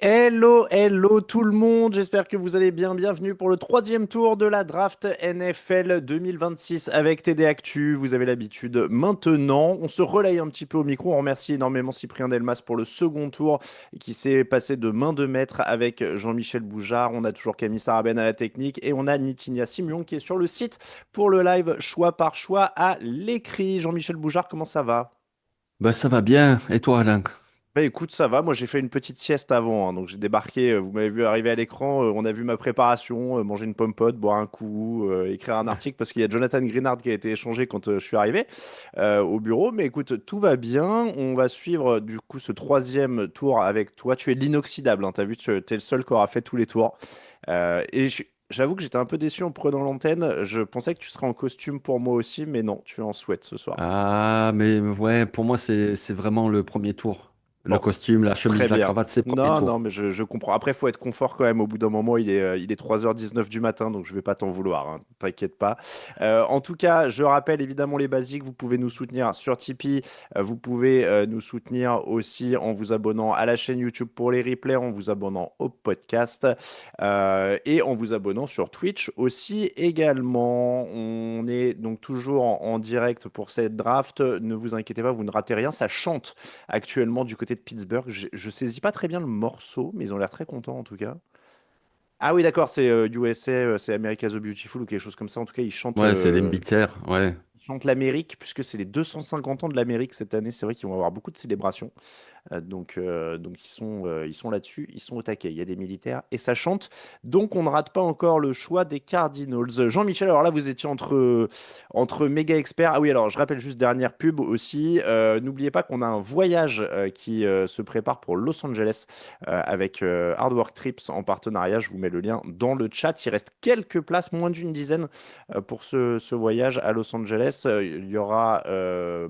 Hello, hello tout le monde, j'espère que vous allez bien. Bienvenue pour le troisième tour de la draft NFL 2026 avec TD Actu. Vous avez l'habitude maintenant. On se relaye un petit peu au micro. On remercie énormément Cyprien Delmas pour le second tour qui s'est passé de main de maître avec Jean-Michel Boujard. On a toujours Camille Sarabène à la technique et on a Nitinia Simeon qui est sur le site pour le live choix par choix à l'écrit. Jean-Michel Boujard, comment ça va? Bah ça va bien. Et toi, Alain? Bah écoute, ça va. Moi, j'ai fait une petite sieste avant, hein. Donc, j'ai débarqué. Vous m'avez vu arriver à l'écran. On a vu ma préparation, manger une pomme pote, boire un coup, écrire un article parce qu'il y a Jonathan Greenard qui a été échangé quand je suis arrivé au bureau. Mais écoute, tout va bien. On va suivre du coup ce troisième tour avec toi. Tu es l'inoxydable, hein. T'as vu, tu es le seul qui aura fait tous les tours. J'avoue que j'étais un peu déçu en prenant l'antenne. Je pensais que tu serais en costume pour moi aussi, mais non, tu es en sweat ce soir. Ah, mais ouais, pour moi, c'est vraiment le premier tour. Le Bon, costume, la très chemise, la bien. cravate, c'est le premier Non, non, tour. mais je comprends. Après, il faut être confort quand même. Au bout d'un moment, il est 3h19 du matin, donc je vais pas t'en vouloir, hein. T'inquiète pas. En tout cas, je rappelle évidemment les basiques. Vous pouvez nous soutenir sur Tipeee. Vous pouvez nous soutenir aussi en vous abonnant à la chaîne YouTube pour les replays, en vous abonnant au podcast et en vous abonnant sur Twitch aussi également. On est donc toujours en direct pour cette draft. Ne vous inquiétez pas, vous ne ratez rien. Ça chante actuellement du côté de Pittsburgh. Je saisis pas très bien le morceau, mais ils ont l'air très contents en tout cas. Ah oui, d'accord, c'est USA, c'est America the Beautiful ou quelque chose comme ça. En tout cas, Ouais, c'est les militaires, ouais. ils chantent l'Amérique, puisque c'est les 250 ans de l'Amérique cette année. C'est vrai qu'ils vont avoir beaucoup de célébrations. Donc ils sont là-dessus, ils sont au taquet. Il y a des militaires et ça chante. Donc on ne rate pas encore le choix des Cardinals. Jean-Michel, alors là vous étiez entre méga experts. Ah oui, alors je rappelle juste dernière pub aussi. N'oubliez pas qu'on a un voyage qui se prépare pour Los Angeles avec Hard Work Trips en partenariat. Je vous mets le lien dans le chat. Il reste quelques places, moins d'une dizaine pour ce voyage à Los Angeles. Il y aura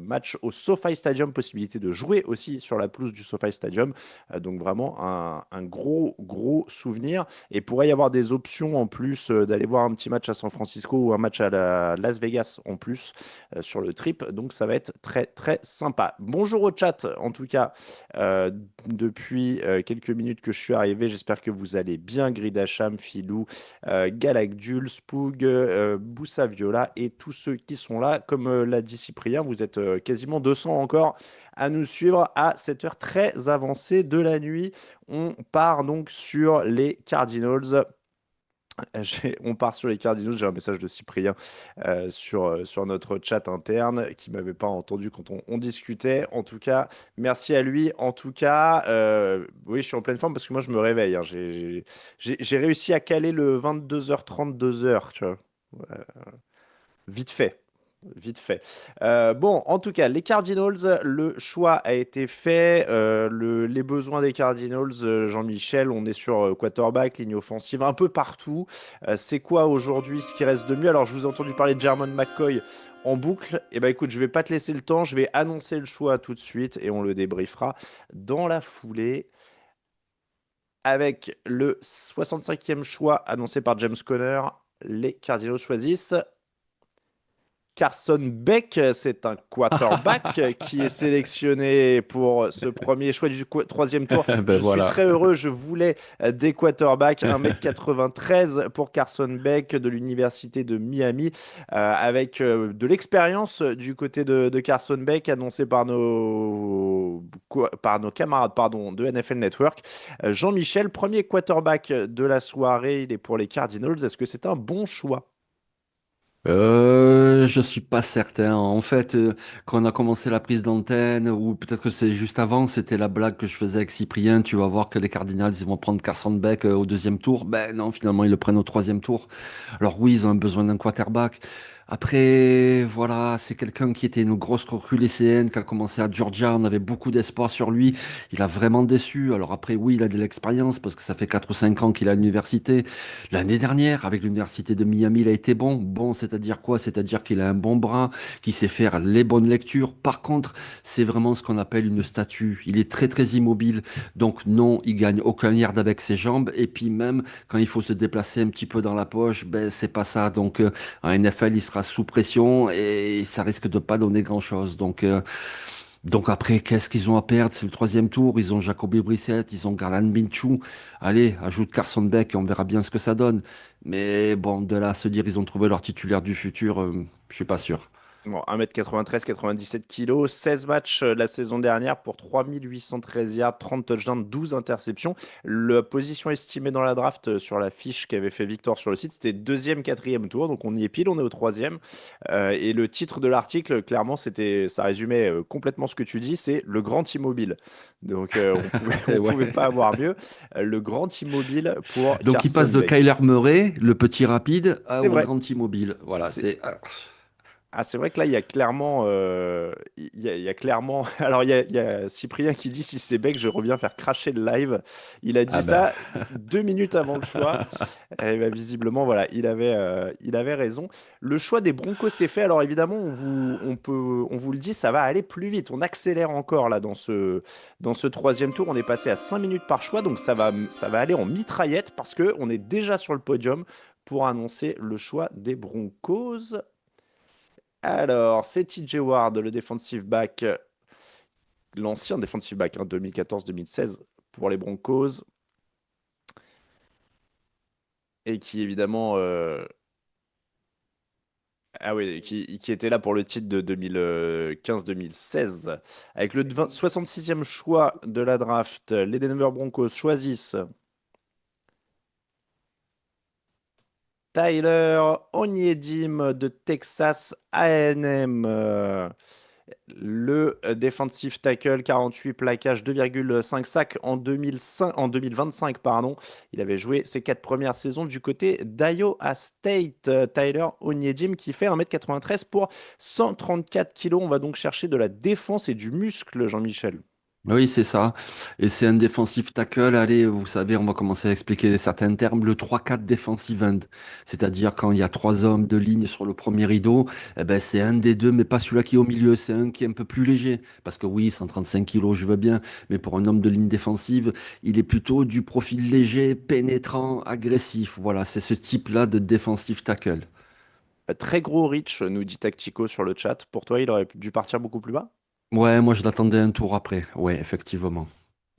match au SoFi Stadium, possibilité de jouer aussi sur la pelouse du SoFi Stadium. Donc vraiment un gros, gros souvenir. Et pourrait y avoir des options en plus d'aller voir un petit match à San Francisco ou un match à Las Vegas en plus sur le trip. Donc ça va être très, très sympa. Bonjour au chat, en tout cas, euh, depuis quelques minutes que je suis arrivé. J'espère que vous allez bien. Gridacham, Filou, Galacdul, Spoog, Boussa Viola et tous ceux qui sont là. Comme l'a dit Cyprien, vous êtes quasiment 200 encore à nous suivre à cette heure très avancée de la nuit. On part donc sur les Cardinals. On part sur les Cardinals. J'ai un message de Cyprien sur notre chat interne qui m'avait pas entendu quand on discutait. En tout cas, merci à lui. En tout cas, oui, je suis en pleine forme parce que moi, je me réveille, hein. J'ai réussi à caler le 22h30, 2h, tu vois. Euh, Vite fait. Vite fait. Bon, en tout cas, les Cardinals, le choix a été fait. Les besoins des Cardinals, Jean-Michel, on est sur quarterback, ligne offensive, un peu partout. C'est quoi aujourd'hui ce qui reste de mieux? Alors, je vous ai entendu parler de German McCoy en boucle. Eh ben, écoute, je vais pas te laisser le temps. Je vais annoncer le choix tout de suite et on le débriefera dans la foulée avec le 65e choix annoncé par James Conner. Les Cardinals choisissent Carson Beck, c'est un quarterback qui est sélectionné pour ce premier choix du troisième tour. Ben Je suis voilà. très heureux, je voulais des quarterbacks, 1m93 pour Carson Beck de l'université de Miami, avec de l'expérience du côté de Carson Beck, annoncé par nos camarades pardon, de NFL Network. Jean-Michel, premier quarterback de la soirée, il est pour les Cardinals. Est-ce que c'est un bon choix? Je suis pas certain. En fait, quand on a commencé la prise d'antenne, ou peut-être que c'est juste avant, c'était la blague que je faisais avec Cyprien. Tu vas voir que les Cardinals, ils vont prendre Carson Beck au deuxième tour. Ben non, finalement, ils le prennent au troisième tour. Alors oui, ils ont un besoin d'un quarterback. Après, voilà, c'est quelqu'un qui était une grosse recrue lycéenne, qui a commencé à Georgia. On avait beaucoup d'espoir sur lui. Il a vraiment déçu. Alors après, oui, il a de l'expérience parce que ça fait 4 ou 5 ans qu'il est à l'université. L'année dernière, avec l'université de Miami, il a été bon. Bon, c'est-à-dire quoi? C'est-à-dire qu'il a un bon bras, qu'il sait faire les bonnes lectures. Par contre, c'est vraiment ce qu'on appelle une statue. Il est très, très immobile. Donc non, il gagne aucun yard avec ses jambes. Et puis même, quand il faut se déplacer un petit peu dans la poche, ben, c'est pas ça. Donc, en NFL, il sera sous pression et ça risque de pas donner grand-chose. Donc après, qu'est-ce qu'ils ont à perdre? C'est le troisième tour. Ils ont Jacoby Brissett, ils ont Garland Minshew. Allez, ajoute Carson Beck et on verra bien ce que ça donne. Mais bon, de là à se dire ils ont trouvé leur titulaire du futur, je suis pas sûr. Bon, 1m93, 97 kilos, 16 matchs la saison dernière pour 3813 yards, 30 touchdowns, 12 interceptions. La position estimée dans la draft sur la fiche qu'avait fait Victor sur le site, c'était deuxième, quatrième tour. Donc on y est pile, on est au troisième. Et le titre de l'article, clairement, ça résumait complètement ce que tu dis, c'est le grand immobile. Donc on pouvait Ouais. pas avoir mieux. Le grand immobile pour Donc il Carson passe de Beck. Kyler Murray, le petit rapide, C'est au vrai. grand immobile. Voilà, C'est c'est. Ah, c'est vrai que là, il y a clairement, il y a clairement. Alors, il y a Cyprien qui dit si c'est Beck, je reviens faire cracher le live. Il a dit Ah ben. ça 2 minutes avant le choix. Et ben, visiblement, voilà, il avait raison. Le choix des Broncos s'est fait. Alors, évidemment, on vous le dit, ça va aller plus vite. On accélère encore là dans ce troisième tour. On est passé à 5 minutes par choix, donc ça va aller en mitraillette parce que on est déjà sur le podium pour annoncer le choix des Broncos. Alors, c'est TJ Ward, le defensive back, l'ancien defensive back, hein, 2014-2016 pour les Broncos, et qui évidemment, ah oui, qui était là pour le titre de 2015-2016. Avec le 66e choix de la draft, les Denver Broncos choisissent Tyler Onyedim de Texas A&M. Le defensive tackle, 48 plaquages, 2,5 sacs en 2005, en 2025, pardon. Il avait joué ses 4 premières saisons du côté d'Iowa State. Tyler Onyedim qui fait 1m93 pour 134 kilos. On va donc chercher de la défense et du muscle, Jean-Michel. Oui, c'est ça. Et c'est un défensif tackle. Allez, vous savez, on va commencer à expliquer certains termes. Le 3-4 defensive end. C'est-à-dire quand il y a trois hommes de ligne sur le premier rideau, eh ben, c'est un des deux, mais pas celui-là qui est au milieu. C'est un qui est un peu plus léger. Parce que oui, 135 kilos, je veux bien. Mais pour un homme de ligne défensive, il est plutôt du profil léger, pénétrant, agressif. Voilà, c'est ce type-là de defensive tackle. Très gros reach, nous dit Tactico sur le chat. Pour toi, il aurait dû partir beaucoup plus bas? Ouais, moi je l'attendais un tour après. Ouais, effectivement.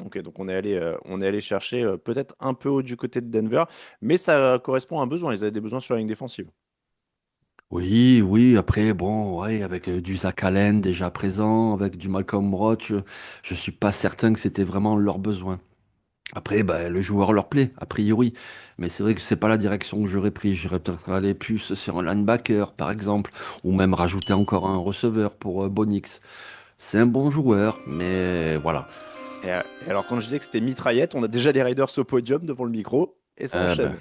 Ok, donc on est allé chercher peut-être un peu haut du côté de Denver, mais ça correspond à un besoin. Ils avaient des besoins sur la ligne défensive. Oui, oui, après, bon, ouais, avec du Zach Allen déjà présent, avec du Malcolm Roach, je suis pas certain que c'était vraiment leur besoin. Après, bah, le joueur leur plaît, a priori. Mais c'est vrai que c'est pas la direction que j'aurais pris. J'aurais peut-être allé plus sur un linebacker, par exemple, ou même rajouter encore un receveur pour Bonix. C'est un bon joueur, mais voilà. Et alors, quand je disais que c'était mitraillette, on a déjà les Raiders au podium devant le micro, et ça Ben, enchaîne.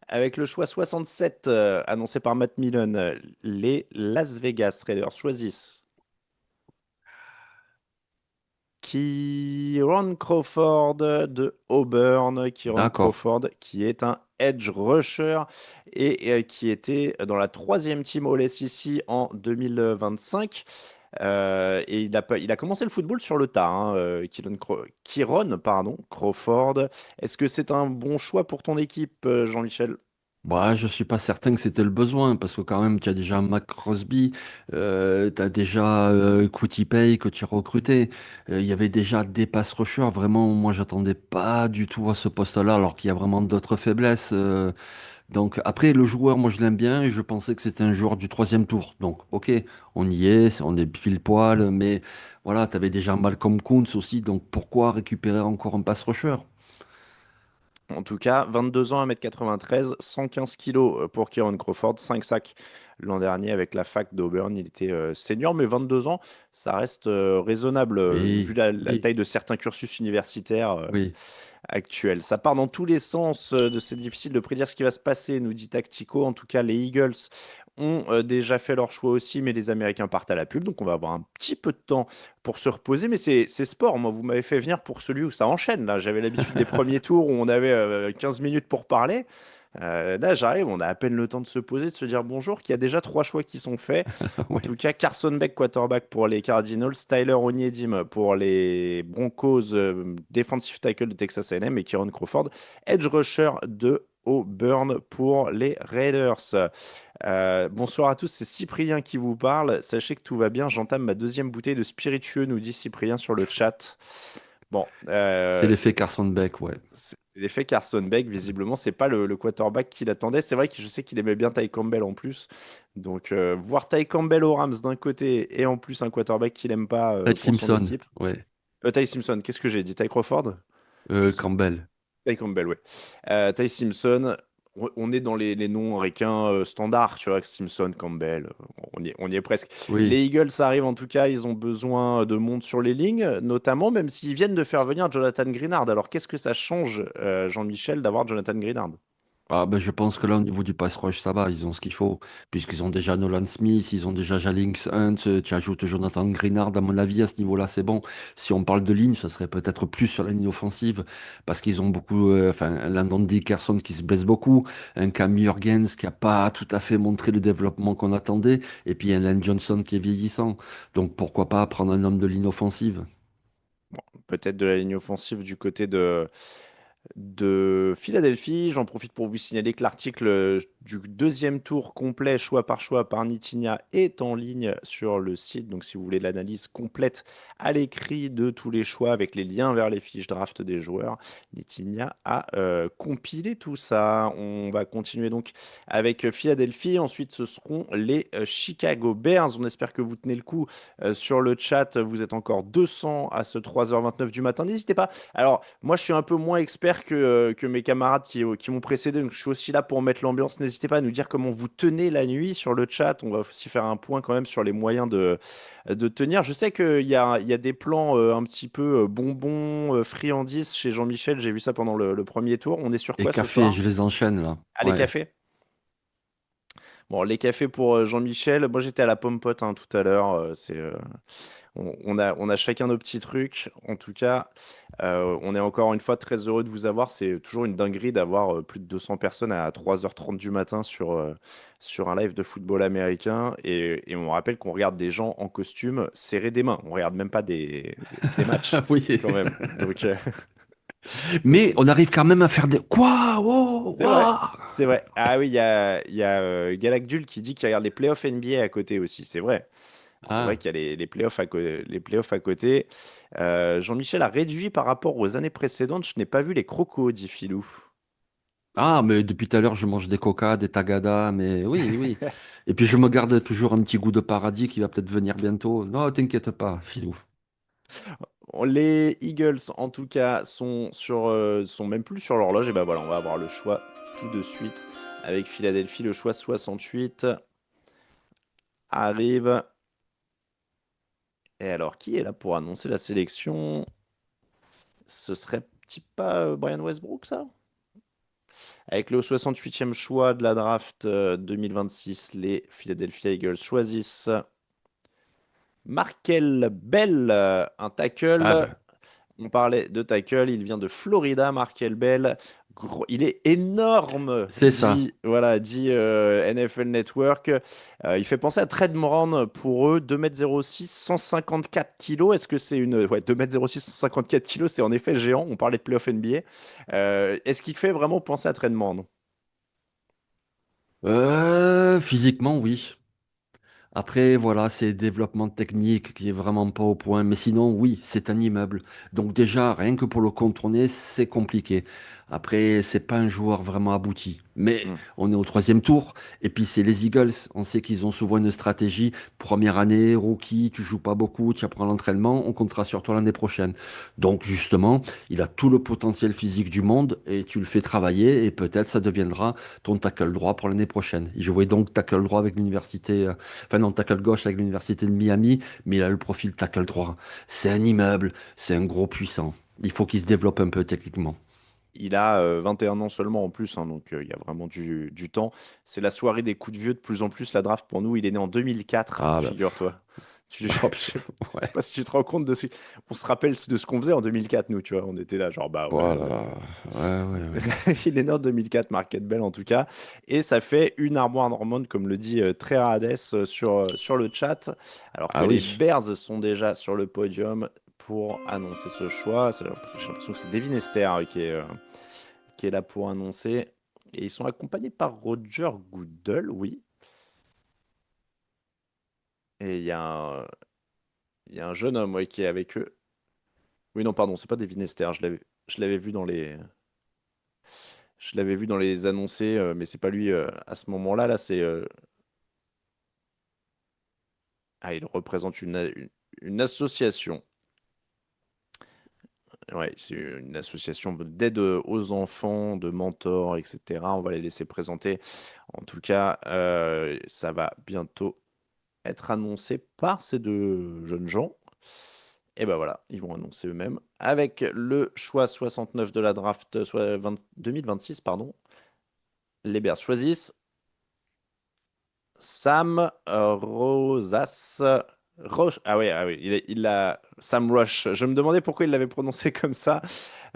Avec le choix 67 annoncé par Matt Millen, les Las Vegas Raiders choisissent Kieran Crawford de Auburn. Kieran d'accord. Crawford, qui est un edge rusher et qui était dans la troisième team All-SEC en 2025. Et il a commencé le football sur le tas, hein, Kieran, pardon, Crawford. Est-ce que c'est un bon choix pour ton équipe, Jean-Michel? Bah, je suis pas certain que c'était le besoin parce que quand même tu as déjà Mac Crosby, tu as déjà Kwity Paye que tu as recruté. Il y avait déjà des pass rushers. Vraiment, moi j'attendais pas du tout à ce poste-là alors qu'il y a vraiment d'autres faiblesses. Donc après le joueur, moi je l'aime bien et je pensais que c'était un joueur du troisième tour. Donc ok, on est pile poil, mais voilà, tu avais déjà Malcolm Kuntz aussi. Donc pourquoi récupérer encore un pass rusher? En tout cas, 22 ans, 1m93, 115 kilos pour Kieran Crawford, 5 sacs l'an dernier avec la fac d'Auburn. Il était senior, mais 22 ans, ça reste raisonnable vu Oui, la oui, taille de certains cursus universitaires oui. actuels. Ça part dans tous les sens, c'est difficile de prédire ce qui va se passer, nous dit Tactico. En tout cas, les Eagles ont déjà fait leur choix aussi, mais les Américains partent à la pub, donc on va avoir un petit peu de temps pour se reposer. Mais c'est sport. Moi, vous m'avez fait venir pour celui où ça enchaîne. Là, j'avais l'habitude des premiers tours où on avait 15 minutes pour parler. Là, j'arrive, on a à peine le temps de se poser, de se dire bonjour, qu'il y a déjà trois choix qui sont faits. En Ouais. tout cas, Carson Beck, quarterback pour les Cardinals, Tyler Onyedim pour les Broncos, defensive tackle de Texas A&M, et Kieran Crawford, edge rusher de Auburn pour les Raiders. Bonsoir à tous, c'est Cyprien qui vous parle. Sachez que tout va bien, j'entame ma deuxième bouteille de spiritueux, nous dit Cyprien sur le chat. Bon, C'est l'effet Carson Beck, ouais. c'est l'effet Carson Beck, visiblement, c'est pas le quarterback qu'il attendait. C'est vrai que je sais qu'il aimait bien Ty Campbell en plus. Donc, voir Ty Campbell aux Rams d'un côté et en plus un quarterback qu'il aime pas Ty pour son Simpson, équipe. ouais. Ty Simpson, qu'est-ce que j'ai dit? Ty Crawford? Je sais. Campbell, Ty Campbell, ouais. Ty Simpson, on est dans les noms ricains standards, tu vois, Simpson, Campbell, on y est presque. oui. Les Eagles arrivent en tout cas, ils ont besoin de monde sur les lignes, notamment, même s'ils viennent de faire venir Jonathan Greenard. Alors qu'est-ce que ça change, Jean-Michel, d'avoir Jonathan Greenard? Ah ben je pense que là, au niveau du pass rush, ça va, ils ont ce qu'il faut, puisqu'ils ont déjà Nolan Smith, ils ont déjà Jalynx Hunt, tu ajoutes Jonathan Greenard, à mon avis, à ce niveau-là, c'est bon. Si on parle de ligne, ça serait peut-être plus sur la ligne offensive, parce qu'ils ont beaucoup, enfin, Landon Dickerson qui se blesse beaucoup, un Cam Jurgens qui a pas tout à fait montré le développement qu'on attendait, et puis un Lane Johnson qui est vieillissant. Donc pourquoi pas prendre un homme de ligne offensive? Peut-être de la ligne offensive du côté de Philadelphie. J'en profite pour vous signaler que l'article du deuxième tour complet, choix par Nitinia, est en ligne sur le site. Donc, si vous voulez l'analyse complète à l'écrit de tous les choix avec les liens vers les fiches draft des joueurs, Nitinia a compilé tout ça. On va continuer donc avec Philadelphie. Ensuite, ce seront les Chicago Bears. On espère que vous tenez le coup sur le chat. Vous êtes encore 200 à ce 3h29 du matin. N'hésitez pas. Alors, moi, je suis un peu moins expert que mes camarades qui m'ont précédé, donc je suis aussi là pour mettre l'ambiance. N'hésitez pas à nous dire comment vous tenez la nuit sur le chat. On va aussi faire un point quand même sur les moyens de tenir. Je sais qu'il y a des plans un petit peu bonbons, friandises chez Jean-Michel. J'ai vu ça pendant le premier tour. On est sur Et quoi ce café, soir? je les enchaîne là. Allez, Ouais. café? Bon, les cafés pour Jean-Michel. Moi, j'étais à la pomme pote tout à l'heure. On a chacun nos petits trucs. En tout cas, on est encore une fois très heureux de vous avoir. C'est toujours une dinguerie d'avoir plus de 200 personnes à 3h30 du matin sur un live de football américain. Et on rappelle qu'on regarde des gens en costume serrés des mains. On regarde même pas des matchs Oui. quand même. Donc, donc Mais on arrive quand même à faire des... Quoi? Wow, c'est vrai. wow. C'est vrai. Ah oui, il y a Galacdul qui dit qu'il regarde les playoffs NBA à côté aussi. C'est vrai. C'est vrai Ah. qu'il y a les playoffs les playoffs à côté. Jean-Michel a réduit par rapport aux années précédentes. Je n'ai pas vu les crocos, dit Filou. Ah, mais depuis tout à l'heure, je mange des coca, des tagada, mais oui, oui. Et puis je me garde toujours un petit goût de paradis qui va peut-être venir bientôt. Non, t'inquiète pas, filou. Les Eagles, en tout cas, sont même plus sur l'horloge. Et ben voilà, on va avoir le choix tout de suite avec Philadelphie. Le choix 68 arrive. Et alors, qui est là pour annoncer la sélection? Ce serait petit pas Brian Westbrook, ça? Avec le 68e choix de la draft 2026, les Philadelphia Eagles choisissent Markel Bell, un Ah tackle. ben, On parlait de tackle, il vient de Florida, Markel Bell. Il est énorme, c'est ça. dit NFL Network. Il fait penser à Trent Brown pour eux, 2,06 m, 154 kilos. Est-ce que c'est une... Ouais, 2,06 m, 154 kilos, c'est en effet géant. On parlait de playoff NBA. Est-ce qu'il fait vraiment penser à Trent Brown? Physiquement, oui. Après, voilà, c'est développement technique qui est vraiment pas au point. Mais sinon, oui, c'est un immeuble. Donc déjà, rien que pour le contourner, c'est compliqué. Après, c'est pas un joueur vraiment abouti. Mais Hmm. on est au troisième tour. Et puis, c'est les Eagles. On sait qu'ils ont souvent une stratégie. Première année, rookie, tu joues pas beaucoup, tu apprends l'entraînement, on comptera sur toi l'année prochaine. Donc, justement, il a tout le potentiel physique du monde et tu le fais travailler et peut-être ça deviendra ton tackle droit pour l'année prochaine. Il jouait donc tackle droit avec l'université. Enfin non, tackle gauche avec l'université de Miami, mais il a le profil tackle droit. C'est un immeuble, c'est un gros puissant. Il faut qu'il se développe un peu techniquement. Il a 21 ans seulement en plus, hein, donc il y a vraiment du temps. C'est la soirée des coups de vieux de plus en plus, la draft pour nous. Il est né en 2004, Ah, bah, figure-toi. oh, Je sais putain, ouais. pas si tu te rends compte de ce... On se rappelle de ce qu'on faisait en 2004, nous, tu vois. On était là, genre, bah ouais. Oh là là. Ouais, ouais, ouais. Il est né en 2004, Mark Bell en tout cas. Et ça fait une armoire normande, comme le dit très Hades sur le chat. Alors que Ah les oui. Bears sont déjà sur le podium pour annoncer ce choix. J'ai l'impression que c'est Devin Hester qui est là pour annoncer. Et ils sont accompagnés par Roger Goodell, oui. Et il y a un jeune homme ouais, qui est avec eux. Oui, non, pardon, c'est pas Devin Hester. Je l'avais vu dans les annoncés, mais c'est pas lui à ce moment-là. Là, c'est il représente une association. Ouais, c'est une association d'aide aux enfants, de mentors, etc. On va les laisser présenter. En tout cas, ça va bientôt être annoncé par ces deux jeunes gens. Et ben voilà, ils vont annoncer eux-mêmes. Avec le choix 69 de la draft 2026, pardon, les Bears choisissent Sam Rosas. Ah oui, Sam Rush. Je me demandais pourquoi il l'avait prononcé comme ça.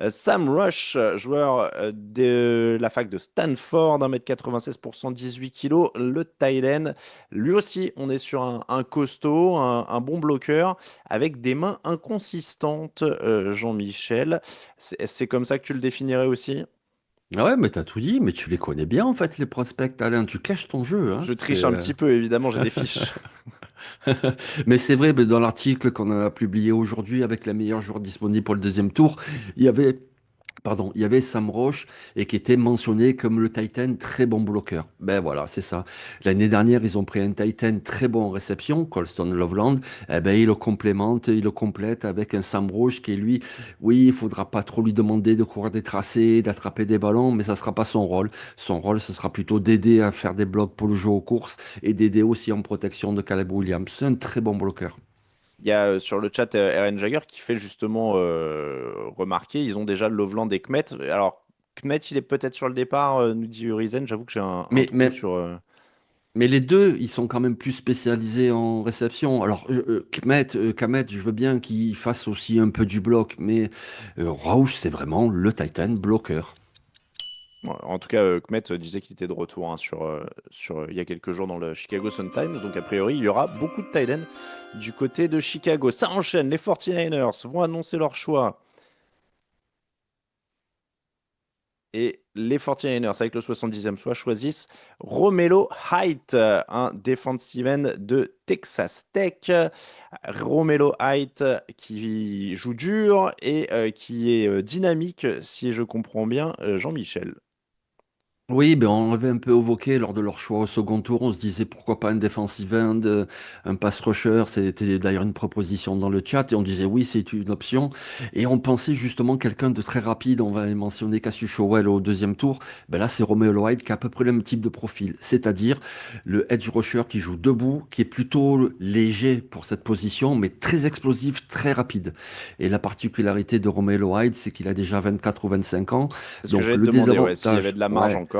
Sam Rush, joueur de la fac de Stanford, 1m96 pour 118 kilos, le tight end. Lui aussi, on est sur un costaud, un bon bloqueur, avec des mains inconsistantes, Jean-Michel. C'est comme ça que tu le définirais aussi? Ah ouais, mais t'as tout dit, mais tu les connais bien en fait, les prospects, Alain. Tu caches ton jeu, hein. Je triche un petit peu, évidemment, j'ai des fiches. Mais c'est vrai, mais dans l'article qu'on a publié aujourd'hui avec la meilleure joueur disponible pour le deuxième tour, il y avait, pardon, il y avait Sam Roche et qui était mentionné comme le Titan très bon bloqueur. Ben voilà, c'est ça. L'année dernière, ils ont pris un Titan très bon en réception, Colston Loveland. Eh ben, il le complémente, il le complète avec un Sam Roche qui est lui, oui, il faudra pas trop lui demander de courir des tracés, d'attraper des ballons, mais ça sera pas son rôle. Son rôle, ce sera plutôt d'aider à faire des blocs pour le jeu aux courses et d'aider aussi en protection de Caleb Williams. C'est un très bon bloqueur. Il y a sur le chat RN Jagger qui fait justement remarquer, ils ont déjà Loveland et Kmet. Alors, Kmet, il est peut-être sur le départ, nous dit Urizen. J'avoue que j'ai un Mais, trou mais sur. Mais les deux, ils sont quand même plus spécialisés en réception. Alors, Kmet, je veux bien qu'il fasse aussi un peu du bloc, mais Roush, c'est vraiment le Titan bloqueur. Ouais, en tout cas, Kmet disait qu'il était de retour hein, il y a quelques jours dans le Chicago Sun-Times. Donc, a priori, il y aura beaucoup de tight ends du côté de Chicago. Ça enchaîne. Les 49ers vont annoncer leur choix. Et les 49ers, avec le 70e choix, choisissent Romelo Height, un defensive end de Texas Tech. Romelo Height qui joue dur et qui est dynamique, si je comprends bien, Jean-Michel. Oui, ben on avait un peu évoqué lors de leur choix au second tour. On se disait pourquoi pas un defensive end, un pass rusher. C'était d'ailleurs une proposition dans le chat et on disait oui, c'est une option. Et on pensait justement quelqu'un de très rapide. On va mentionner Cassius Showell au deuxième tour. Ben là, c'est Romeo Lloyd qui a à peu près le même type de profil, c'est-à-dire le edge rusher qui joue debout, qui est plutôt léger pour cette position, mais très explosif, très rapide. Et la particularité de Romeo Lloyd, c'est qu'il a déjà 24 ou 25 ans. C'est ce que Donc j'allais te le demander, ouais, s'il y avait désavantage, de la marge ouais. encore.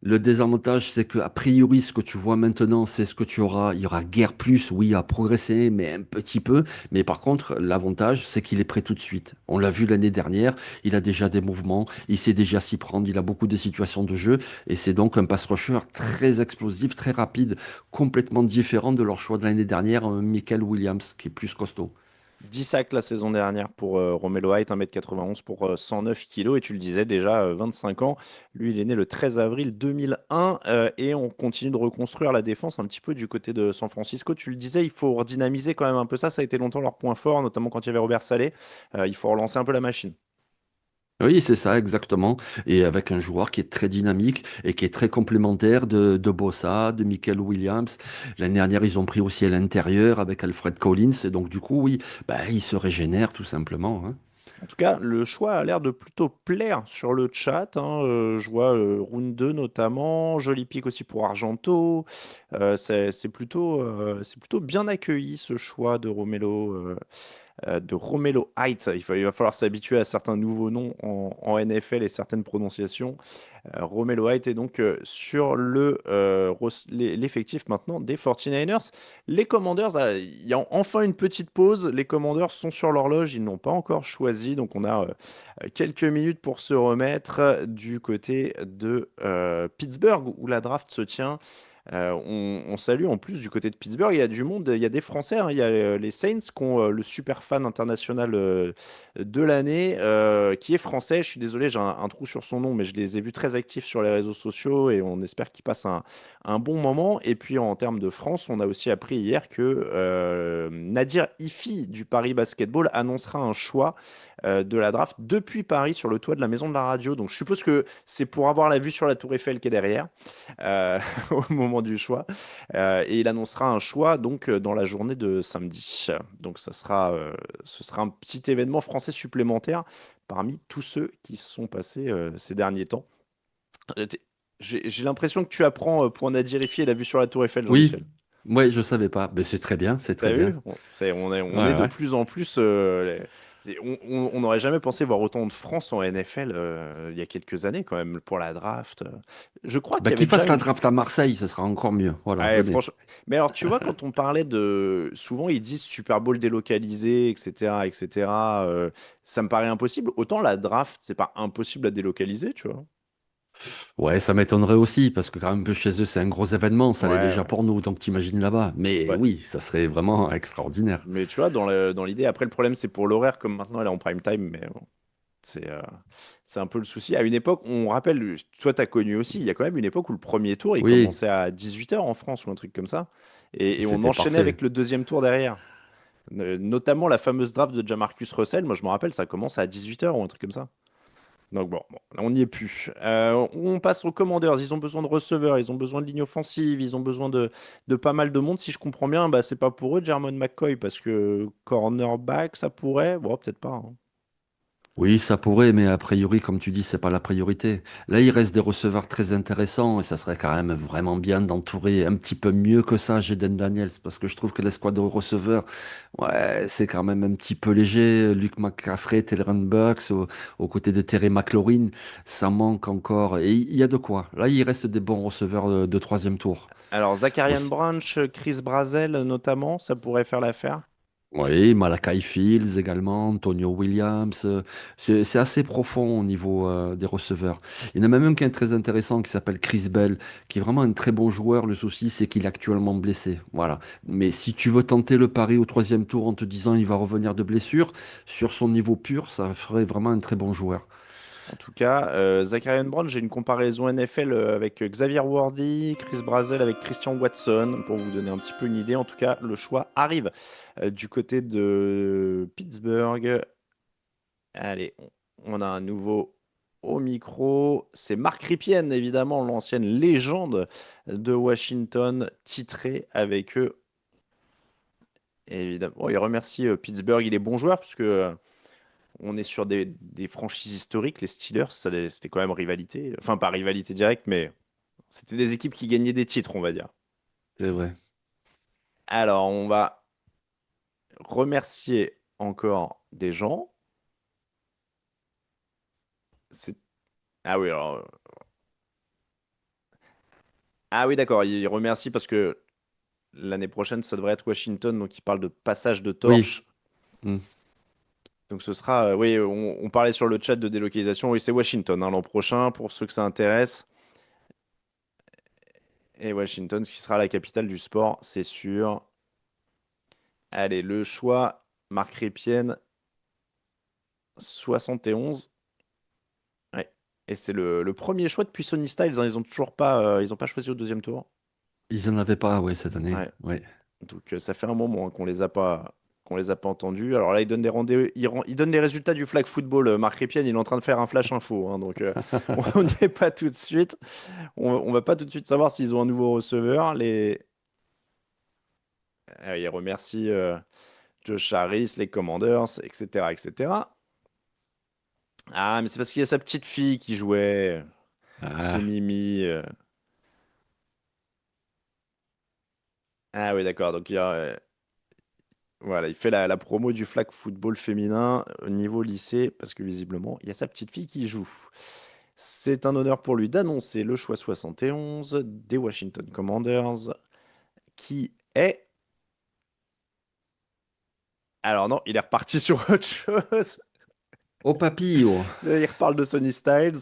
Le désavantage, c'est que a priori, ce que tu vois maintenant, c'est ce que tu auras. Il y aura guère plus, oui, à progresser, mais un petit peu. Mais par contre, l'avantage, c'est qu'il est prêt tout de suite. On l'a vu l'année dernière, il a déjà des mouvements, il sait déjà s'y prendre, il a beaucoup de situations de jeu, et c'est donc un pass rusher très explosif, très rapide, complètement différent de leur choix de l'année dernière, Michael Williams, qui est plus costaud. 10 sacs la saison dernière pour Romelo Height, 1m91 pour 109 kilos. Et tu le disais déjà, 25 ans. Lui, il est né le 13 avril 2001 et on continue de reconstruire la défense un petit peu du côté de San Francisco. Tu le disais, il faut redynamiser quand même un peu ça. Ça a été longtemps leur point fort, notamment quand il y avait Robert Saleh. Il faut relancer un peu la machine. Oui, c'est ça, exactement. Et avec un joueur qui est très dynamique et qui est très complémentaire de Bossa, de Michael Williams. L'année dernière, ils ont pris aussi à l'intérieur avec Alfred Collins. Et donc, du coup, oui, bah, il se régénère tout simplement, hein. En tout cas, le choix a l'air de plutôt plaire sur le chat, hein. Je vois Round 2 notamment, joli pic aussi pour Argento. C'est plutôt bien accueilli ce choix de Romelo. de Romelo Height. Il va falloir s'habituer à certains nouveaux noms en NFL et certaines prononciations. Romelo White est donc sur l'effectif maintenant des 49ers. Les Commanders, il y a enfin une petite pause. Les Commanders sont sur l'horloge, ils n'ont pas encore choisi. Donc on a quelques minutes pour se remettre du côté de Pittsburgh où la draft se tient. On salue en plus du côté de Pittsburgh, il y a du monde, il y a des Français, hein. Il y a les Saints qui ont le super fan international de l'année, qui est français. Je suis désolé, j'ai un trou sur son nom, mais je les ai vus très actifs sur les réseaux sociaux et on espère qu'ils passent un bon moment. Et puis en termes de France, on a aussi appris hier que Nadir Ifi du Paris Basketball annoncera un choix de la draft depuis Paris sur le toit de la maison de la radio. Donc je suppose que c'est pour avoir la vue sur la Tour Eiffel qui est derrière. euh, au moment du choix. Et il annoncera un choix donc dans la journée de samedi. Donc ce sera un petit événement français supplémentaire parmi tous ceux qui se sont passés ces derniers temps. J'ai l'impression que tu apprends pour Nadirifi et la vue sur la Tour Eiffel, Oui, Jean-Michel. ouais, je savais pas. Mais c'est très bien, c'est très T'as vu? bien. On est Ouais, de ouais. plus en plus. On n'aurait jamais pensé voir autant de France en NFL il y a quelques années, quand même, pour la draft. Je crois qu'il Bah, y avait qu'il déjà fasse la une. draft à Marseille, ce sera encore mieux. Voilà, Ouais, venez. franchement. Mais alors, tu vois, quand on parlait de. Souvent, ils disent Super Bowl délocalisé, etc., etc. Ça me paraît impossible. Autant la draft, c'est pas impossible à délocaliser, tu vois. Ouais, ça m'étonnerait aussi, parce que quand même chez eux, c'est un gros événement, ça l'est Ouais, déjà ouais. pour nous, donc t'imagines là-bas. Mais Ouais. oui, ça serait vraiment extraordinaire. Mais tu vois, dans l'idée, après, le problème, c'est pour l'horaire, comme maintenant, elle est en prime time, mais bon, c'est un peu le souci. À une époque, on rappelle, toi, tu as connu aussi, il y a quand même une époque où le premier tour, il Oui, commençait à 18 h en France ou un truc comme ça. Et on c'était enchaînait parfait. avec le deuxième tour derrière. Notamment la fameuse draft de Jamarcus Russell, moi je me rappelle, ça commence à 18 h ou un truc comme ça. Donc bon, on n'y est plus. On passe aux Commanders, ils ont besoin de receveurs, ils ont besoin de ligne offensive, ils ont besoin de pas mal de monde. Si je comprends bien, bah, c'est pas pour eux, Jermon McCoy, parce que cornerback, ça pourrait. Bon, peut-être pas, hein. Oui, ça pourrait, mais a priori, comme tu dis, c'est pas la priorité. Là, il reste des receveurs très intéressants et ça serait quand même vraiment bien d'entourer un petit peu mieux que ça Jaden Daniels, parce que je trouve que l'escouade de receveurs, ouais, c'est quand même un petit peu léger. Luke McCaffrey, Taylor Burks, aux côtés de Terry McLaurin, ça manque encore. Et il y a de quoi. Là, il reste des bons receveurs de troisième tour. Alors, Zacharian Aussi. Branch, Chris Brazel notamment, ça pourrait faire l'affaire. Oui, Malachi Fields également, Antonio Williams. C'est assez profond au niveau des receveurs. Il y en a même un qui est très intéressant qui s'appelle Chris Bell, qui est vraiment un très bon joueur. Le souci, c'est qu'il est actuellement blessé. Voilà. Mais si tu veux tenter le pari au troisième tour en te disant il va revenir de blessure, sur son niveau pur, ça ferait vraiment un très bon joueur. En tout cas, Zacharian Brown, j'ai une comparaison NFL avec Xavier Worthy, Chris Brazel avec Christian Watson, pour vous donner un petit peu une idée. En tout cas, le choix arrive du côté de Pittsburgh. Allez, on a un nouveau au micro. C'est Mark Rypien, évidemment, l'ancienne légende de Washington, titré avec eux. Évidemment, il remercie Pittsburgh. Il est bon joueur, puisque on est sur des franchises historiques. Les Steelers, c'était quand même rivalité. Enfin, pas rivalité directe, mais c'était des équipes qui gagnaient des titres, on va dire. C'est vrai. Alors, on va remercier encore des gens. C'est- Ah oui, alors. Ah oui, d'accord. Il remercie parce que l'année prochaine, ça devrait être Washington, donc il parle de passage de Oui. torche. Hmm. Donc ce sera, oui, on parlait sur le chat de délocalisation. Oui, c'est Washington hein, l'an prochain, pour ceux que ça intéresse. Et Washington, ce qui sera la capitale du sport, c'est sûr. Allez, le choix, Marc Répien, 71. Ouais. Et c'est le premier choix depuis Sony Styles, hein. Ils ont toujours pas, ils ont pas choisi au deuxième tour. Ils en avaient pas, ouais, cette année. Ouais. Ouais. Donc ça fait un moment hein, qu'on les a pas entendus. Alors là, il donne des rendez il donne les résultats du flag football. Marc Répien, il est en train de faire un flash info, hein. Donc on n'y est pas tout de suite. On va pas tout de suite savoir s'ils ont un nouveau receveur. Il remercie Josh Harris, les Commanders, etc., etc. Ah, mais c'est parce qu'il y a sa petite fille qui jouait. C'est Ah. Mimi. Ah oui, d'accord. Donc Voilà, il fait la promo du flag football féminin au niveau lycée, parce que visiblement, il y a sa petite fille qui joue. C'est un honneur pour lui d'annoncer le choix 71 des Washington Commanders, qui est... Alors non, il est reparti sur autre chose. Oh papillo. Il reparle de Sonny Styles.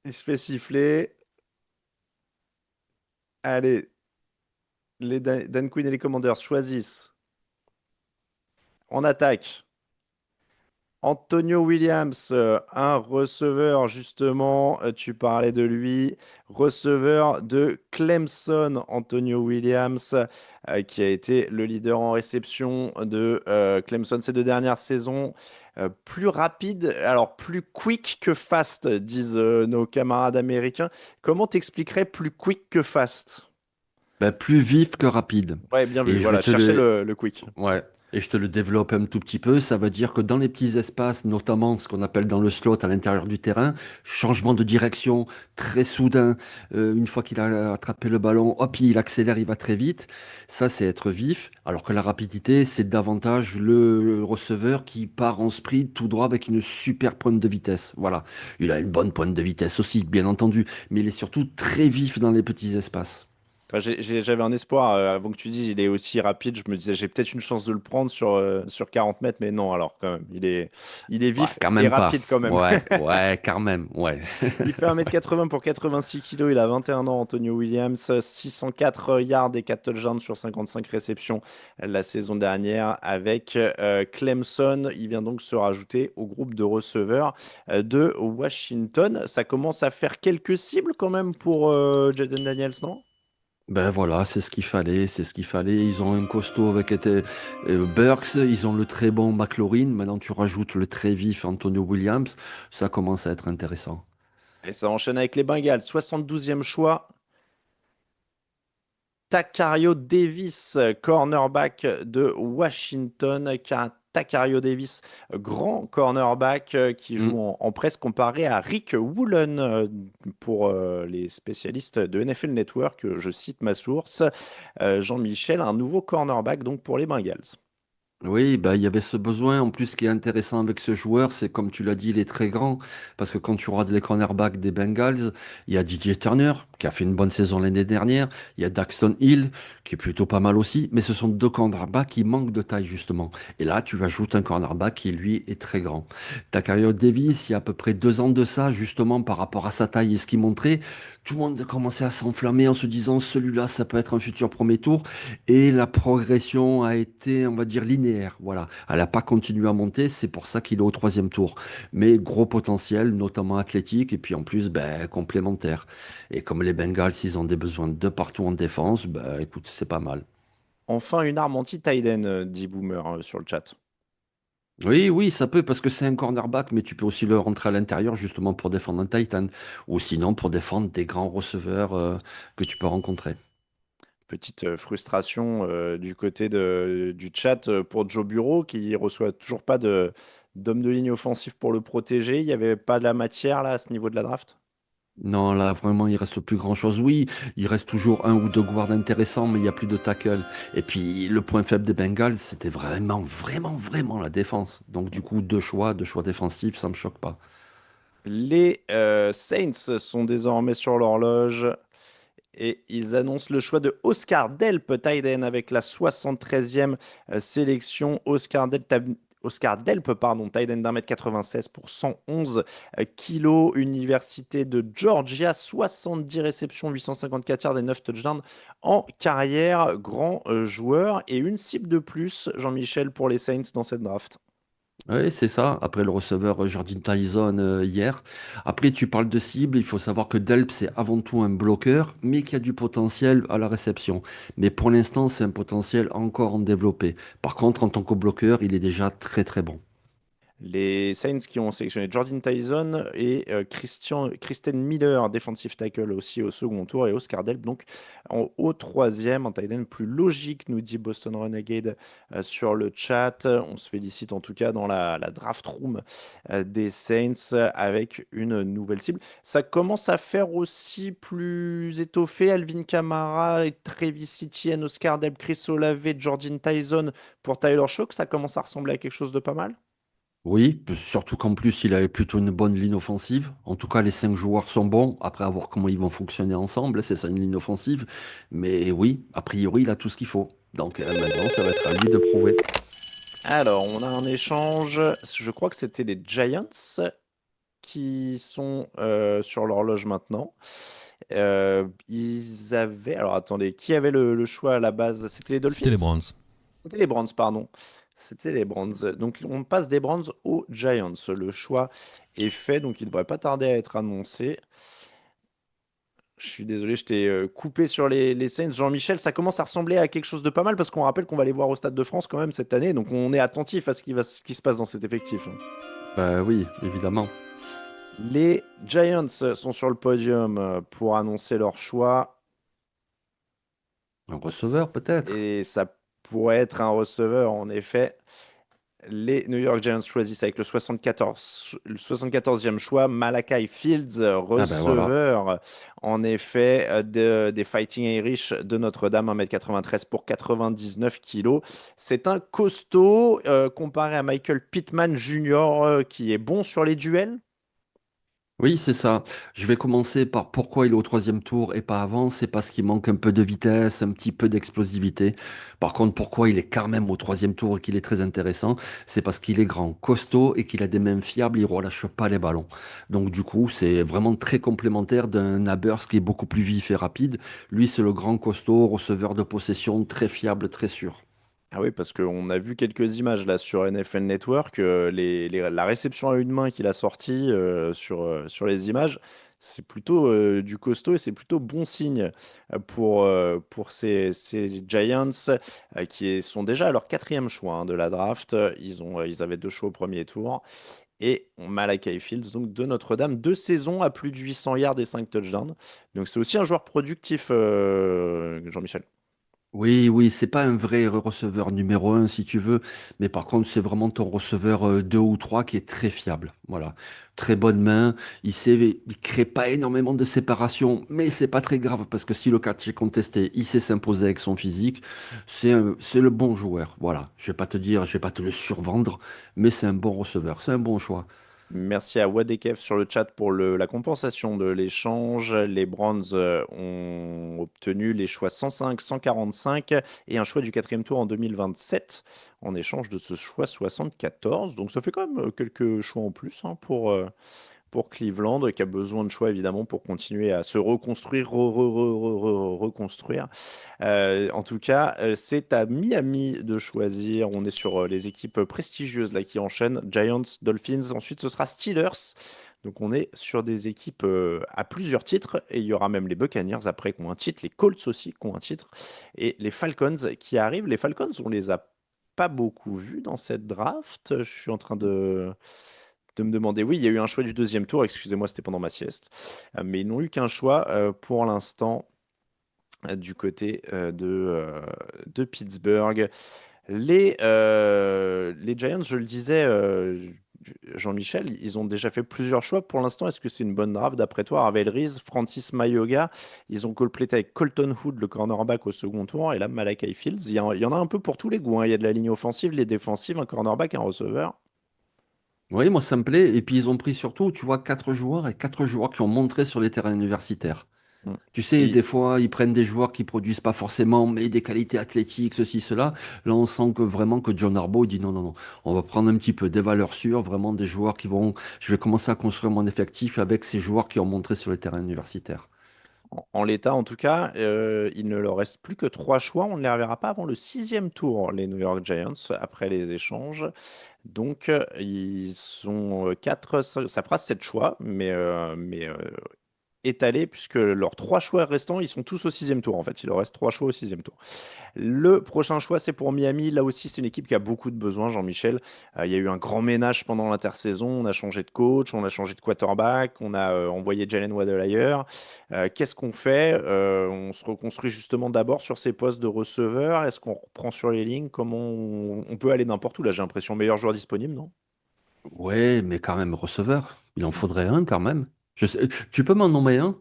Il se fait siffler. Allez, les Dan Quinn et les Commanders choisissent en attaque. Antonio Williams, un receveur justement, tu parlais de lui, receveur de Clemson, Antonio Williams, qui a été le leader en réception de Clemson ces 2 dernières saisons. Plus rapide, alors plus quick que fast, disent nos camarades américains. Comment t'expliquerais plus quick que fast? Ben, plus vif que rapide. Ouais, bien vu, Et je vais voilà, te cherchez le, le quick. Ouais, et je te le développe un tout petit peu. Ça veut dire que dans les petits espaces, notamment ce qu'on appelle dans le slot à l'intérieur du terrain, changement de direction très soudain. Une fois qu'il a attrapé le ballon, hop, il accélère, il va très vite. Ça, c'est être vif. Alors que la rapidité, c'est davantage le receveur qui part en sprint tout droit avec une super pointe de vitesse. Voilà. Il a une bonne pointe de vitesse aussi, bien entendu, mais il est surtout très vif dans les petits espaces. Enfin, j'avais un espoir avant que tu dises il est aussi rapide. Je me disais j'ai peut-être une chance de le prendre sur 40 mètres, mais non, alors quand même. Il est Ouais, vif quand et même pas. rapide quand même. Ouais, ouais, quand même, ouais. Il fait 1m80 pour 86 kilos. Il a 21 ans, Antonio Williams. 604 yards et 4 touchdowns sur 55 réceptions la saison dernière avec Clemson. Il vient donc se rajouter au groupe de receveurs de Washington. Ça commence à faire quelques cibles quand même pour Jaden Daniels, non? Ben voilà, c'est ce qu'il fallait, c'est ce qu'il fallait. Ils ont un costaud avec Burks, ils ont le très bon McLaurin. Maintenant, tu rajoutes le très vif Antonio Williams, ça commence à être intéressant. Et ça enchaîne avec les Bengals. 72e choix. Takario Davis, cornerback de Washington. Takario Davis, grand cornerback qui Hmm. joue en presse comparé à Rick Woolen pour les spécialistes de NFL Network. Je cite ma source. Jean-Michel, un nouveau cornerback donc pour les Bengals. Oui, bah, il y avait ce besoin. En plus, ce qui est intéressant avec ce joueur, c'est comme tu l'as dit, il est très grand. Parce que quand tu regardes les cornerbacks des Bengals, il y a DJ Turner, qui a fait une bonne saison l'année dernière. Il y a Daxton Hill, qui est plutôt pas mal aussi. Mais ce sont deux cornerbacks qui manquent de taille, justement. Et là, tu ajoutes un cornerback qui, lui, est très grand. Takario Davis, il y a à peu près 2 ans de ça, justement, par rapport à sa taille et ce qu'il montrait, tout le monde a commencé à s'enflammer en se disant, celui-là, ça peut être un futur premier tour. Et la progression a été, on va dire, linéaire. Voilà. Elle n'a pas continué à monter. C'est pour ça qu'il est au troisième tour. Mais gros potentiel, notamment athlétique. Et puis en plus, ben, complémentaire. Et comme les Bengals, ils ont des besoins de partout en défense, ben, écoute, c'est pas mal. Enfin, une arme anti-Tiden, dit Boomer sur le chat. Oui, oui, ça peut, parce que c'est un cornerback, mais tu peux aussi le rentrer à l'intérieur, justement, pour défendre un Titan. Ou sinon, pour défendre des grands receveurs que tu peux rencontrer. Petite frustration du côté du chat pour Joe Bureau qui reçoit toujours pas d'homme de ligne offensif pour le protéger. Il n'y avait pas de la matière là à ce niveau de la draft. Non, là, vraiment, il reste plus grand-chose. Oui, il reste toujours un ou deux guards intéressants, mais il n'y a plus de tackle. Et puis, le point faible des Bengals, c'était vraiment, vraiment, vraiment la défense. Donc, du coup, deux choix défensifs, ça me choque pas. Les Saints sont désormais sur l'horloge et ils annoncent le choix de Oscar Delp, tight end, avec la 73e sélection. Oscar Delp, pardon, tight end d'1m96 pour 111 kilos. Université de Georgia, 70 réceptions, 854 yards et 9 touchdowns en carrière. Grand joueur et une cible de plus, Jean-Michel, pour les Saints dans cette draft. Oui, c'est ça. Après le receveur Jordan Tyson hier. Après, tu parles de cible. Il faut savoir que Delp, c'est avant tout un bloqueur, mais qui a du potentiel à la réception. Mais pour l'instant, c'est un potentiel encore en développé. Par contre, en tant que bloqueur, il est déjà très, très bon. Les Saints qui ont sélectionné Jordan Tyson et Kristen Miller, defensive tackle aussi au second tour, et Oscar Delp donc au troisième, en tight end plus logique, nous dit Boston Renegade sur le chat. On se félicite en tout cas dans la draft room des Saints avec une nouvelle cible. Ça commence à faire aussi plus étoffé. Alvin Kamara, et Travis Etienne, Oscar Delp, Chris Olave, Jordan Tyson pour Tyler Shock. Ça commence à ressembler à quelque chose de pas mal. Oui, surtout qu'en plus, il avait plutôt une bonne ligne offensive. En tout cas, les 5 joueurs sont bons. Après, à voir comment ils vont fonctionner ensemble, c'est ça une ligne offensive. Mais oui, a priori, il a tout ce qu'il faut. Donc maintenant, ça va être à lui de prouver. Alors, on a un échange. Je crois que c'était les Giants qui sont sur l'horloge maintenant. Ils avaient. Alors, attendez, qui avait le choix à la base? C'était les C'était les Dolphins? Browns. C'était les Browns, pardon. C'était les Browns. Donc, on passe des Browns aux Giants. Le choix est fait, donc il ne devrait pas tarder à être annoncé. Je suis désolé, je t'ai coupé sur les Saints. Jean-Michel, ça commence à ressembler à quelque chose de pas mal parce qu'on rappelle qu'on va les voir au Stade de France quand même cette année. Donc on est attentif à ce qui se passe dans cet effectif. Bah oui, évidemment. Les Giants sont sur le podium pour annoncer leur choix Un receveur, peut-être. et ça pourrait être un receveur en effet. Les New York Giants choisissent avec le 74e choix Malachi Fields, Ah ben voilà. receveur en effet des Fighting Irish de Notre-Dame, 1m93 pour 99 kilos. C'est un costaud comparé à Michael Pittman Jr. Qui est bon sur les duels. Oui, c'est ça. Je vais commencer par pourquoi il est au troisième tour et pas avant. C'est parce qu'il manque un peu de vitesse, un petit peu d'explosivité. Par contre, pourquoi il est quand même au troisième tour et qu'il est très intéressant, c'est parce qu'il est grand, costaud et qu'il a des mains fiables. Il relâche pas les ballons. Donc du coup, c'est vraiment très complémentaire d'un Nabers qui est beaucoup plus vif et rapide. Lui, c'est le grand costaud, receveur de possession, très fiable, très sûr. Ah oui, parce qu'on a vu quelques images là sur NFL Network, la réception à une main qu'il a sortie sur les images, c'est plutôt du costaud et c'est plutôt bon signe pour ces Giants sont déjà à leur quatrième choix de la draft. Ils avaient deux choix au premier tour et Malachi Fields, donc de Notre-Dame, 2 saisons à plus de 800 yards et 5 touchdowns. Donc c'est aussi un joueur productif, Jean-Michel. Oui, oui, c'est pas un vrai receveur numéro un si tu veux, mais par contre c'est vraiment ton receveur 2 ou 3 qui est très fiable. Voilà, très bonne main. Il crée pas énormément de séparation, mais c'est pas très grave parce que si le catch est contesté, il sait s'imposer avec son physique. C'est le bon joueur. Voilà, je vais pas te dire, je vais pas te le survendre, mais c'est un bon receveur, c'est un bon choix. Merci à Wadekef sur le chat pour la compensation de l'échange. Les Browns ont obtenu les choix 105, 145 et un choix du quatrième tour en 2027 en échange de ce choix 74. Donc ça fait quand même quelques choix en plus pour Cleveland, qui a besoin de choix évidemment pour continuer à se reconstruire, reconstruire. En tout cas, c'est à Miami de choisir. On est sur les équipes prestigieuses là qui enchaînent. Giants, Dolphins. Ensuite, ce sera Steelers. Donc on est sur des équipes à plusieurs titres. Et il y aura même les Buccaneers après qui ont un titre. Les Colts aussi qui ont un titre. Et les Falcons qui arrivent. Les Falcons, on les a pas beaucoup vus dans cette draft. Je suis en train de me demander. Oui, il y a eu un choix du deuxième tour. Excusez-moi, c'était pendant ma sieste. Mais ils n'ont eu qu'un choix pour l'instant du côté de Pittsburgh. Les Giants, je le disais, Jean-Michel, ils ont déjà fait plusieurs choix. Pour l'instant, est-ce que c'est une bonne draft d'après toi? Harvey Reese, Francis Mayoga, ils ont complété avec Colton Hood, le cornerback au second tour, et là, Malachi Fields. Il y en a un peu pour tous les goûts, hein. Il y a de la ligne offensive, les défensives, un cornerback, un receveur. Oui, moi ça me plaît. Et puis ils ont pris surtout, tu vois, 4 joueurs et 4 joueurs qui ont montré sur les terrains universitaires. Mm. Tu sais, Et des fois, ils prennent des joueurs qui produisent pas forcément, mais des qualités athlétiques, ceci, cela. Là, on sent que vraiment que John Harbaugh il dit non, non, non. On va prendre un petit peu des valeurs sûres, vraiment des joueurs qui vont. Je vais commencer à construire mon effectif avec ces joueurs qui ont montré sur les terrains universitaires. en l'état, en tout cas, il ne leur reste plus que 3 choix. On ne les reverra pas avant le sixième tour, les New York Giants, après les échanges. Donc, ils sont 4, ça fera 7 choix, mais étalé puisque leurs 3 choix restants, ils sont tous au sixième tour en fait. Il leur reste 3 choix au sixième tour. Le prochain choix, c'est pour Miami. Là aussi, c'est une équipe qui a beaucoup de besoins, Jean-Michel. Il y a eu un grand ménage pendant l'intersaison. On a changé de coach, on a changé de quarterback, on a envoyé Jalen Waddle ailleurs. Qu'est-ce qu'on fait? On se reconstruit justement d'abord sur ces postes de receveur. Est-ce qu'on reprend sur les lignes? Comment on peut aller n'importe où? Là, j'ai l'impression meilleur joueur disponible, non? Ouais, mais quand même, receveur. Il en faudrait un quand même. Tu peux m'en nommer un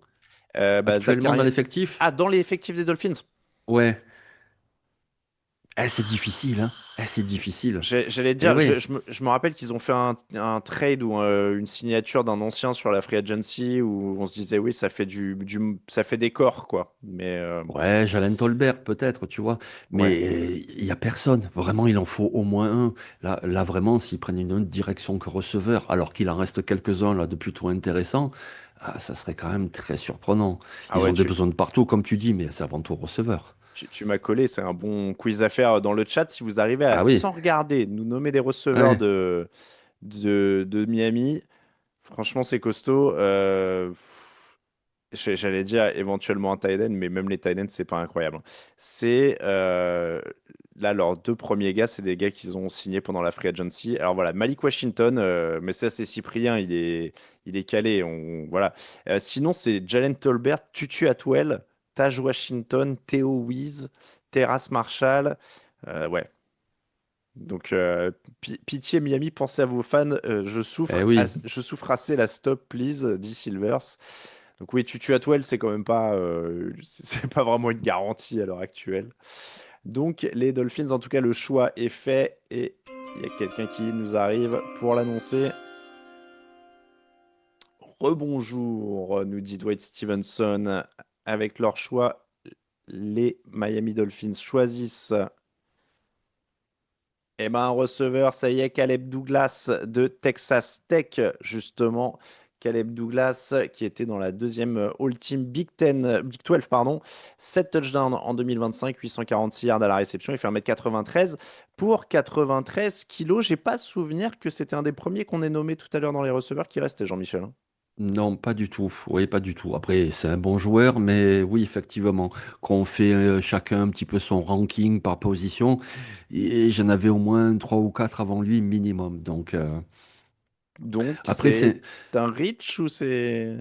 actuellement dans Zachary. l'effectif? Ah, dans les effectifs des Dolphins. Ouais. C'est difficile, hein. C'est difficile. J'allais te Et dire, oui. je me rappelle qu'ils ont fait un trade ou une signature d'un ancien sur la free agency où on se disait oui, ça fait ça fait des corps, quoi. Mais Ouais, Jalen Tolbert peut-être, tu vois, ouais, mais il y a personne. Vraiment, il en faut au moins un. Là vraiment, s'ils prennent une autre direction que receveur, alors qu'il en reste quelques-uns là de plutôt intéressants, ça serait quand même très surprenant. ah Ils ouais, ont des besoins de partout, comme tu dis, mais c'est avant tout receveur. tu m'as collé, c'est un bon quiz à faire dans le chat. Si vous arrivez à, Ah oui, sans regarder, nous nommer des receveurs ouais. de Miami, franchement, c'est costaud. J'allais dire éventuellement un tight end, mais même les tight ends, c'est pas incroyable, hein. C'est là leurs 2 premiers gars, c'est des gars qu'ils ont signés pendant la free agency. Alors voilà, Malik Washington, mais ça c'est Cyprien, il est calé. Voilà. Sinon c'est Jalen Tolbert, Tutu Atwell, Taj Washington, Theo Wease, Terrace Marshall. Ouais. Donc pitié Miami, pensez à vos fans. Eh oui. Je souffre assez la stop please, dit Silvers. Donc oui, Tutu Atwell, c'est quand même pas, c'est pas vraiment une garantie à l'heure actuelle. Donc les Dolphins, en tout cas, le choix est fait et il y a quelqu'un qui nous arrive pour l'annoncer. Rebonjour, nous dit Dwight Stevenson. Avec leur choix, les Miami Dolphins choisissent un receveur, ça y est, Caleb Douglas de Texas Tech, justement. Caleb Douglas, qui était dans la deuxième All-Team Big 12, pardon. 7 touchdowns en 2025, 846 yards à la réception. Il fait 1m93 pour 93 kilos. J'ai pas souvenir que c'était un des premiers qu'on ait nommé tout à l'heure dans les receveurs qui restait, Jean-Michel, hein. Non, pas du tout. Oui, pas du tout. Après, c'est un bon joueur, mais oui, effectivement, quand on fait chacun un petit peu son ranking par position, et j'en avais au moins trois ou quatre avant lui minimum. Donc, Donc, après, c'est c'est un reach ou c'est...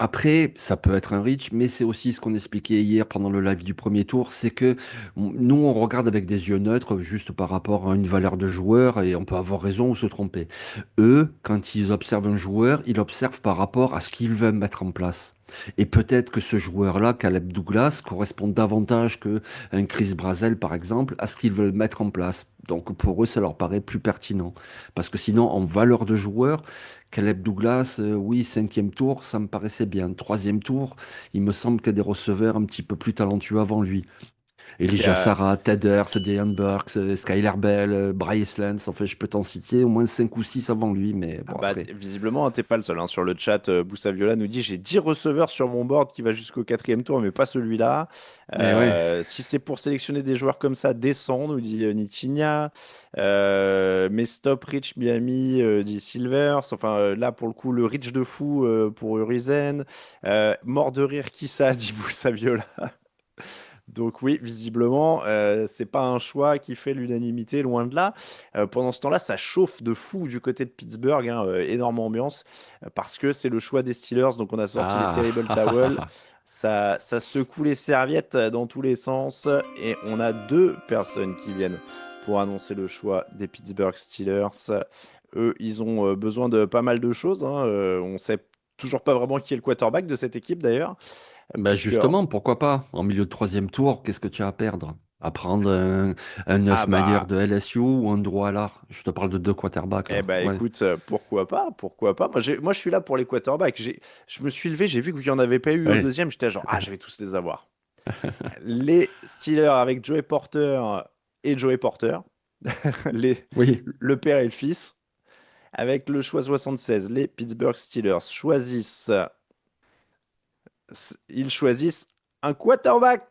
Après, ça peut être un reach, mais c'est aussi ce qu'on expliquait hier pendant le live du premier tour, c'est que nous, on regarde avec des yeux neutres, juste par rapport à une valeur de joueur, et on peut avoir raison ou se tromper. Eux, quand ils observent un joueur, ils observent par rapport à ce qu'ils veulent mettre en place. Et peut-être que ce joueur-là, Caleb Douglas, correspond davantage que un Chris Brazel, par exemple, à ce qu'ils veulent mettre en place. Donc pour eux, ça leur paraît plus pertinent. Parce que sinon, en valeur de joueur, Caleb Douglas, oui, cinquième tour, ça me paraissait bien. Troisième tour, il me semble qu'il y a des receveurs un petit peu plus talentueux avant lui. Il y Elijah a, Sarah, Ted Hurst, Dejan Burks, Skyler Bell, Bryce Lance, en fait, je peux t'en citer au moins 5 ou 6 avant lui, mais ah bon, bah, après. visiblement, hein, t'es pas le seul, hein. Sur le chat, Boussa Viola nous dit j'ai 10 receveurs sur mon board qui va jusqu'au quatrième tour, mais pas celui-là. Mais ouais, Si c'est pour sélectionner des joueurs comme ça, descend, nous dit Nitinia. Mais stop Rich Miami, dit Silvers. Enfin, là, pour le coup, le Rich de fou pour Urizen. Mort de rire, qui ça, dit Boussa Viola. Donc oui, visiblement, c'est pas un choix qui fait l'unanimité, loin de là. Pendant ce temps-là, ça chauffe de fou du côté de Pittsburgh, hein, énorme ambiance, parce que c'est le choix des Steelers. Donc on a sorti les Terrible Towels, ah, ça secoue les serviettes dans tous les sens, et on a 2 personnes qui viennent pour annoncer le choix des Pittsburgh Steelers. Eux, ils ont besoin de pas mal de choses, hein. On sait toujours pas vraiment qui est le quarterback de cette équipe d'ailleurs, bah puisque justement, pourquoi pas? En milieu de troisième tour, qu'est-ce que tu as à perdre? À prendre un ah Nussmeier bah de LSU ou un Drew Allard? Je te parle de deux quarterbacks eh là. ben Ouais. écoute, pourquoi pas, pourquoi pas. Moi, je suis là pour les quarterbacks. Je me suis levé, j'ai vu qu'il n'y en avait pas eu au Ouais. deuxième. J'étais genre, ah, je vais tous les avoir. Les Steelers avec Joey Porter et Joey Porter, les, Oui. le père et le fils. Avec le choix 76, les Pittsburgh Steelers ils choisissent un quarterback.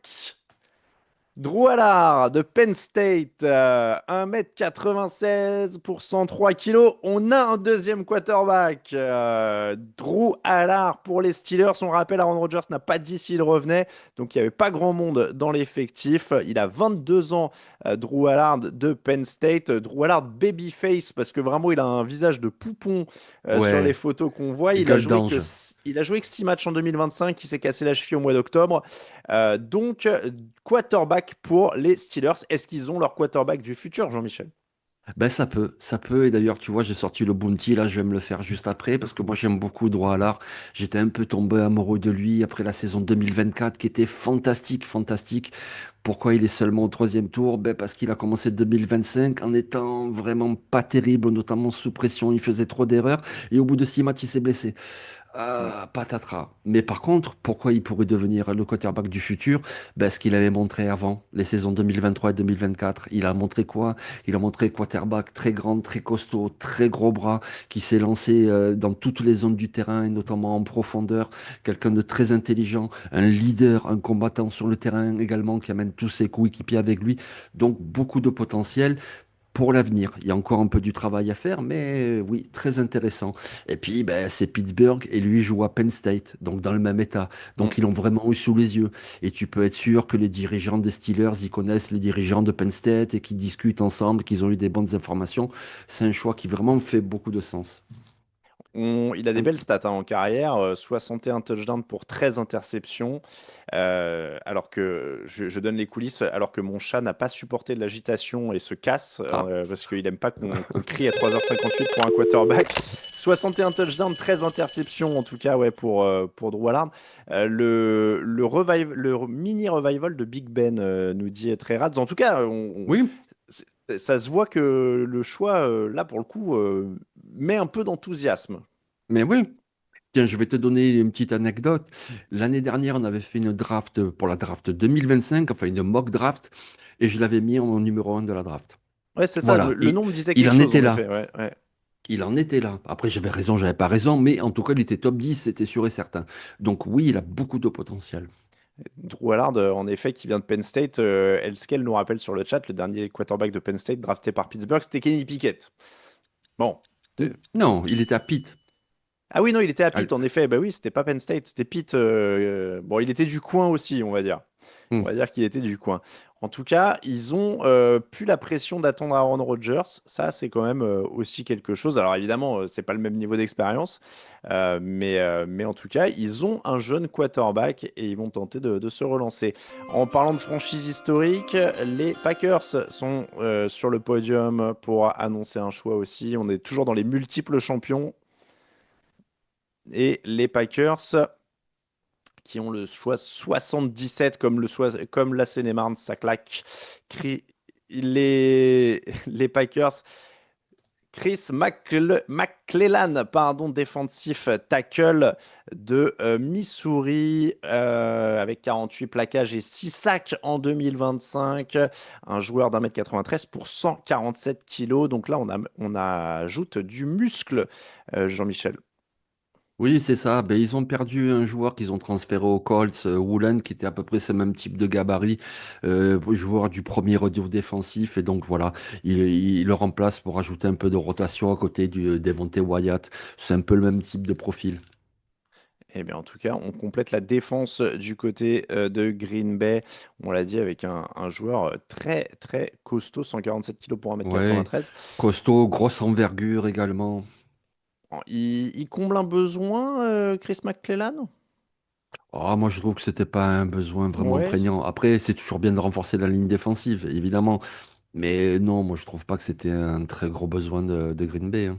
Drew Allard de Penn State, 1,96 m pour 103 kilos. On a un deuxième quarterback. Drew Allard pour les Steelers. On rappelle, Aaron Rodgers n'a pas dit s'il revenait, donc il n'y avait pas grand monde dans l'effectif. Il a 22 ans, Drew Allard de Penn State. Drew Allard babyface, parce que vraiment, il a un visage de poupon sur les Ouais, photos qu'on voit. gueule d'ange. Il a joué que 6 matchs en 2025. Il s'est cassé la cheville au mois d'octobre. Donc, quarterback pour les Steelers. Est-ce qu'ils ont leur quarterback du futur, Jean-Michel? Ben ça peut, ça peut. Et d'ailleurs, tu vois, j'ai sorti le Bounty, là, je vais me le faire juste après, parce que moi j'aime beaucoup Droit à l'art. J'étais un peu tombé amoureux de lui après la saison 2024, qui était fantastique, fantastique. Pourquoi il est seulement au troisième tour? Ben parce qu'il a commencé 2025 en étant vraiment pas terrible, notamment sous pression, il faisait trop d'erreurs, et au bout de 6 matchs, il s'est blessé. Mm. Patatras. Mais par contre, pourquoi il pourrait devenir le quarterback du futur? Ben, ce qu'il avait montré avant, les saisons 2023 et 2024. Il a montré quoi? Il a montré quarterback très grand, très costaud, très gros bras, qui s'est lancé dans toutes les zones du terrain et notamment en profondeur. Quelqu'un de très intelligent, un leader, un combattant sur le terrain également, qui amène tous ses coéquipiers avec lui. Donc, beaucoup de potentiel pour l'avenir. Il y a encore un peu du travail à faire, mais oui, très intéressant. Et puis, ben, c'est Pittsburgh et lui joue à Penn State, donc dans le même état. Mm. Donc, ils l'ont vraiment eu sous les yeux. Et tu peux être sûr que les dirigeants des Steelers, ils connaissent les dirigeants de Penn State et qu'ils discutent ensemble, qu'ils ont eu des bonnes informations. C'est un choix qui vraiment fait beaucoup de sens. Il a des belles stats hein, en carrière, 61 touchdowns pour 13 interceptions. Alors que je donne les coulisses, alors que mon chat n'a pas supporté de l'agitation et se casse Ah, parce qu'il n'aime pas qu'on crie à 3h58 pour un quarterback. 61 touchdowns, 13 interceptions en tout cas ouais, pour Drew Allard. Le mini revival de Big Ben nous dit très rad. En tout cas, oui, ça se voit que le choix, là pour le coup, met un peu d'enthousiasme. mais oui. Tiens, je vais te donner une petite anecdote. L'année dernière, on avait fait une draft pour la draft 2025, enfin une mock draft, et je l'avais mis en numéro 1 de la draft. Ouais, c'est ça, Voilà, le et nom me disait il quelque en chose était en effet. là. Ouais, ouais. Il en était là. Après, j'avais raison, j'avais pas raison, mais en tout cas, il était top 10, c'était sûr et certain. Donc oui, il a beaucoup de potentiel. Drew Allard, en effet, qui vient de Penn State. Elskel nous rappelle sur le chat, le dernier quarterback de Penn State drafté par Pittsburgh, c'était Kenny Pickett. Bon. Non, il était à Pitt. Ah oui, non, il était à Ah, Pitt, en effet. Bah oui, c'était pas Penn State, c'était Pitt. Bon, il était du coin aussi, on va dire. On hmm. va dire qu'il était du coin. En tout cas, ils ont plus la pression d'attendre Aaron Rodgers. Ça, c'est quand même aussi quelque chose. Alors évidemment, c'est pas le même niveau d'expérience, mais en tout cas, ils ont un jeune quarterback et ils vont tenter de se relancer. En parlant de franchise historique, les Packers sont sur le podium pour annoncer un choix aussi. On est toujours dans les multiples champions et les Packers qui ont le choix 77 comme la Seine-et-Marne, ça claque. Les Packers, McClellan, pardon, défensif tackle de Missouri, avec 48 plaquages et 6 sacs en 2025. Un joueur d'1,93 m pour 147 kilos. Donc là, on ajoute du muscle, Jean-Michel. Oui, c'est ça. Ben, ils ont perdu un joueur qu'ils ont transféré aux Colts, Woolen, qui était à peu près ce même type de gabarit, joueur du premier retour défensif. Et donc voilà, il le remplace pour ajouter un peu de rotation à côté du Devontae Wyatt. C'est un peu le même type de profil. Eh bien, en tout cas, on complète la défense du côté de Green Bay. On l'a dit avec un joueur très, très costaud, 147 kilos pour Ouais, 1,93 m. costaud, grosse envergure également. Il comble un besoin, Chris McClellan? Ah, moi, je trouve que c'était pas un besoin vraiment Ouais. prégnant. Après, c'est toujours bien de renforcer la ligne défensive, évidemment. Mais non, moi, je trouve pas que c'était un très gros besoin de Green Bay, hein.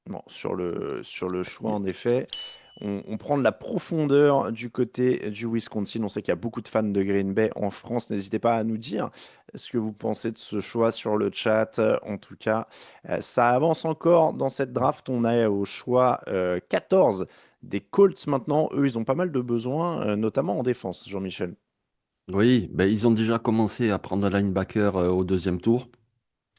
Bon, sur le choix, en effet, on prend de la profondeur du côté du Wisconsin. On sait qu'il y a beaucoup de fans de Green Bay en France. N'hésitez pas à nous dire ce que vous pensez de ce choix sur le chat. En tout cas, ça avance encore dans cette draft. On est au choix 14 des Colts maintenant. Eux, ils ont pas mal de besoins, notamment en défense, Jean-Michel. Oui, ben, ils ont déjà commencé à prendre un linebacker au deuxième tour,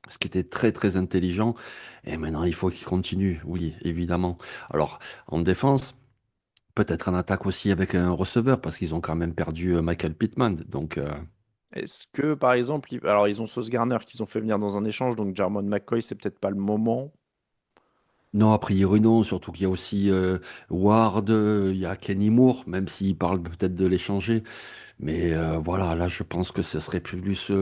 ce qui était très, très intelligent. Et maintenant, il faut qu'ils continuent, oui, évidemment. Alors, en défense, peut-être en attaque aussi avec un receveur, parce qu'ils ont quand même perdu Michael Pittman. Donc, Est-ce que, par exemple, alors ils ont Sauce Garner qu'ils ont fait venir dans un échange, donc Jarmon McCoy, c'est peut-être pas le moment. Non, a priori non, surtout qu'il y a aussi Ward, il y a Kenny Moore, même s'il parle peut-être de l'échanger. Mais voilà, là, je pense que ce serait plus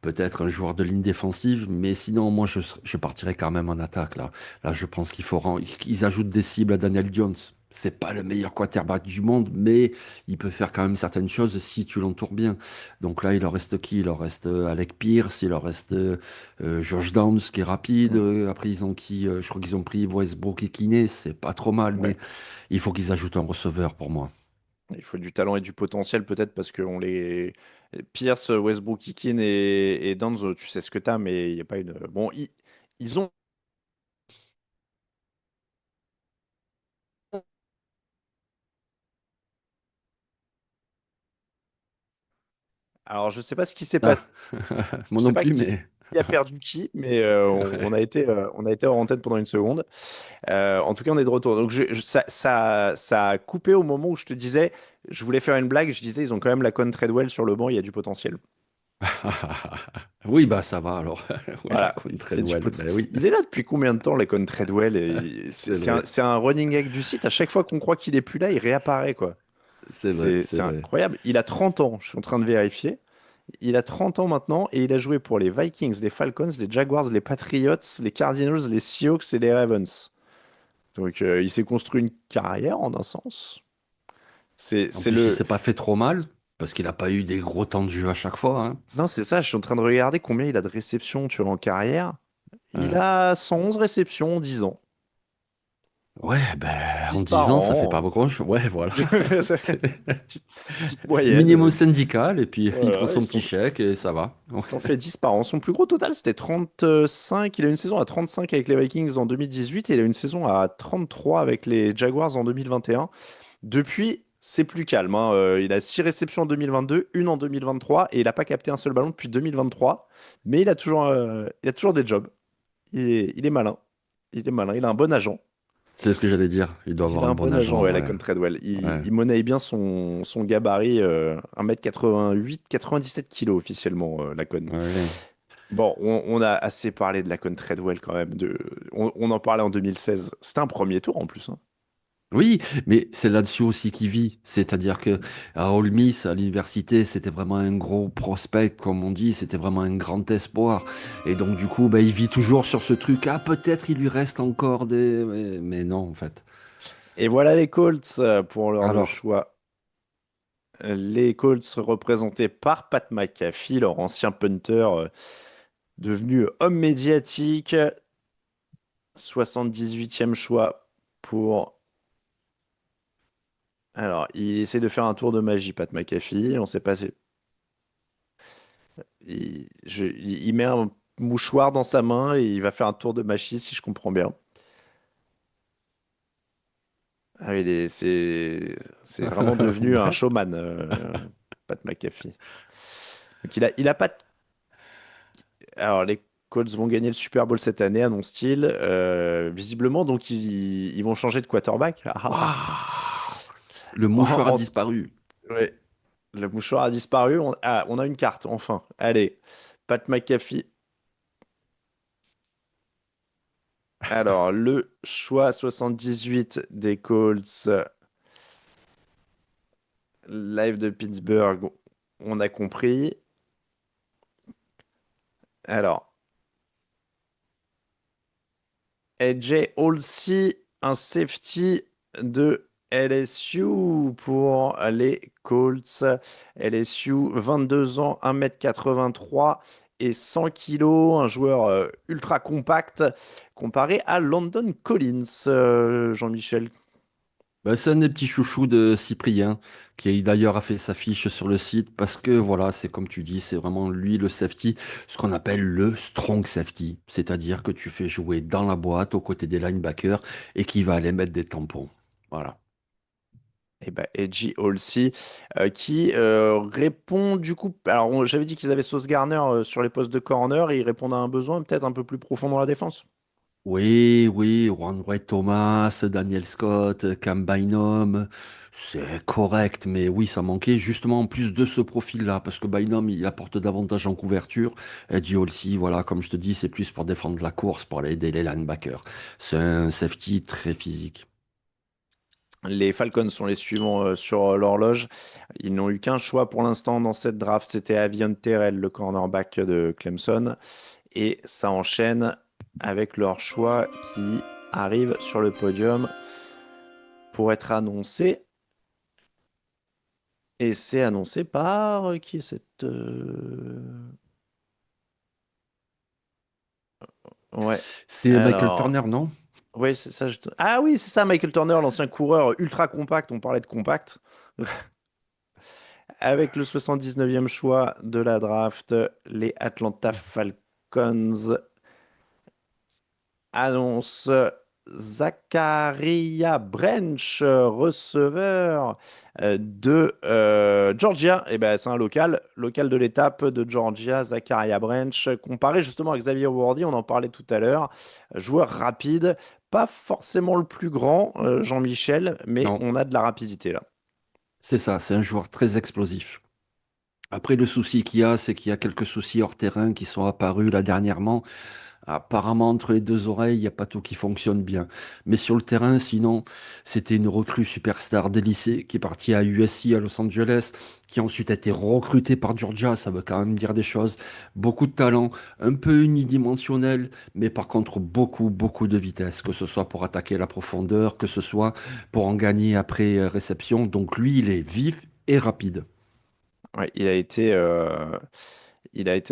peut-être un joueur de ligne défensive. Mais sinon, moi, je partirais quand même en attaque. Là, je pense qu'ils ajoutent des cibles à Daniel Jones. C'est pas le meilleur quarterback du monde, mais il peut faire quand même certaines choses si tu l'entoures bien. Donc là, il leur reste qui? Il leur reste Alec Pierce, il leur reste George Downs qui est rapide. Hmm. Après, ils ont qui? Je crois qu'ils ont pris Westbrook et Kinney. C'est pas trop mal, Ouais. mais il faut qu'ils ajoutent un receveur pour moi. Il faut du talent et du potentiel peut-être parce que on les Pierce, Westbrook, Ikin et Danzo, tu sais ce que t'as, mais il n'y a pas une. Bon, ils ont. Alors je sais pas ce qui s'est passé. Ah, Je moi sais non pas plus, qui mais a perdu qui, mais ouais. on a été hors antenne pendant une seconde. En tout cas, on est de retour. Donc ça a coupé au moment où je te disais, je voulais faire une blague. Je disais, ils ont quand même la Con Treadwell sur le banc, il y a du potentiel. Oui, bah ça va alors. Oui, la Voilà, il y a du Treadwell, potentiel. ben oui, Il est là depuis combien de temps, la Con Treadwell? c'est vrai, C'est un running gag du site. À chaque fois qu'on croit qu'il est plus là, il réapparaît, quoi. c'est vrai, c'est C'est vrai. incroyable. Il a 30 ans, je suis en train de vérifier. Il a 30 ans maintenant et il a joué pour les Vikings, les Falcons, les Jaguars, les Patriots, les Cardinals, les Seahawks et les Ravens. Donc il s'est construit une carrière en un sens. En C'est plus, il le... s'est pas fait trop mal, parce qu'il n'a pas eu des gros temps de jeu à chaque fois, hein. Non, c'est ça, je suis en train de regarder combien il a de réceptions, tu vois, en carrière. Il Ouais, a 111 réceptions en 10 ans. ouais, ben 10 en par 10 ans, ça fait pas an. grand-chose. Ouais, voilà. C'est Petite, petite moyenne. minimum syndical, et puis il prend Voilà, son petit chèque et ça va. il s'en fait 10 par an. Son plus gros total, c'était 35. Il a une saison à 35 avec les Vikings en 2018 et il a une saison à 33 avec les Jaguars en 2021. Depuis, c'est plus calme, hein. Il a 6 réceptions en 2022, une en 2023 et il n'a pas capté un seul ballon depuis 2023. Mais il a toujours des jobs. Il est malin. Il est malin. Il a un bon agent. C'est ce que j'allais dire. Il doit Il avoir a un un bon bon agent, agent, ouais, la ouais. Treadwell. Ouais, Il monnaie bien son gabarit, 1m88, 97 kilos officiellement, la Con. ouais. Bon, on a assez parlé de la Con Treadwell quand même. On en parlait en 2016. C'était un premier tour en plus, hein. Oui, mais c'est là-dessus aussi qu'il vit. C'est-à-dire que à Ole Miss, à l'université, c'était vraiment un gros prospect, comme on dit, c'était vraiment un grand espoir. Et donc, du coup, bah, il vit toujours sur ce truc. Ah, peut-être il lui reste encore des. Mais non, en fait. Et voilà les Colts pour l'heure de Alors, choix. Les Colts représentés par Pat McAfee, leur ancien punter devenu homme médiatique. 78e choix pour... Alors, il essaie de faire un tour de magie, Pat McAfee. On sait pas si... il met un mouchoir dans sa main et il va faire un tour de magie, si je comprends bien. Ah, c'est vraiment devenu un ouais. showman, Pat McAfee. Donc il a pas. Alors les Colts vont gagner le Super Bowl cette année, annonce-t-il. Visiblement, donc ils vont changer de quarterback. Ah, ah, ah. Waouh! Le En- mouchoir a en- disparu. ouais, le mouchoir a disparu. On a une carte, enfin. Allez, Pat McAfee. Alors, le choix 78 des Colts, live de Pittsburgh, on a compris. Alors, AJ Olsey, un safety de LSU pour les Colts. LSU, 22 ans, 1m83 et 100 kilos, un joueur ultra compact comparé à Landon Collins, Jean-Michel. Bah, c'est un des petits chouchous de Cyprien, qui d'ailleurs a fait sa fiche sur le site, parce que voilà, c'est comme tu dis, c'est vraiment lui le safety, ce qu'on appelle le strong safety, c'est-à-dire que tu fais jouer dans la boîte aux côtés des linebackers et qui va aller mettre des tampons. Voilà. Et ben, Edgy Olsey, qui répond du coup. Alors, j'avais dit qu'ils avaient Sauce Garner sur les postes de corner et ils répondent à un besoin peut-être un peu plus profond dans la défense. Oui, oui, Juan Wright Thomas, Daniel Scott, Cam Bynum, C'est correct, mais oui, ça manquait justement en plus de ce profil-là, parce que Bynum, il apporte davantage en couverture. Eddie Olsi, voilà, comme je te dis, c'est plus pour défendre la course, pour aider les linebackers. C'est un safety très physique. Les Falcons sont les suivants sur l'horloge. Ils n'ont eu qu'un choix pour l'instant dans cette draft. C'était Avion Terrell, le cornerback de Clemson. Et ça enchaîne avec leur choix qui arrive sur le podium pour être annoncé. Et c'est annoncé par qui est cette Ouais. C'est Michael Alors, Turner, non? ouais, c'est ça. Ah oui, c'est ça, Michael Turner, l'ancien coureur ultra compact. On parlait de compact. Avec le 79e choix de la draft, les Atlanta Falcons annoncent Zachariah Branch, receveur de Georgia. Et ben, c'est un local de l'étape de Georgia, Zachariah Branch, comparé justement à Xavier Worthy, on en parlait tout à l'heure. Joueur rapide, pas forcément le plus grand, Jean-Michel, mais Non, on a de la rapidité là. c'est ça, c'est un joueur très explosif. Après, le souci qu'il y a, c'est qu'il y a quelques soucis hors terrain qui sont apparus là dernièrement. Apparemment, entre les deux oreilles, il n'y a pas tout qui fonctionne bien. Mais sur le terrain, sinon, c'était une recrue superstar des lycées qui est partie à USC à Los Angeles, qui a ensuite été recrutée par Georgia. Ça veut quand même dire des choses. Beaucoup de talent, un peu unidimensionnel, mais par contre, beaucoup, beaucoup de vitesse, que ce soit pour attaquer la profondeur, que ce soit pour en gagner après réception. Donc lui, il est vif et rapide. Ouais, il a été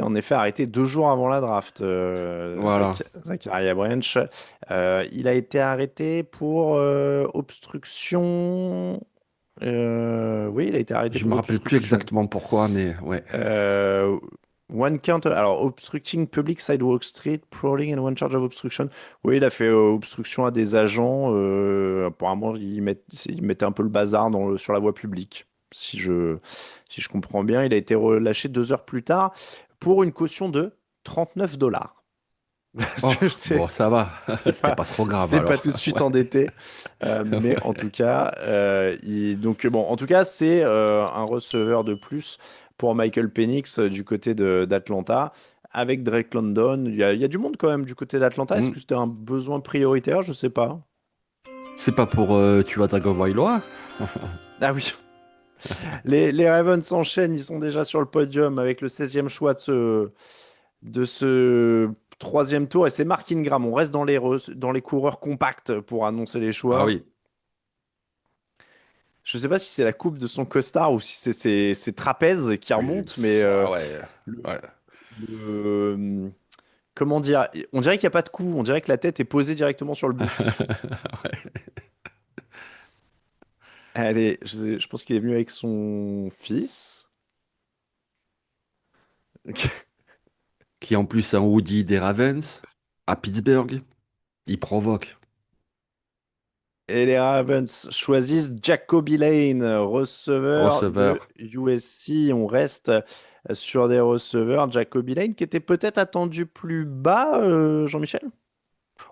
en effet arrêté 2 jours avant la draft, Voilà. Zachariah Branch. Il a été arrêté pour obstruction. Oui, il a été arrêté Je me pour rappelle plus obstruction. exactement pourquoi, mais ouais. Euh, One count, alors obstructing public sidewalk street, prowling and one charge of obstruction. Oui, il a fait obstruction à des agents. Apparemment, il mettait un peu le bazar sur la voie publique. Si je comprends bien, il a été relâché 2 heures plus tard pour une caution de 39 dollars. Oh, C'est bon, ça va. c'est C'était pas, pas trop grave c'est pas alors. tout de suite Ouais. endetté, mais en tout cas, donc bon, en tout cas, c'est un receveur de plus pour Michael Penix du côté d'Atlanta. Avec Drake London, il y a du monde quand même du côté d'Atlanta. Est-ce Hmm. que c'était un besoin prioritaire? Je sais pas. C'est pas pour Tua Tagovailoa? Ah oui, les Ravens s'enchaînent, ils sont déjà sur le podium avec le 16e choix de ce troisième tour. Et c'est Mark Ingram. On reste dans les coureurs compacts pour annoncer les Ah choix. oui. Je sais pas si c'est la coupe de son costard ou si c'est ses trapèzes qui Oui. remontent, mais Ah ouais. le, Ouais. le- comment dire? On dirait qu'il n'y a pas de cou. On dirait que la tête est posée directement sur le buste. Ouais. Allez, je pense qu'il est venu avec son fils. Qui en plus a un Woody des Ravens à Pittsburgh. Il provoque. Et les Ravens choisissent Jacoby Lane, receveur de Receveur. USC. On reste sur des receveurs. Jacoby Lane qui était peut-être attendu plus bas, Jean-Michel?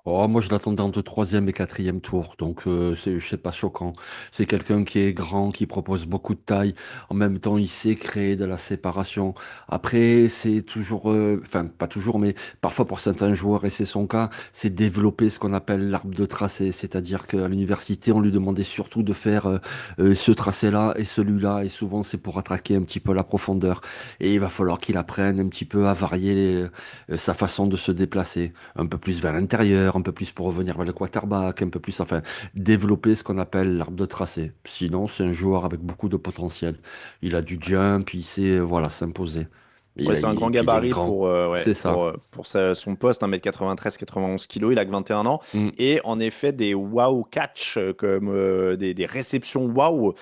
Oh, moi, je l'attendais entre troisième et quatrième tour, donc c'est pas choquant. C'est quelqu'un qui est grand, qui propose beaucoup de taille. En même temps, il sait créer de la séparation. Après, c'est toujours, enfin, pas toujours, mais parfois pour certains joueurs, et c'est son cas, c'est développer ce qu'on appelle l'arbre de tracé. C'est-à-dire qu'à l'université, on lui demandait surtout de faire ce tracé-là et celui-là, et souvent, c'est pour attraquer un petit peu la profondeur. Et il va falloir qu'il apprenne un petit peu à varier sa façon de se déplacer un peu plus vers l'intérieur, un peu plus pour revenir vers le quarterback, un peu plus, enfin, développer ce qu'on appelle l'arbre de tracé. Sinon, c'est un joueur avec beaucoup de potentiel. Il a du jump, il sait, voilà, s'imposer. Ouais, c'est un Et grand puis il est gabarit grand. pour, ouais, C'est ça. pour son poste, 1m93, 91 kilos, il a que 21 ans. Mm. Et en effet, des wow catch, comme des réceptions wow,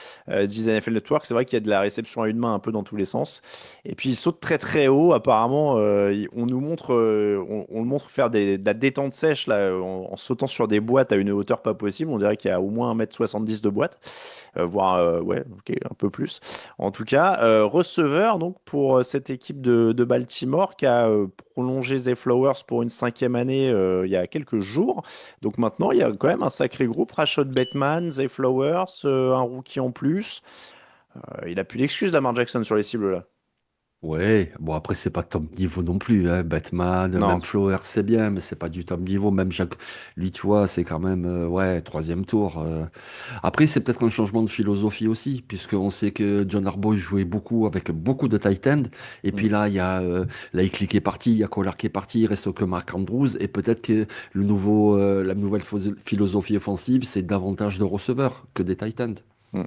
disent NFL Network. C'est vrai qu'il y a de la réception à une main un peu dans tous les sens. Et puis il saute très très haut. Apparemment, on nous montre, on le montre faire de la détente sèche là, en sautant sur des boîtes à une hauteur pas possible. On dirait qu'il y a au moins 1m70 de boîte, voire ouais, ok, un peu plus. En tout cas, receveur donc pour cette équipe l'équipe de Baltimore qui a prolongé Zay Flowers pour une cinquième année il y a quelques jours. Donc maintenant, il y a quand même un sacré groupe. Rashad Bateman, Zay Flowers, un rookie en plus. Il a plus d'excuses, Lamar Jackson, sur les cibles là. Ouais, bon après c'est pas top niveau non plus, hein. Batman, Non. même Flower c'est bien, mais c'est pas du top niveau. Même Jacques, lui tu vois, c'est quand même ouais troisième tour. Après c'est peut-être un changement de philosophie aussi, puisqu'on sait que John Harbaugh jouait beaucoup avec beaucoup de tight end, et puis Mm. là il y a Likely qui est parti, il y a Collar qui est parti, il reste que Mark Andrews, et peut-être que la nouvelle philosophie offensive c'est davantage de receveurs que des tight ends. Mm.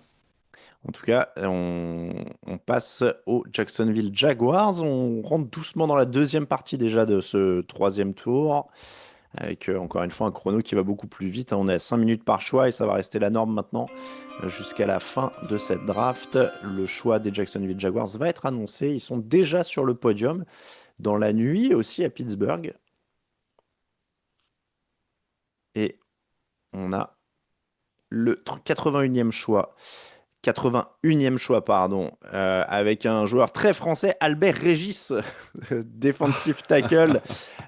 En tout cas, on passe aux Jacksonville Jaguars. On rentre doucement dans la deuxième partie déjà de ce troisième tour, avec encore une fois un chrono qui va beaucoup plus vite, hein. On est à 5 minutes par choix et ça va rester la norme maintenant jusqu'à la fin de cette draft. Le choix des Jacksonville Jaguars va être annoncé. Ils sont déjà sur le podium dans la nuit aussi à Pittsburgh. Et on a le 81e choix. 81e choix, pardon, avec un joueur très français, Albert Régis, defensive tackle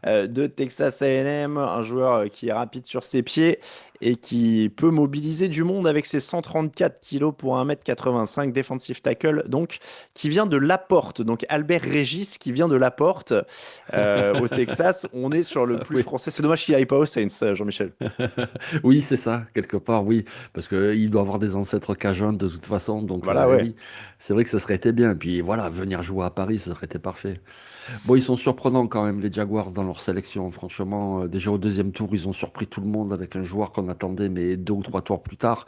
de Texas A&M, un joueur qui est rapide sur ses pieds et qui peut mobiliser du monde avec ses 134 kilos pour 1m85, defensive tackle, donc qui vient de Laporte. Donc Albert Régis qui vient de Laporte au Texas. On est sur le plus Oui. français. C'est dommage qu'il n'y aille pas aux Saints, Jean-Michel. Oui, c'est ça, quelque part, oui. Parce qu'il doit avoir des ancêtres cajuns de toute façon. Donc, Voilà, ouais. oui, c'est vrai que ça serait été bien. Puis voilà, venir jouer à Paris, ça serait été parfait. Bon, ils sont surprenants quand même, les Jaguars, dans leur sélection. Franchement, déjà au deuxième tour, ils ont surpris tout le monde avec un joueur qu'on attendait, mais deux ou trois tours plus tard.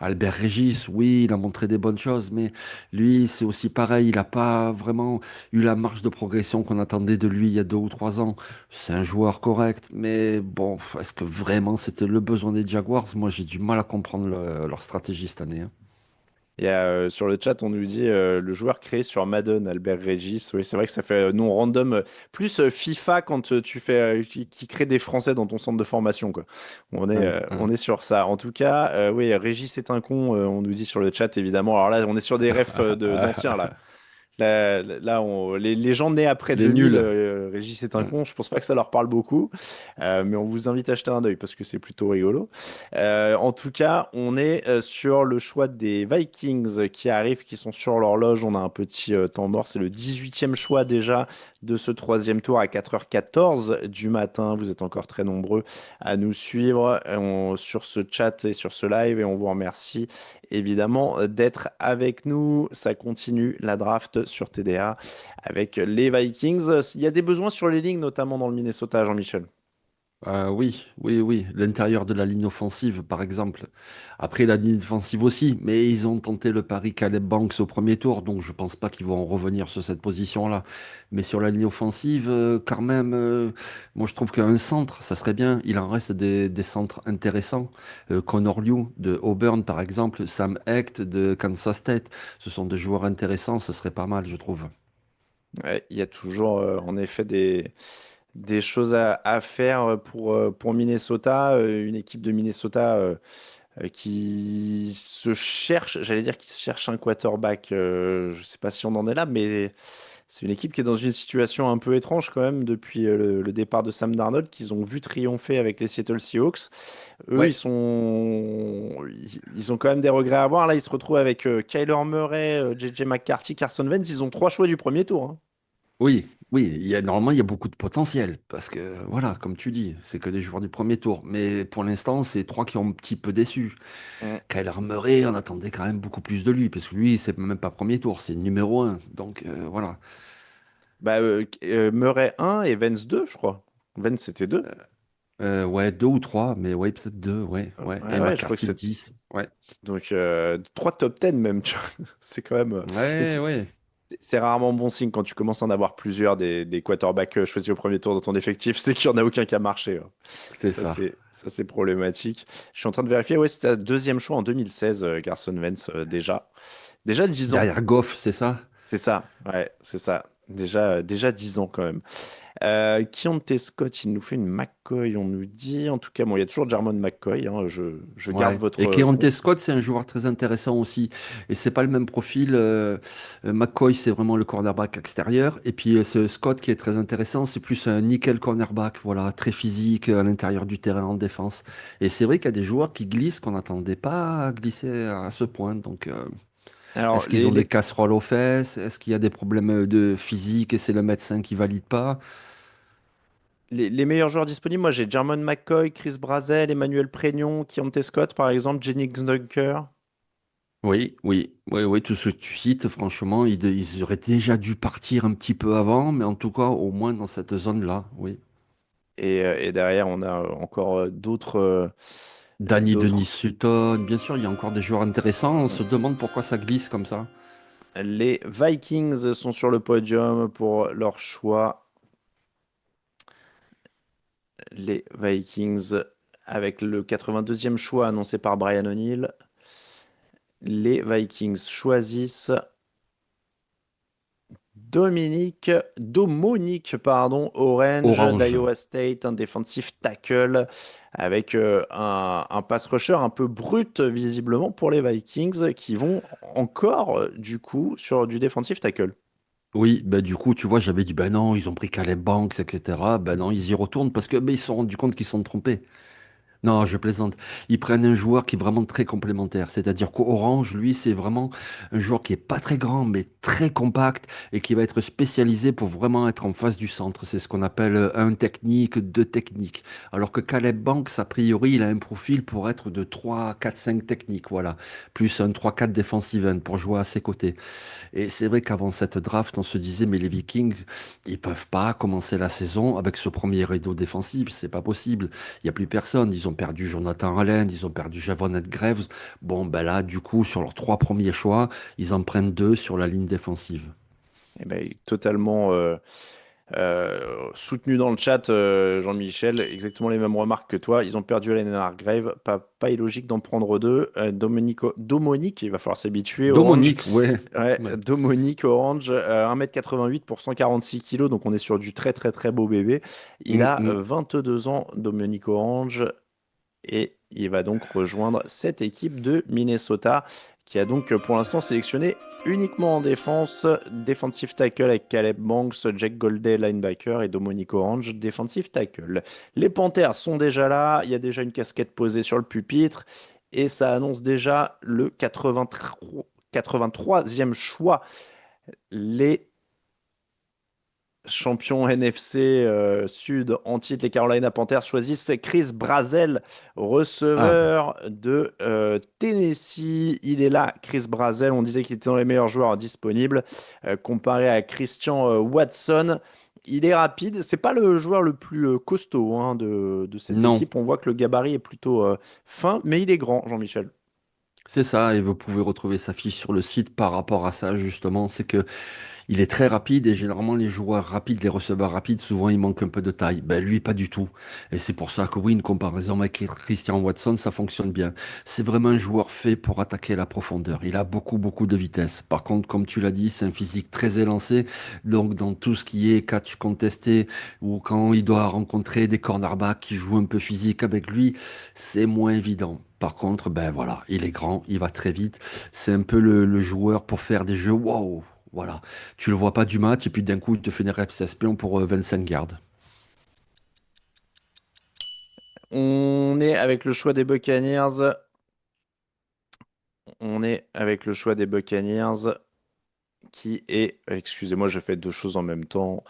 Albert Régis, oui, il a montré des bonnes choses, mais lui, c'est aussi pareil. Il n'a pas vraiment eu la marge de progression qu'on attendait de lui il y a 2 ou 3 ans. C'est un joueur correct, mais bon, est-ce que vraiment c'était le besoin des Jaguars? Moi, j'ai du mal à comprendre leur stratégie cette année, hein. Sur le chat, on nous dit le joueur créé sur Madden, Albert Régis. Oui, c'est vrai que ça fait nom random. Plus FIFA quand tu fais qui crée des Français dans ton centre de formation, quoi. Ouais, On ouais. est sur ça. En tout cas, oui, Régis est un con. On nous dit sur le chat, évidemment. Alors là, on est sur des refs d'anciens là. Là, les gens nés après Les 2000, nuls. Régis est un con, je pense pas que ça leur parle beaucoup, mais on vous invite à jeter un œil parce que c'est plutôt rigolo. En tout cas, on est sur le choix des Vikings qui arrivent, qui sont sur l'horloge. On a un petit temps mort, c'est le 18e choix déjà de ce troisième tour à 4h14 du matin. Vous êtes encore très nombreux à nous suivre sur ce chat et sur ce live et on vous remercie évidemment d'être avec nous. Ça continue la draft sur TDA avec les Vikings. Il y a des besoins sur les lignes, notamment dans le Minnesota, Jean-Michel. Oui, oui, oui. L'intérieur de la ligne offensive, par exemple. Après, la ligne défensive aussi. Mais ils ont tenté le pari Caleb Banks au premier tour. Donc, je pense pas qu'ils vont revenir sur cette position-là. Mais sur la ligne offensive, quand même, moi, je trouve qu'un centre, ça serait bien. Il en reste des centres intéressants. Connor Liu de Auburn, par exemple. Sam Hecht de Kansas State. Ce sont des joueurs intéressants. Ce serait pas mal, je trouve. Ouais, il y a toujours en effet des choses à faire pour Minnesota, une équipe de Minnesota qui se cherche, j'allais dire qui se cherche un quarterback. Je ne sais pas si on en est là, mais c'est une équipe qui est dans une situation un peu étrange quand même depuis le départ de Sam Darnold, qu'ils ont vu triompher avec les Seattle Seahawks. Eux, Ouais. ils ont quand même des regrets à avoir. Là, ils se retrouvent avec Kyler Murray, JJ McCarthy, Carson Wentz. Ils ont trois choix du premier tour, hein. Oui, oui, normalement, il y a beaucoup de potentiel parce que, voilà, comme tu dis, c'est que des joueurs du premier tour. Mais pour l'instant, c'est trois qui ont un petit peu déçu. Mm. Kyler Murray, on attendait quand même beaucoup plus de lui parce que lui, c'est même pas premier tour, c'est numéro un. Donc, voilà. Bah, Murray 1 et Vance 2, je crois. Vance, c'était 2. Ouais, deux ou trois, mais ouais, peut-être deux, ouais, ouais. Ouais, Et ouais, je crois que McCarthy c'est. 10, ouais. Donc, 3 top 10 même, tu vois. C'est quand même. Mais Ouais, ouais, c'est rarement bon signe quand tu commences à en avoir plusieurs des quarterbacks choisis au premier tour dans ton effectif, c'est qu'il n'y en a aucun qui a marché, hein. c'est ça. Ça, c'est problématique. Je suis en train de vérifier. Ouais, c'était un deuxième choix en 2016, Carson Wentz, déjà. Déjà 10 ans. Derrière Goff, c'est ça? C'est ça. Ouais, c'est ça. Déjà 10 ans quand même. Keontae Scott, il nous fait une McCoy, on nous dit. En tout cas, bon, il y a toujours Jarmon McCoy, hein, je garde Ouais. Et votre Keontae Scott, c'est un joueur très intéressant aussi. Et c'est pas le même profil. McCoy, c'est vraiment le cornerback extérieur. Et puis ce Scott qui est très intéressant, c'est plus un nickel cornerback, voilà, très physique à l'intérieur du terrain en défense. Et c'est vrai qu'il y a des joueurs qui glissent qu'on n'attendait pas glisser à ce point. Donc, Alors, est-ce qu'ils ont des casseroles aux fesses? Est-ce qu'il y a des problèmes de physique et c'est le médecin qui valide pas? les meilleurs joueurs disponibles, moi j'ai Jarmon McCoy, Chris Brazel, Emmanuel Prégnon, Keontae Scott, par exemple, Jennings Dunker. Oui, oui, oui, oui, tout ce que tu cites, franchement, ils auraient déjà dû partir un petit peu avant, mais en tout cas, au moins dans cette zone-là, oui. Et derrière, on a encore Danny Denis d'autres. Sutton, bien sûr, il y a encore des joueurs intéressants. On se demande pourquoi ça glisse comme ça. Les Vikings sont sur le podium pour leur choix. Les Vikings, avec le 82e choix annoncé par Brian O'Neill, les Vikings choisissent Domonique, pardon, Orange Orange. d'Iowa State, un defensive tackle avec un pass rusher un peu brut visiblement pour les Vikings qui vont encore du coup sur du defensive tackle. Oui, ben du coup, tu vois, j'avais dit, ben non, ils ont pris Caleb Banks, etc. Ben non, ils y retournent parce que ben, ils se sont rendus compte qu'ils se sont trompés. Non, je plaisante. Ils prennent un joueur qui est vraiment très complémentaire. C'est-à-dire qu'Orange, lui, c'est vraiment un joueur qui est pas très grand, mais très compact et qui va être spécialisé pour vraiment être en face du centre. C'est ce qu'on appelle un technique, deux techniques. Alors que Caleb Banks, a priori, il a un profil pour être de 3, 4, 5 techniques, voilà. Plus un 3, 4 defensive end pour jouer à ses côtés. Et c'est vrai qu'avant cette draft, on se disait, mais les Vikings, ils peuvent pas commencer la saison avec ce premier rideau défensif. C'est pas possible. Il n'y a plus personne. Ils ont perdu Jonathan Allen, ils ont perdu Javon Graves. Bon, ben là, du coup, sur leurs trois premiers choix, ils en prennent deux sur la ligne défensive. Eh ben, totalement soutenu dans le chat, Jean-Michel, exactement les mêmes remarques que toi. Ils ont perdu Allen Hargrave, pas illogique d'en prendre deux. Domonique, il va falloir s'habituer. Orange, Domonique, ouais. ouais, Ouais. Domonique Orange, 1m88 pour 146 kilos, donc on est sur du très très très beau bébé. Il Mm, a mm. 22 ans, Domonique Orange, et il va donc rejoindre cette équipe de Minnesota qui a donc pour l'instant sélectionné uniquement en défense, defensive tackle avec Caleb Banks, Jack Golday, linebacker et Dominic Orange, defensive tackle. Les Panthers sont déjà là, il y a déjà une casquette posée sur le pupitre et ça annonce déjà le 83e choix. Les champion NFC Sud en titre, les Carolina Panthers choisissent Chris Brazel, Ah, receveur de Tennessee. Il est là, Chris Brazel. On disait qu'il était dans les meilleurs joueurs disponibles, comparé à Christian Watson. Il est rapide, c'est pas le joueur le plus costaud hein, de cette non. équipe. On voit que le gabarit est plutôt fin, mais il est grand, Jean-Michel. C'est ça, et vous pouvez retrouver sa fiche sur le site par rapport à ça, justement. C'est que il est très rapide et généralement les joueurs rapides, les receveurs rapides, souvent ils manquent un peu de taille. Ben lui, pas du tout. Et c'est pour ça que oui, une comparaison avec Christian Watson, ça fonctionne bien. C'est vraiment un joueur fait pour attaquer la profondeur. Il a beaucoup, beaucoup de vitesse. Par contre, comme tu l'as dit, c'est un physique très élancé. Donc dans tout ce qui est catch contesté ou quand il doit rencontrer des cornerbacks qui jouent un peu physique avec lui, c'est moins évident. Par contre, ben voilà, il est grand, il va très vite. C'est un peu le joueur pour faire des jeux wow. Voilà. Tu le vois pas du match et puis d'un coup, il te fait une reps espion pour 25 yards. On est avec le choix des Buccaneers. On est avec le choix des Buccaneers. Qui est, excusez-moi, je fais deux choses en même temps.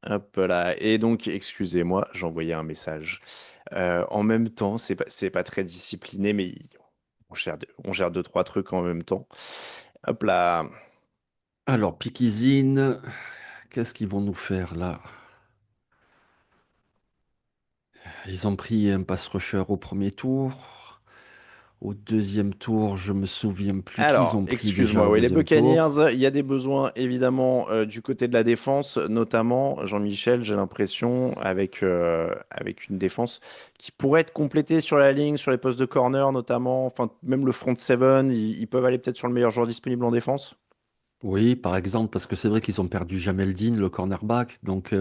Hop là. Et donc, excusez-moi, j'envoyais un message. En même temps, c'est pas très discipliné, mais on gère deux, trois trucs en même temps. Hop là. Alors, Pikizine, qu'est-ce qu'ils vont nous faire là? Ils ont pris un pass rusher au premier tour. Au deuxième tour, je me souviens plus qui ils Alors, ont pris déjà excuse-moi, au oui, les deuxième tour. Buccaneers, il y a des besoins évidemment du côté de la défense, notamment Jean-Michel, j'ai l'impression, avec une défense qui pourrait être complétée sur la ligne, sur les postes de corner notamment, enfin même le front seven, ils peuvent aller peut-être sur le meilleur joueur disponible en défense. Oui, par exemple, parce que c'est vrai qu'ils ont perdu Jamel Dean, le cornerback. Donc,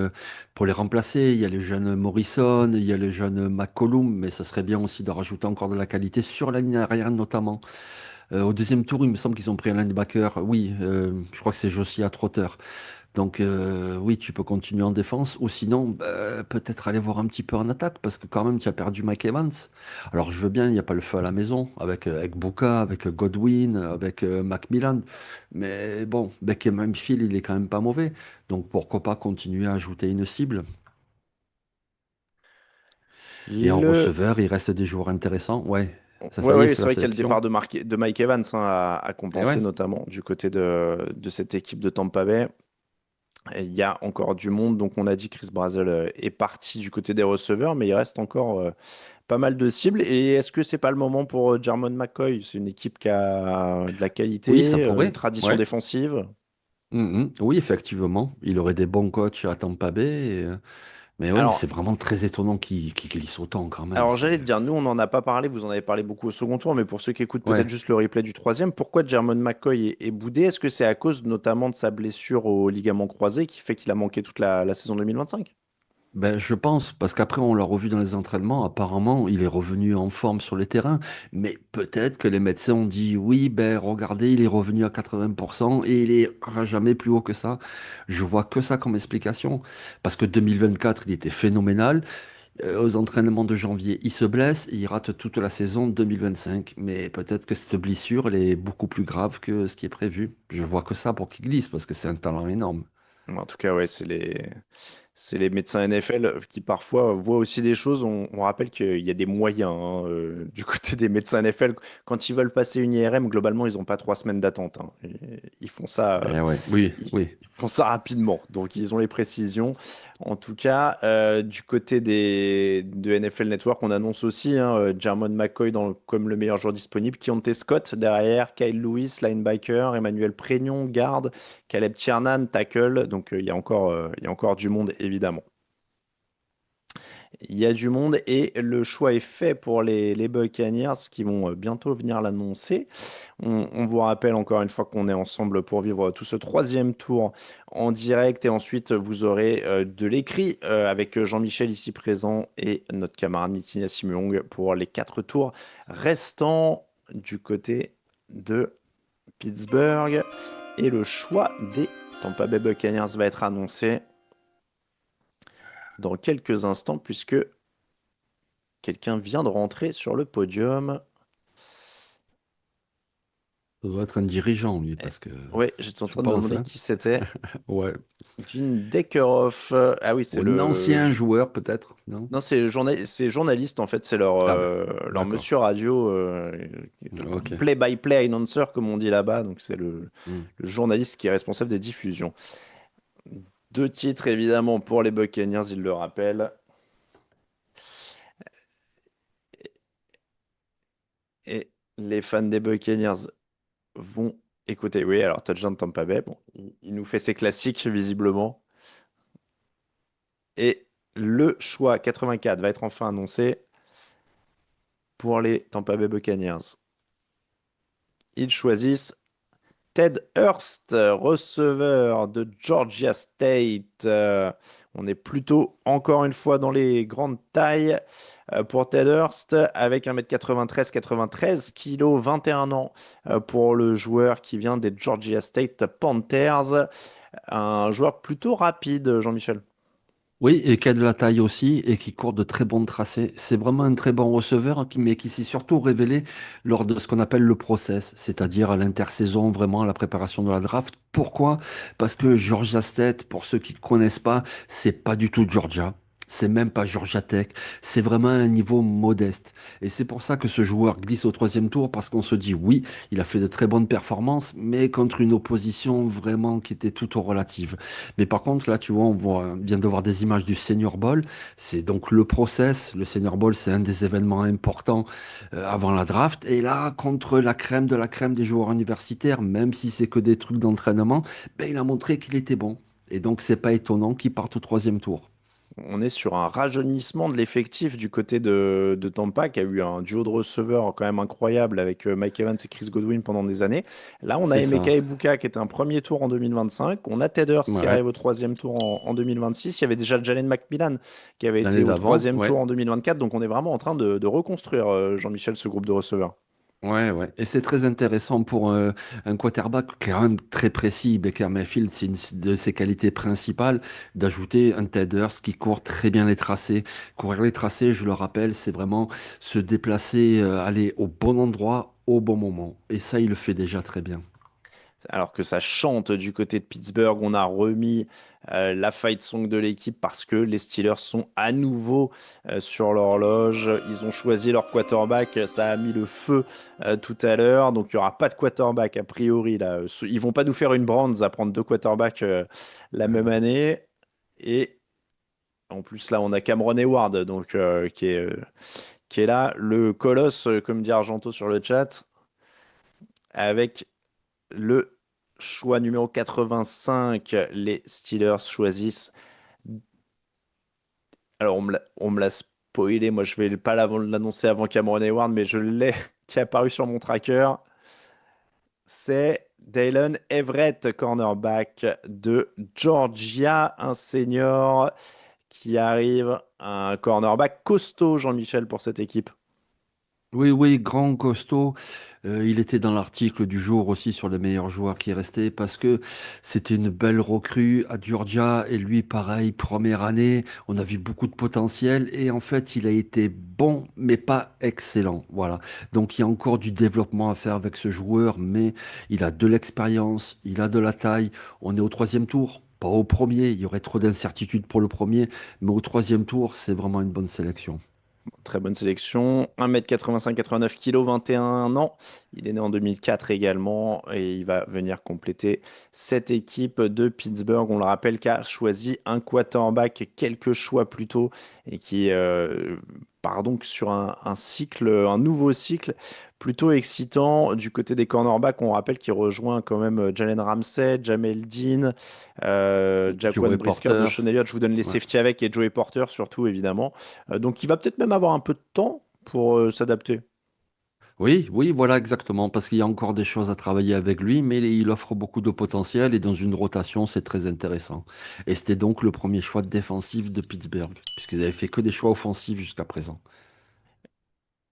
pour les remplacer, il y a le jeune Morrison, il y a le jeune McCollum, mais ça serait bien aussi de rajouter encore de la qualité sur la ligne arrière notamment. Au deuxième tour, il me semble qu'ils ont pris un linebacker. Oui, je crois que c'est Josiah Trotter. Donc oui, tu peux continuer en défense ou sinon peut-être aller voir un petit peu en attaque parce que quand même tu as perdu Mike Evans. Alors je veux bien, il n'y a pas le feu à la maison avec Buka, avec Godwin, avec Macmillan. Mais bon, Beckham Mayfield, il est quand même pas mauvais. Donc pourquoi pas continuer à ajouter une cible. Et en Le... receveur, il reste des joueurs intéressants. Ouais, ça Ouais, y est, ouais, c'est c'est la vrai qu'il y a le sélection. départ de Mike Evans hein, à Et compenser, ouais. notamment du côté de cette équipe de Tampa Bay. Et il y a encore du monde, donc on a dit Chris Brazel est parti du côté des receveurs, mais il reste encore pas mal de cibles. Et est-ce que c'est pas le moment pour Jarmon McCoy? C'est une équipe qui a de la Oui, ça qualité, une pourrait. tradition Ouais. défensive. Mhm. Oui, effectivement, il aurait des bons coachs à Tampa Bay. Mais oui, Alors, c'est vraiment très étonnant qu'il glisse autant quand même. alors C'est... j'allais te dire, nous on n'en a pas parlé, vous en avez parlé beaucoup au second tour, mais pour ceux qui écoutent peut-être Ouais. juste le replay du troisième, pourquoi Jarmon McCoy est boudé? Est-ce que c'est à cause notamment de sa blessure au ligament croisé qui fait qu'il a manqué toute la saison 2025? Ben, je pense, parce qu'après on l'a revu dans les entraînements, apparemment il est revenu en forme sur les terrains, mais peut-être que les médecins ont dit oui, ben regardez, il est revenu à 80% et il ira jamais plus haut que ça. Je vois que ça comme explication, parce que 2024 il était phénoménal. Aux entraînements de janvier, il se blesse, il rate toute la saison 2025. Mais peut-être que cette blessure, elle est beaucoup plus grave que ce qui est prévu. Je vois que ça pour qu'il glisse, parce que c'est un talent énorme. En tout cas, ouais, c'est les médecins NFL qui parfois voient aussi des choses. On rappelle qu'il y a des moyens hein, du côté des médecins NFL. Quand ils veulent passer une IRM, globalement, ils n'ont pas 3 semaines d'attente. Hein. Ils font ça, Eh ouais, oui, oui. ils font ça rapidement. Donc, ils ont les précisions. En tout cas, du côté de NFL Network, on annonce aussi hein, Jarmon McCoy comme le meilleur joueur disponible. Keontae Scott derrière, Kyle Lewis, linebacker, Emmanuel Prégnon, garde. Caleb Tiernan, tackle. Donc, il y a encore du monde, évidemment. Il y a du monde et le choix est fait pour les Buccaneers qui vont bientôt venir l'annoncer. On vous rappelle encore une fois qu'on est ensemble pour vivre tout ce troisième tour en direct et ensuite vous aurez de l'écrit avec Jean-Michel ici présent et notre camarade Nitina Simulong pour les 4 tours restants du côté de Pittsburgh. Et le choix des Tampa Bay Buccaneers va être annoncé dans quelques instants puisque quelqu'un vient de rentrer sur le podium. Ça doit être un dirigeant, lui, Eh, parce que ouais, j'étais en je train de me pense, demander hein. qui c'était. Ouais. Gene Deckerhoff. Ah oui, c'est Ou un le. ancien joueur, peut-être, non? Non, c'est journaliste en fait. C'est Ah ben, leur d'accord. monsieur radio, Ok. play-by-play announcer comme on dit là-bas. Donc c'est Hmm. le journaliste qui est responsable des diffusions. 2 titres évidemment pour les Buccaneers, il le rappelle. Et les fans des Buccaneers vont écouter. Oui, alors touchdown de Tampa Bay. Bon, il nous fait ses classiques visiblement. Et le choix 84 va être enfin annoncé pour les Tampa Bay Buccaneers. Ils choisissent Ted Hurst, receveur de Georgia State. On est plutôt encore une fois dans les grandes tailles pour Ted Hurst avec 1m93, 93 kg, 21 ans pour le joueur qui vient des Georgia State Panthers. Un joueur plutôt rapide, Jean-Michel. Oui, et qui a de la taille aussi et qui court de très bons tracés. C'est vraiment un très bon receveur, mais qui s'est surtout révélé lors de ce qu'on appelle le process, c'est-à-dire à l'intersaison, vraiment à la préparation de la draft. Pourquoi? Parce que Georgia State, pour ceux qui ne connaissent pas, c'est pas du tout Georgia. c'est même pas Georgia Tech, c'est vraiment un niveau modeste. Et c'est pour ça que ce joueur glisse au troisième tour, parce qu'on se dit, oui, il a fait de très bonnes performances, mais contre une opposition vraiment qui était tout au relative. Mais par contre, là, tu vois, on vient de voir des images du Senior Bowl, c'est donc le process. Le Senior Bowl, c'est un des événements importants avant la draft. Et là, contre la crème de la crème des joueurs universitaires, même si c'est que des trucs d'entraînement, ben, il a montré qu'il était bon. Et donc, c'est pas étonnant qu'il parte au troisième tour. On est sur un rajeunissement de l'effectif du côté de Tampa, qui a eu un duo de receveurs quand même incroyable avec Mike Evans et Chris Godwin pendant des années. Là, on a C'est Emeka ça. Egbuka qui était un premier tour en 2025. On a Ted Hurst qui Ouais. arrive au troisième tour en 2026. Il y avait déjà Jalen McMillan qui avait été L'année au d'avant, troisième ouais. tour en 2024. Donc, on est vraiment en train de reconstruire, Jean-Michel, ce groupe de receveurs. Ouais, ouais. Et c'est très intéressant pour un quarterback qui est quand même très précis. Baker Mayfield, c'est une de ses qualités principales d'ajouter un Ted Hurst qui court très bien les tracés. Courir les tracés, je le rappelle, c'est vraiment se déplacer, aller au bon endroit, au bon moment. Et ça, il le fait déjà très bien. Alors que ça chante du côté de Pittsburgh, on a remis la fight song de l'équipe parce que les Steelers sont à nouveau sur l'horloge. Ils ont choisi leur quarterback, ça a mis le feu tout à l'heure. Donc il n'y aura pas de quarterback a priori là. Ils vont pas nous faire une Browns à prendre deux quarterbacks la même année. Et en plus là, on a Cameron Hayward donc qui est là, le colosse, comme dit Argento sur le chat, avec le choix numéro 85, les Steelers choisissent. Alors, on me l'a spoilé. Moi, je vais pas l'annoncer avant Cameron Hayward, mais je l'ai qui est apparu sur mon tracker. C'est Dalen Everett, cornerback de Georgia, un senior qui arrive, un cornerback costaud, Jean-Michel, pour cette équipe. Oui, oui, grand costaud. Il était dans l'article du jour aussi sur les meilleurs joueurs qui restaient parce que c'était une belle recrue à Georgia et lui, pareil, première année. On a vu beaucoup de potentiel et en fait, il a été bon, mais pas excellent. Voilà. Donc, il y a encore du développement à faire avec ce joueur, mais il a de l'expérience, il a de la taille. On est au troisième tour. Pas au premier, il y aurait trop d'incertitudes pour le premier, mais au troisième tour, c'est vraiment une bonne sélection. Très bonne sélection. 1m85, 89 kg, 21 ans. Il est né en 2004 également et il va venir compléter cette équipe de Pittsburgh. On le rappelle, qui a choisi un quarterback quelques choix plus tôt et qui part donc sur un cycle, un nouveau cycle plutôt excitant. Du côté des cornerbacks, on rappelle qu'il rejoint quand même Jalen Ramsey, Jamel Dean, Jaquan Joey Brisker de Porter. Sean Elliott. Je vous donne les Ouais. safety avec et Joey Porter surtout, évidemment. Donc il va peut-être même avoir un peu de temps pour s'adapter. Oui, oui, voilà exactement, parce qu'il y a encore des choses à travailler avec lui, mais il offre beaucoup de potentiel et dans une rotation, c'est très intéressant. Et c'était donc le premier choix défensif de Pittsburgh, puisqu'ils avaient fait que des choix offensifs jusqu'à présent.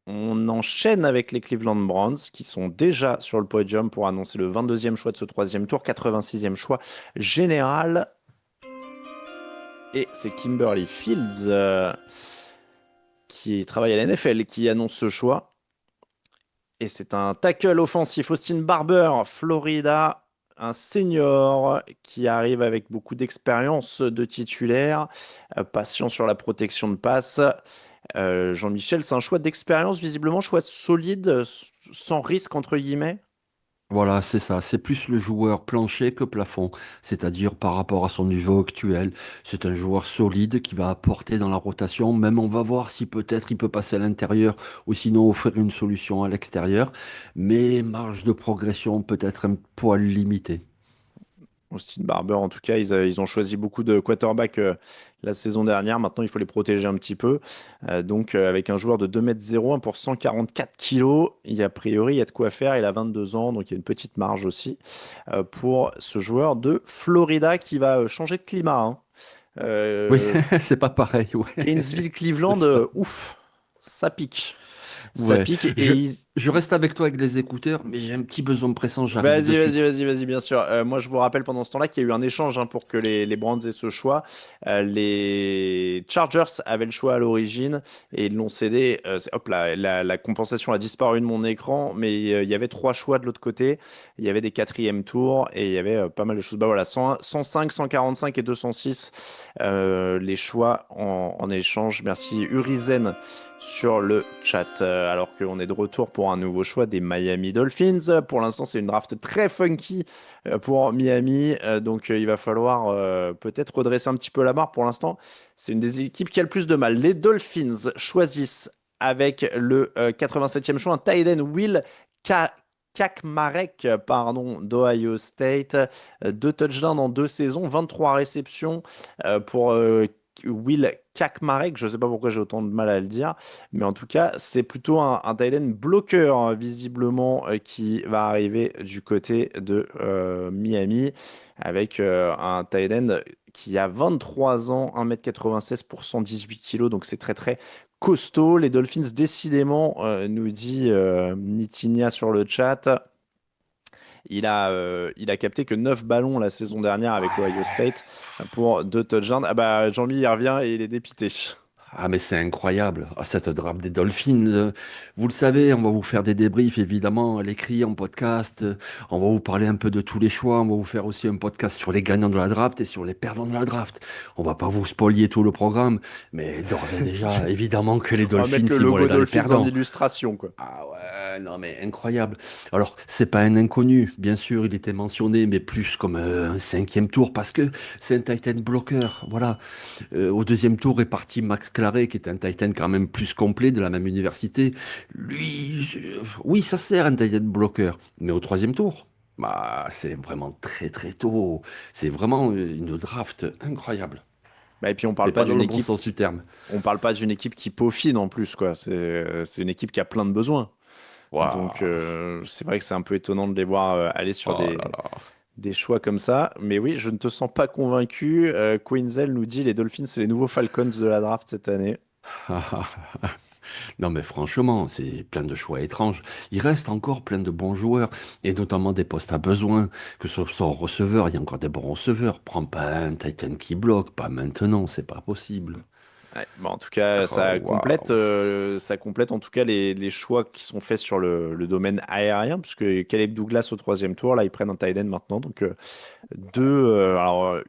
On enchaîne avec les Cleveland Browns qui sont déjà sur le podium pour annoncer le 22e choix de ce troisième tour, 86e choix général. Et c'est Kimberly Fields qui travaille à la NFL qui annonce ce choix. Et c'est un tackle offensif, Austin Barber, Florida, un senior qui arrive avec beaucoup d'expérience de titulaire, patient sur la protection de passe. Jean-Michel, c'est un choix d'expérience, visiblement, choix solide, sans risque, entre guillemets. Voilà, c'est ça. C'est plus le joueur plancher que plafond, c'est-à-dire par rapport à son niveau actuel. C'est un joueur solide qui va apporter dans la rotation. Même on va voir si peut-être il peut passer à l'intérieur ou sinon offrir une solution à l'extérieur. Mais marge de progression peut-être un poil limitée. Austin Barber, en tout cas, ils ont choisi beaucoup de quarterbacks la saison dernière. Maintenant, il faut les protéger un petit peu. Donc, avec un joueur de 2,01 m pour 144 kilos, a priori, il y a de quoi faire. Il a 22 ans, donc il y a une petite marge aussi pour ce joueur de Florida qui va changer de climat, hein. Oui, Euh, c'est pas pareil, ouais. Gainesville, C'est Cleveland, ça. ouf, ça pique. Ça Ouais, pique et je, je reste avec toi avec les écouteurs, mais j'ai un petit besoin pressant, j'arrive de Vas-y, vas-y, suite. vas-y, vas-y, bien sûr. Moi, je vous rappelle pendant ce temps-là qu'il y a eu un échange hein, pour que les Browns aient ce choix. Les Chargers avaient le choix à l'origine et ils l'ont cédé. Hop là, la compensation a disparu de mon écran, mais il y avait trois choix de l'autre côté. Il y avait des quatrièmes tours et il y avait pas mal de choses. Bah voilà, 100 105, 145 et 206 les choix en échange. Merci Urizen sur le chat. Alors qu'on est de retour pour un nouveau choix des Miami Dolphins. Pour l'instant, c'est une draft très funky pour Miami. Donc, il va falloir peut-être redresser un petit peu la barre. Pour l'instant, c'est une des équipes qui a le plus de mal. Les Dolphins choisissent avec le 87e choix un tight end Will Kakmarek, pardon, d'Ohio State. Deux touchdowns en deux saisons, 23 réceptions pour Will Kakmarek. Je ne sais pas pourquoi j'ai autant de mal à le dire. Mais en tout cas, c'est plutôt un tight end bloqueur, hein, visiblement, qui va arriver du côté de Miami, avec un tight end qui a 23 ans, 1,96 m pour 118 kilos, donc c'est très très costaud. Les Dolphins, décidément, nous dit Nitinia sur le chat. Il a capté que 9 ballons la saison dernière avec Ohio State pour 2 touchdowns. Ah bah, Jean-Mi, il revient et il est dépité. Ah mais c'est incroyable, ah, cette draft des Dolphins. Vous le savez, on va vous faire des débriefs évidemment, à l'écrit, en podcast. On va vous parler un peu de tous les choix. On va vous faire aussi un podcast sur les gagnants de la draft et sur les perdants de la draft. On va pas vous spolier tout le programme, mais d'ores et déjà, évidemment que les On va Dolphins, mettre le ils vont aller logo dans les Dolphins en perdants. illustration, quoi. Ah ouais, non mais incroyable. Alors, c'est pas un inconnu, bien sûr, il était mentionné, mais plus comme un cinquième tour parce que c'est un tight end bloqueur. Voilà. Au deuxième tour est parti Max Claret, qui est un tight end quand même plus complet de la même université. Lui, oui, ça sert un tight end bloqueur, mais au troisième tour, bah, c'est vraiment très très tôt. C'est vraiment une draft incroyable, Bah, et puis mais pas dans le bon sens du terme. on parle pas d'une équipe qui peaufine en plus, quoi. C'est une équipe qui a plein de besoins. Donc Waouh. c'est vrai que c'est un peu étonnant de les voir aller sur Oh là là. des choix comme ça. Mais oui, je ne te sens pas convaincu. Quinzel nous dit les Dolphins, c'est les nouveaux Falcons de la draft cette année. Non mais franchement, c'est plein de choix étranges. Il reste encore plein de bons joueurs, et notamment des postes à besoin, que ce soit en receveur, il y a encore des bons receveurs. Prends pas un Titan qui bloque, pas maintenant, c'est pas possible. Ouais, bah, en tout cas, Oh, waouh. ça complète en tout cas les choix qui sont faits sur le domaine aérien, puisque Caleb Douglas au troisième tour, là, ils prennent un tight end maintenant. Donc,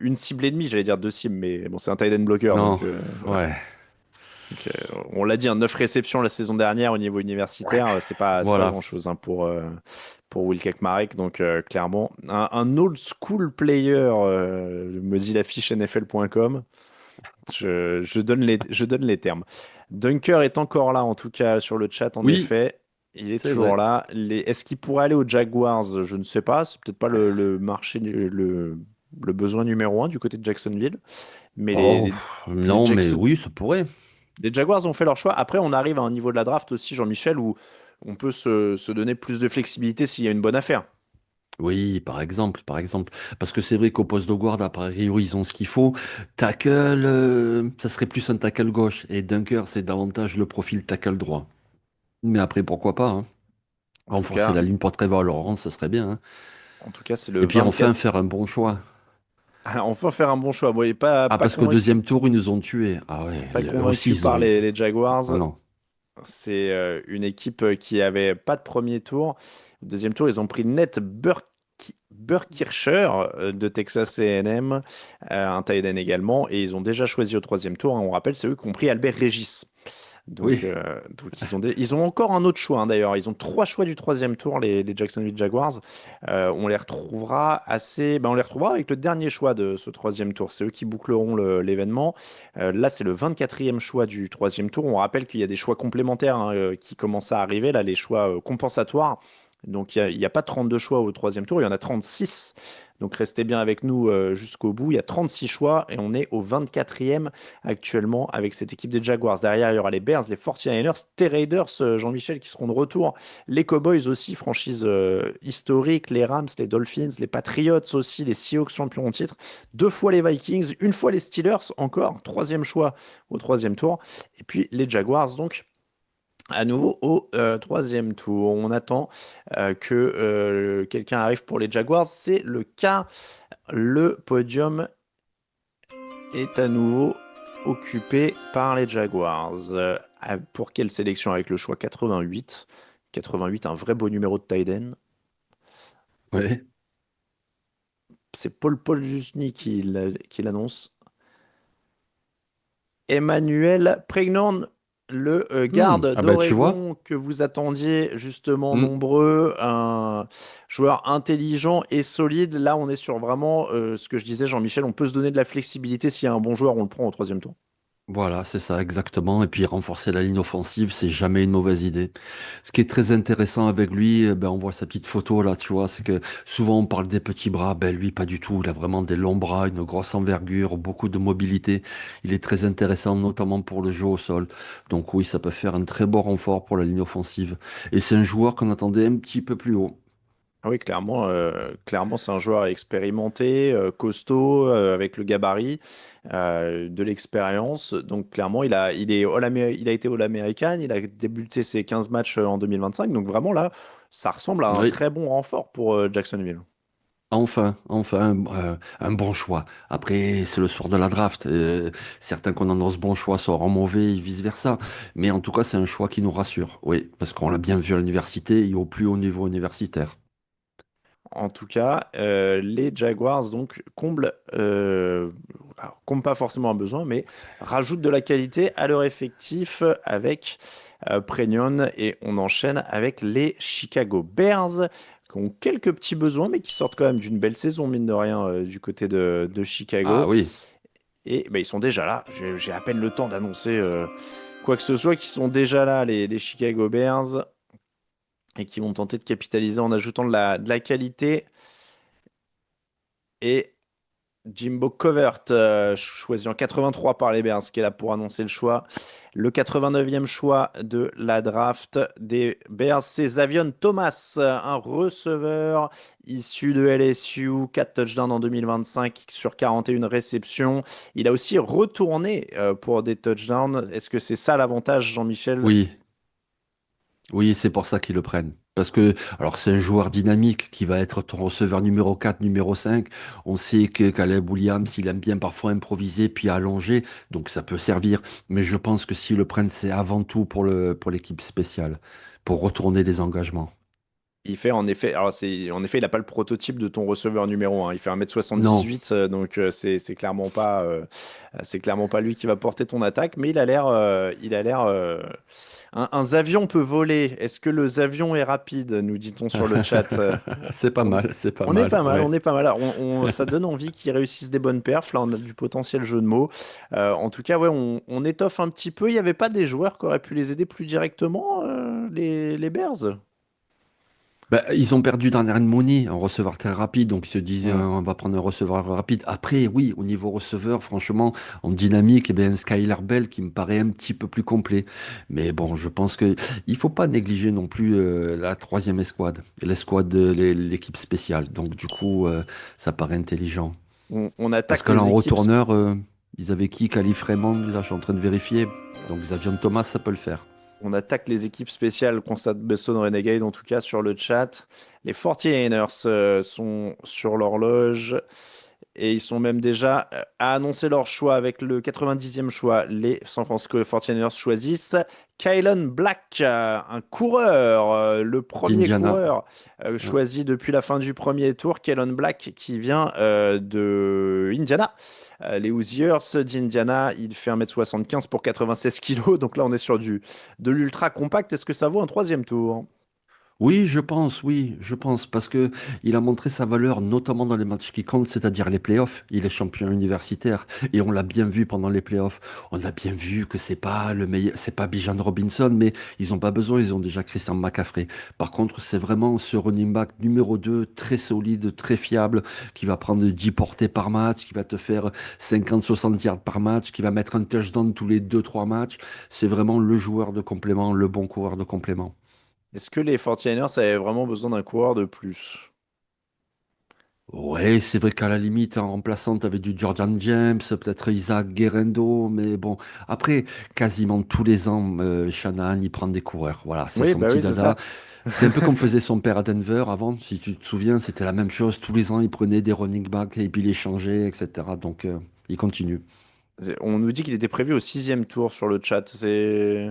une cible et demie, j'allais dire deux cibles, mais bon, c'est un tight end bloqueur. Non, Donc, voilà. ouais, Donc, on l'a dit, 9 réceptions la saison dernière au niveau universitaire, c'est pas voilà. grand-chose hein, pour Will Marek. Donc, clairement, un old school player, me dit la fiche NFL.com. Je donne les termes. Dunker est encore là, en tout cas, sur le chat, en Oui, effet. Il est c'est toujours vrai. là. Est-ce qu'il pourrait aller aux Jaguars? Je ne sais pas. C'est peut-être pas le marché, le besoin numéro un du côté de Jacksonville. Mais Oh, les non, mais Jackson, oui, ça pourrait. les Jaguars ont fait leur choix. Après, on arrive à un niveau de la draft aussi, Jean-Michel, où on peut se donner plus de flexibilité s'il y a une bonne affaire. Oui, par exemple, par exemple. Parce que c'est vrai qu'au poste de guard, a priori, ils ont ce qu'il faut. Tackle, ça serait plus un tackle gauche. Et Dunker, c'est davantage le profil tackle droit. Mais après, pourquoi pas, hein. En tout Renforcer cas, la ligne pour Trevor Lawrence, ça serait bien, hein. c'est le Et puis enfin, 24. faire un bon choix. Enfin, faire un bon choix. Bon, il est Ah, parce qu'au deuxième tour, ils nous ont tués. Ah ouais, pas eux aussi, convaincu ils par auraient... les Ah Jaguars. non. C'est une équipe qui avait pas de premier tour. Au deuxième tour, ils ont pris Nate Burkircher de Texas A&M, un tight end également, et ils ont déjà choisi au troisième tour, hein. On rappelle, c'est eux qui ont pris Albert Régis. Oui. Donc ils ont encore un autre choix hein, d'ailleurs. Ils ont trois choix du troisième tour, les Jacksonville Jaguars. On les retrouvera on les retrouvera avec le dernier choix de ce troisième tour. C'est eux qui boucleront l'événement. Là, c'est le 24e choix du troisième tour. On rappelle qu'il y a des choix complémentaires hein, qui commencent à arriver, là, les choix compensatoires. Donc il n'y a pas 32 choix au troisième tour, il y en a 36. Donc restez bien avec nous jusqu'au bout. Il y a 36 choix et on est au 24e actuellement avec cette équipe des Jaguars. Derrière, il y aura les Bears, les 49ers, les Raiders, Jean-Michel, qui seront de retour. Les Cowboys aussi, franchise historique. Les Rams, les Dolphins, les Patriots aussi, les Seahawks champions en titre. Deux fois les Vikings, une fois les Steelers, encore. Troisième choix au troisième tour. Et puis les Jaguars, donc À nouveau au troisième tour. On attend que quelqu'un arrive pour les Jaguars. C'est le cas. Le podium est à nouveau occupé par les Jaguars. Pour quelle sélection avec le choix 88? 88, un vrai beau numéro de tight end. Ouais. C'est Paul Jusny qui l'annonce. Emmanuel Pregnon, le garde Ah ben tu vois. d'Oregon que vous attendiez justement Hmm. nombreux, un joueur intelligent et solide. Là, on est sur vraiment ce que je disais, Jean-Michel, on peut se donner de la flexibilité. S'il y a un bon joueur, on le prend au troisième tour. Voilà, c'est ça exactement. Et puis renforcer la ligne offensive, c'est jamais une mauvaise idée. Ce qui est très intéressant avec lui, ben, on voit sa petite photo là, tu vois, c'est que souvent on parle des petits bras, ben lui pas du tout. Il a vraiment des longs bras, une grosse envergure, beaucoup de mobilité. Il est très intéressant, notamment pour le jeu au sol. Donc oui, ça peut faire un très beau renfort pour la ligne offensive. Et c'est un joueur qu'on attendait un petit peu plus haut. Ah oui, clairement, clairement, c'est un joueur expérimenté, costaud, avec le gabarit, de l'expérience. Donc clairement, il a été All-American, il a débuté ses 15 matchs en 2025. Donc vraiment là, ça ressemble à un Oui. très bon renfort pour Jacksonville. Enfin, un bon choix. Après, c'est le soir de la draft. Certains qu'on annonce bon choix seront mauvais et vice-versa. Mais en tout cas, c'est un choix qui nous rassure. Oui, parce qu'on l'a bien vu à l'université et au plus haut niveau universitaire. En tout cas, les Jaguars donc comblent pas forcément un besoin, mais rajoutent de la qualité à leur effectif avec Premion et on enchaîne avec les Chicago Bears qui ont quelques petits besoins, mais qui sortent quand même d'une belle saison mine de rien du côté de Ah Chicago oui, et bah, ils sont déjà là. J'ai à peine le temps d'annoncer quoi que ce soit, qui sont déjà là les Chicago Bears et qui vont tenter de capitaliser en ajoutant de la qualité. Et Jimbo Covert, choisi en 83 par les Bears, qui est là pour annoncer le choix. Le 89e choix de la draft des Bears, c'est Xavier Thomas, un receveur issu de LSU, 4 touchdowns en 2025 sur 41 réceptions. Il a aussi retourné pour des touchdowns. Est-ce que c'est ça l'avantage, Jean-Michel? oui, oui, c'est pour ça qu'ils le prennent. Parce que, alors, c'est un joueur dynamique qui va être ton receveur numéro 4, numéro 5. On sait que Caleb Williams, il aime bien parfois improviser puis allonger, donc ça peut servir. Mais je pense que s'ils le prennent, c'est avant tout pour l'équipe spéciale, pour retourner des engagements. Il fait en effet, alors en effet, il n'a pas le prototype de ton receveur numéro 1. Il fait 1,78 m, Non, donc c'est clairement pas lui qui va porter ton attaque, mais il a l'air. Un Zavion peut voler. Est-ce que le Zavion est rapide, nous dit-on sur le chat. c'est pas On, mal, c'est pas on est mal, pas mal, ouais. on est pas mal. Ça donne envie qu'ils réussissent des bonnes perfs. Là, on a du potentiel jeu de mots. En tout cas, ouais, on étoffe un petit peu. Il n'y avait pas des joueurs qui auraient pu les aider plus directement, les Bears? Ben, ils ont perdu Darnell Mooney, un receveur très rapide, donc ils se disaient Hmm. on va prendre un receveur rapide. Après, oui, au niveau receveur, franchement, en dynamique, eh bien, Skylar Bell qui me paraît un petit peu plus complet. Mais bon, je pense que il faut pas négliger non plus la troisième escouade, l'escouade de l'équipe spéciale. Donc du coup, ça paraît intelligent. On Parce attaque que là, les en équipes. retourneur, ils avaient qui? Calif Raymond, là, je suis en train de vérifier. Donc Xavier Thomas, ça peut le faire. On attaque les équipes spéciales, constate Besson Renegade en tout cas sur le chat. Les 49ers sont sur l'horloge et ils sont même déjà à annoncer leur choix avec le 90e choix. Les San Francisco 49ers choisissent Kylan Black, un coureur, le premier D'Indiana. coureur choisi depuis la fin du premier tour. Kylan Black qui vient de Indiana. Les Hoosiers d'Indiana, il fait 1,75 m pour 96 kilos. Donc là, on est sur de l'ultra compact. Est-ce que ça vaut un troisième tour? Oui, je pense, parce que il a montré sa valeur, notamment dans les matchs qui comptent, c'est-à-dire les playoffs. Il est champion universitaire et on l'a bien vu pendant les playoffs. On a bien vu que c'est pas le meilleur, c'est pas Bijan Robinson, mais ils ont pas besoin, ils ont déjà Christian McCaffrey. Par contre, c'est vraiment ce running back numéro 2, très solide, très fiable, qui va prendre 10 portées par match, qui va te faire 50-60 yards par match, qui va mettre un touchdown tous les 2-3 matchs. C'est vraiment le joueur de complément, le bon coureur de complément. Est-ce que les 49ers avaient vraiment besoin d'un coureur de plus? Ouais, c'est vrai qu'à la limite, en remplaçant, t'avais du Jordan James, peut-être Isaac Guerrero, mais bon, après, quasiment tous les ans, Shanahan, il prend des coureurs. Voilà, c'est Oui, son bah petit oui, c'est ça. dada. C'est un peu comme faisait son père à Denver avant, si tu te souviens, c'était la même chose. Tous les ans, il prenait des running backs et puis il les changeait, etc. Donc, il continue. On nous dit qu'il était prévu au sixième tour sur le chat. C'est...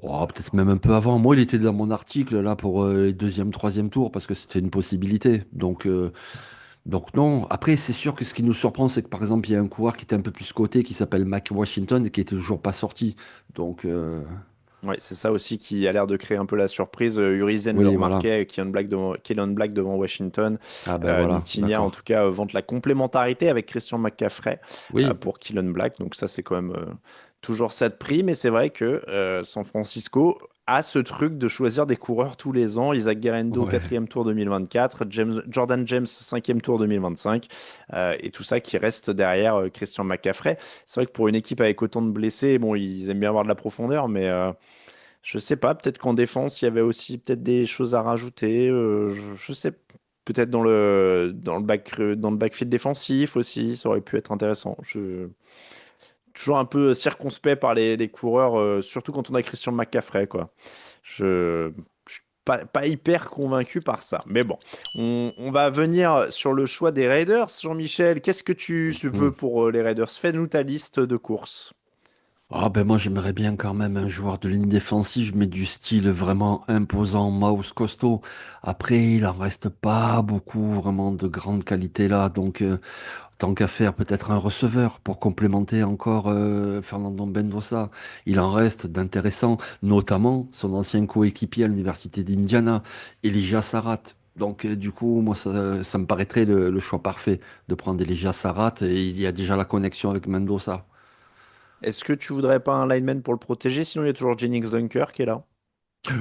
Oh, peut-être même un peu avant. Moi, il était dans mon article là pour les deuxième, troisième tours parce que c'était une possibilité. Donc non. Après, c'est sûr que ce qui nous surprend, c'est que par exemple, il y a un coureur qui était un peu plus coté qui s'appelle Mac Washington et qui est toujours pas sorti. Donc Ouais, c'est ça aussi qui a l'air de créer un peu la surprise. Urizen le oui, voilà. remarquait, Kellen Black devant Washington. Ah ben voilà, Nitinia, en tout d'accord. cas, vante la complémentarité avec Christian McCaffrey Oui, pour Kellen Black. Donc ça, c'est quand même toujours ça de prix. Mais c'est vrai que San Francisco a ce truc de choisir des coureurs tous les ans. Isaac Guerendo, ouais. quatrième tour 2024. Jordan James, cinquième tour 2025. Et tout ça qui reste derrière Christian McCaffrey. C'est vrai que pour une équipe avec autant de blessés, bon, ils aiment bien avoir de la profondeur, mais... je sais pas, peut-être qu'en défense, il y avait aussi peut-être des choses à rajouter. Je sais, peut-être dans le backfield défensif aussi, ça aurait pu être intéressant. Toujours un peu circonspect par les coureurs, surtout quand on a Christian McCaffrey, quoi. Je suis pas hyper convaincu par ça. Mais bon, on va venir sur le choix des Raiders. Jean-Michel, qu'est-ce que tu veux Mhm. pour les Raiders? Fais-nous ta liste de courses. Ah ben moi j'aimerais bien quand même un joueur de ligne défensive, mais du style vraiment imposant, mouse costaud. Après, il en reste pas beaucoup vraiment de grande qualité là, donc tant qu'à faire, peut-être un receveur pour complémenter encore Fernando Mendoza. Il en reste d'intéressants, notamment son ancien coéquipier à l'université d'Indiana, Elijah Sarat. Donc, du coup, moi, ça me paraîtrait le choix parfait de prendre Elijah Sarat et il y a déjà la connexion avec Mendoza. Est-ce que tu voudrais pas un lineman pour le protéger? Sinon, il y a toujours Jennings Dunker qui est là.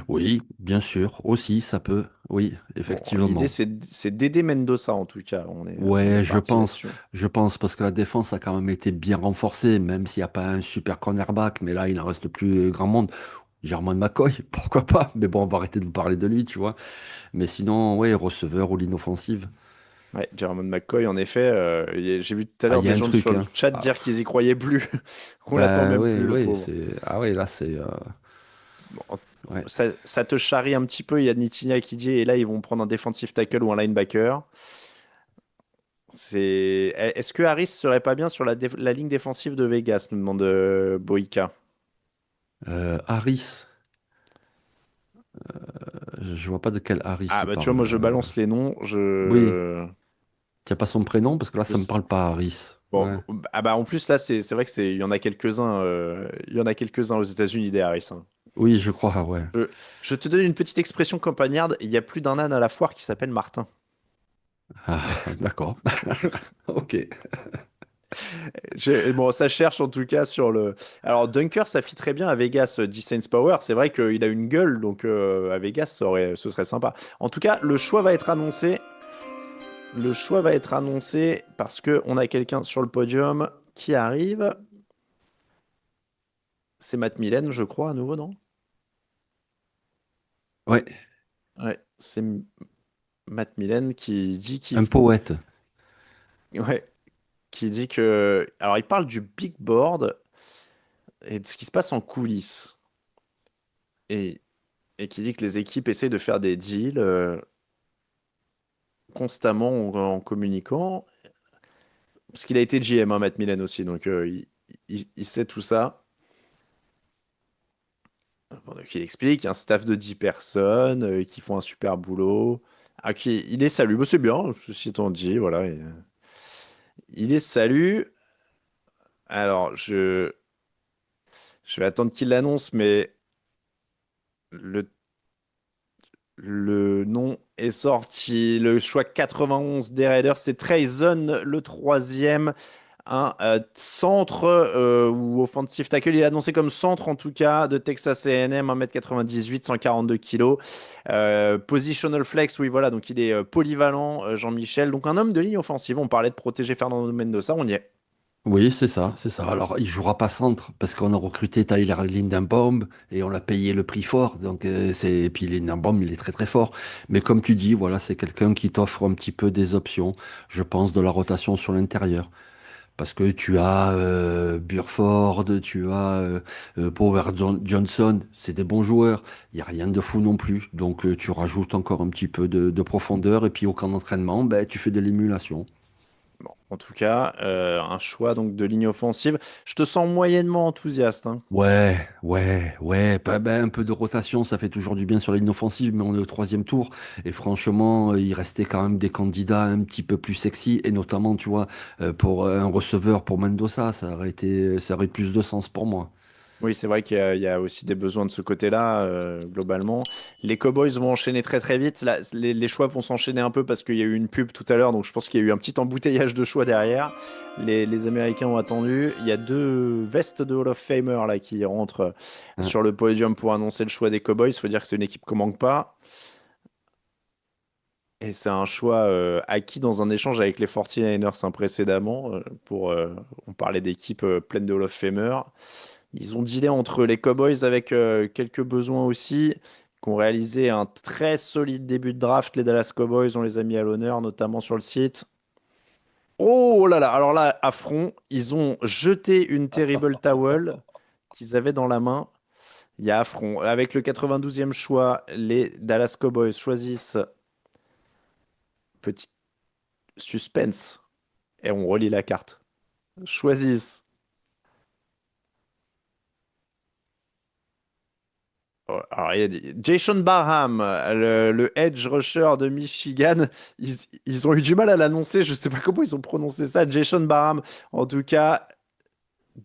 Oui, bien sûr, aussi, ça peut. Oui, Bon, l'idée, effectivement. c'est d'aider Mendoza, en tout cas. On est Ouais, parti là-dessus. je pense, parce que la défense a quand même été bien renforcée, même s'il n'y a pas un super cornerback, mais là, il n'en reste plus grand monde. German McCoy, pourquoi pas? Mais bon, on va arrêter de parler de lui, tu vois. Mais sinon, ouais, receveur ou ligne offensive. Ouais, Jeremy McCoy, en effet, j'ai vu tout à Ah, l'heure il y a des un gens truc, sur le hein. chat Ah, dire qu'ils y croyaient plus. On l'attend bah même oui, plus, le oui, pauvre. c'est. Ah oui, là, c'est. Bon, Ouais. ça te charrie un petit peu. Il y a Nitinia qui dit, et là, ils vont prendre un defensive tackle ou un linebacker. Est-ce que Harris serait pas bien sur la ligne défensive de Vegas, nous demande Boïka. Harris, je vois pas de quel Harris Ah, il bah, tu vois, parle. moi, je balance les noms. Oui, tu n'as pas son prénom, parce que là, Je ça me sais- parle pas, Harris. Bon, Ouais. ah bah en plus là c'est vrai que il y en a quelques-uns il y en a quelques-uns aux États-Unis des Harris, hein. Oui, je crois, ouais. Je, je te donne une petite expression campagnarde, il y a plus d'un âne à la foire qui s'appelle Martin. Ah, d'accord. Ok. Bon, ça cherche en tout cas sur le. Alors Dunker, ça fit très bien à Vegas, Distance Power. C'est vrai qu'il a une gueule, donc à Vegas, ce serait sympa. En tout cas, le choix va être annoncé. Le choix va être annoncé parce que on a quelqu'un sur le podium qui arrive. C'est Matt Millen, je crois, à nouveau, non? Ouais, Ouais, c'est Matt Millen qui dit qu'il un poète. ouais, qui dit que. Alors, il parle du big board et de ce qui se passe en coulisses. Et, et qui dit que les équipes essaient de faire des deals constamment en communiquant. Parce qu'il a été GM, hein, Matt Millen aussi, donc il sait tout ça. Bon, donc, il explique, il y a un staff de 10 personnes qui font un super boulot. Ah, il les salue. Bah, c'est bien, ceci étant dit, voilà. Il les salue. Alors, je vais attendre qu'il l'annonce, mais le Le nom est sorti. Le choix 91 des Raiders, c'est Trayson, le troisième. Un centre ou offensive tackle. Il est annoncé comme centre, en tout cas, de Texas A&M, 1m98, 142 kg. Positional flex, oui, voilà. Donc, il est polyvalent, Jean-Michel. Donc, un homme de ligne offensive. On parlait de protéger Fernando Mendoza. On y est. Oui, c'est ça, c'est ça. Alors, il jouera pas centre parce qu'on a recruté Tyler Lindenbaum et on l'a payé le prix fort. Donc, et puis Lindenbaum, il est très très fort. Mais comme tu dis, voilà, c'est quelqu'un qui t'offre un petit peu des options, je pense, de la rotation sur l'intérieur. Parce que tu as Burford, tu as Johnson, c'est des bons joueurs. Il n'y a rien de fou non plus. Donc, tu rajoutes encore un petit peu de profondeur et puis au camp d'entraînement, ben, tu fais de l'émulation. Bon, en tout cas, un choix donc de ligne offensive. Je te sens moyennement enthousiaste, hein. Ouais, ouais, ouais. Ben, un peu de rotation, ça fait toujours du bien sur la ligne offensive, mais on est au troisième tour. Et franchement, il restait quand même des candidats un petit peu plus sexy. Et notamment, tu vois, pour un receveur pour Mendoza, ça aurait plus de sens pour moi. Oui, c'est vrai qu'il y a aussi des besoins de ce côté-là, globalement. Les Cowboys vont enchaîner très très vite. Là, les choix vont s'enchaîner un peu parce qu'il y a eu une pub tout à l'heure, donc je pense qu'il y a eu un petit embouteillage de choix derrière. Les Américains ont attendu. Il y a deux vestes de Hall of Famer là, qui rentrent Hein. sur le podium pour annoncer le choix des Cowboys. Il faut dire que c'est une équipe qu'on manque pas. Et c'est un choix acquis dans un échange avec les 49ers précédemment. On parlait d'équipes pleines de Hall of Famer. Ils ont dealé entre les Cowboys avec quelques besoins aussi, qui ont réalisé un très solide début de draft. Les Dallas Cowboys, on les a mis à l'honneur, notamment sur le site. Oh là là, alors là, à front, ils ont jeté une terrible towel qu'ils avaient dans la main. Il y a à front. Avec le 92e choix, les Dallas Cowboys choisissent, petit suspense, et on relit la carte, choisissent. Oh, alors, il y a Jason Barham, le edge rusher de Michigan, ils ont eu du mal à l'annoncer, je sais pas comment ils ont prononcé ça. Jason Barham, en tout cas,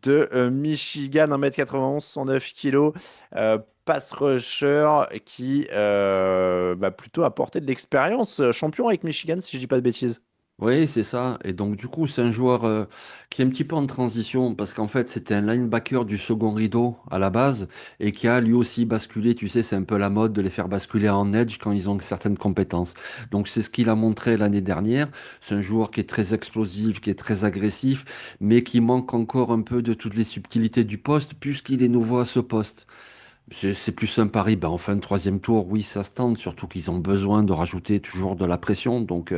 de Michigan, 1m91, 109 kilos, pass rusher qui va plutôt apporter de l'expérience. Champion avec Michigan, si je dis pas de bêtises. Oui, c'est ça. Et donc, du coup, c'est un joueur qui est un petit peu en transition parce qu'en fait, c'était un linebacker du second rideau à la base et qui a lui aussi basculé. Tu sais, c'est un peu la mode de les faire basculer en edge quand ils ont certaines compétences. Donc, c'est ce qu'il a montré l'année dernière. C'est un joueur qui est très explosif, qui est très agressif, mais qui manque encore un peu de toutes les subtilités du poste puisqu'il est nouveau à ce poste. C'est plus un pari. Ben, en fin de troisième tour, oui, ça se tente, surtout qu'ils ont besoin de rajouter toujours de la pression. Donc,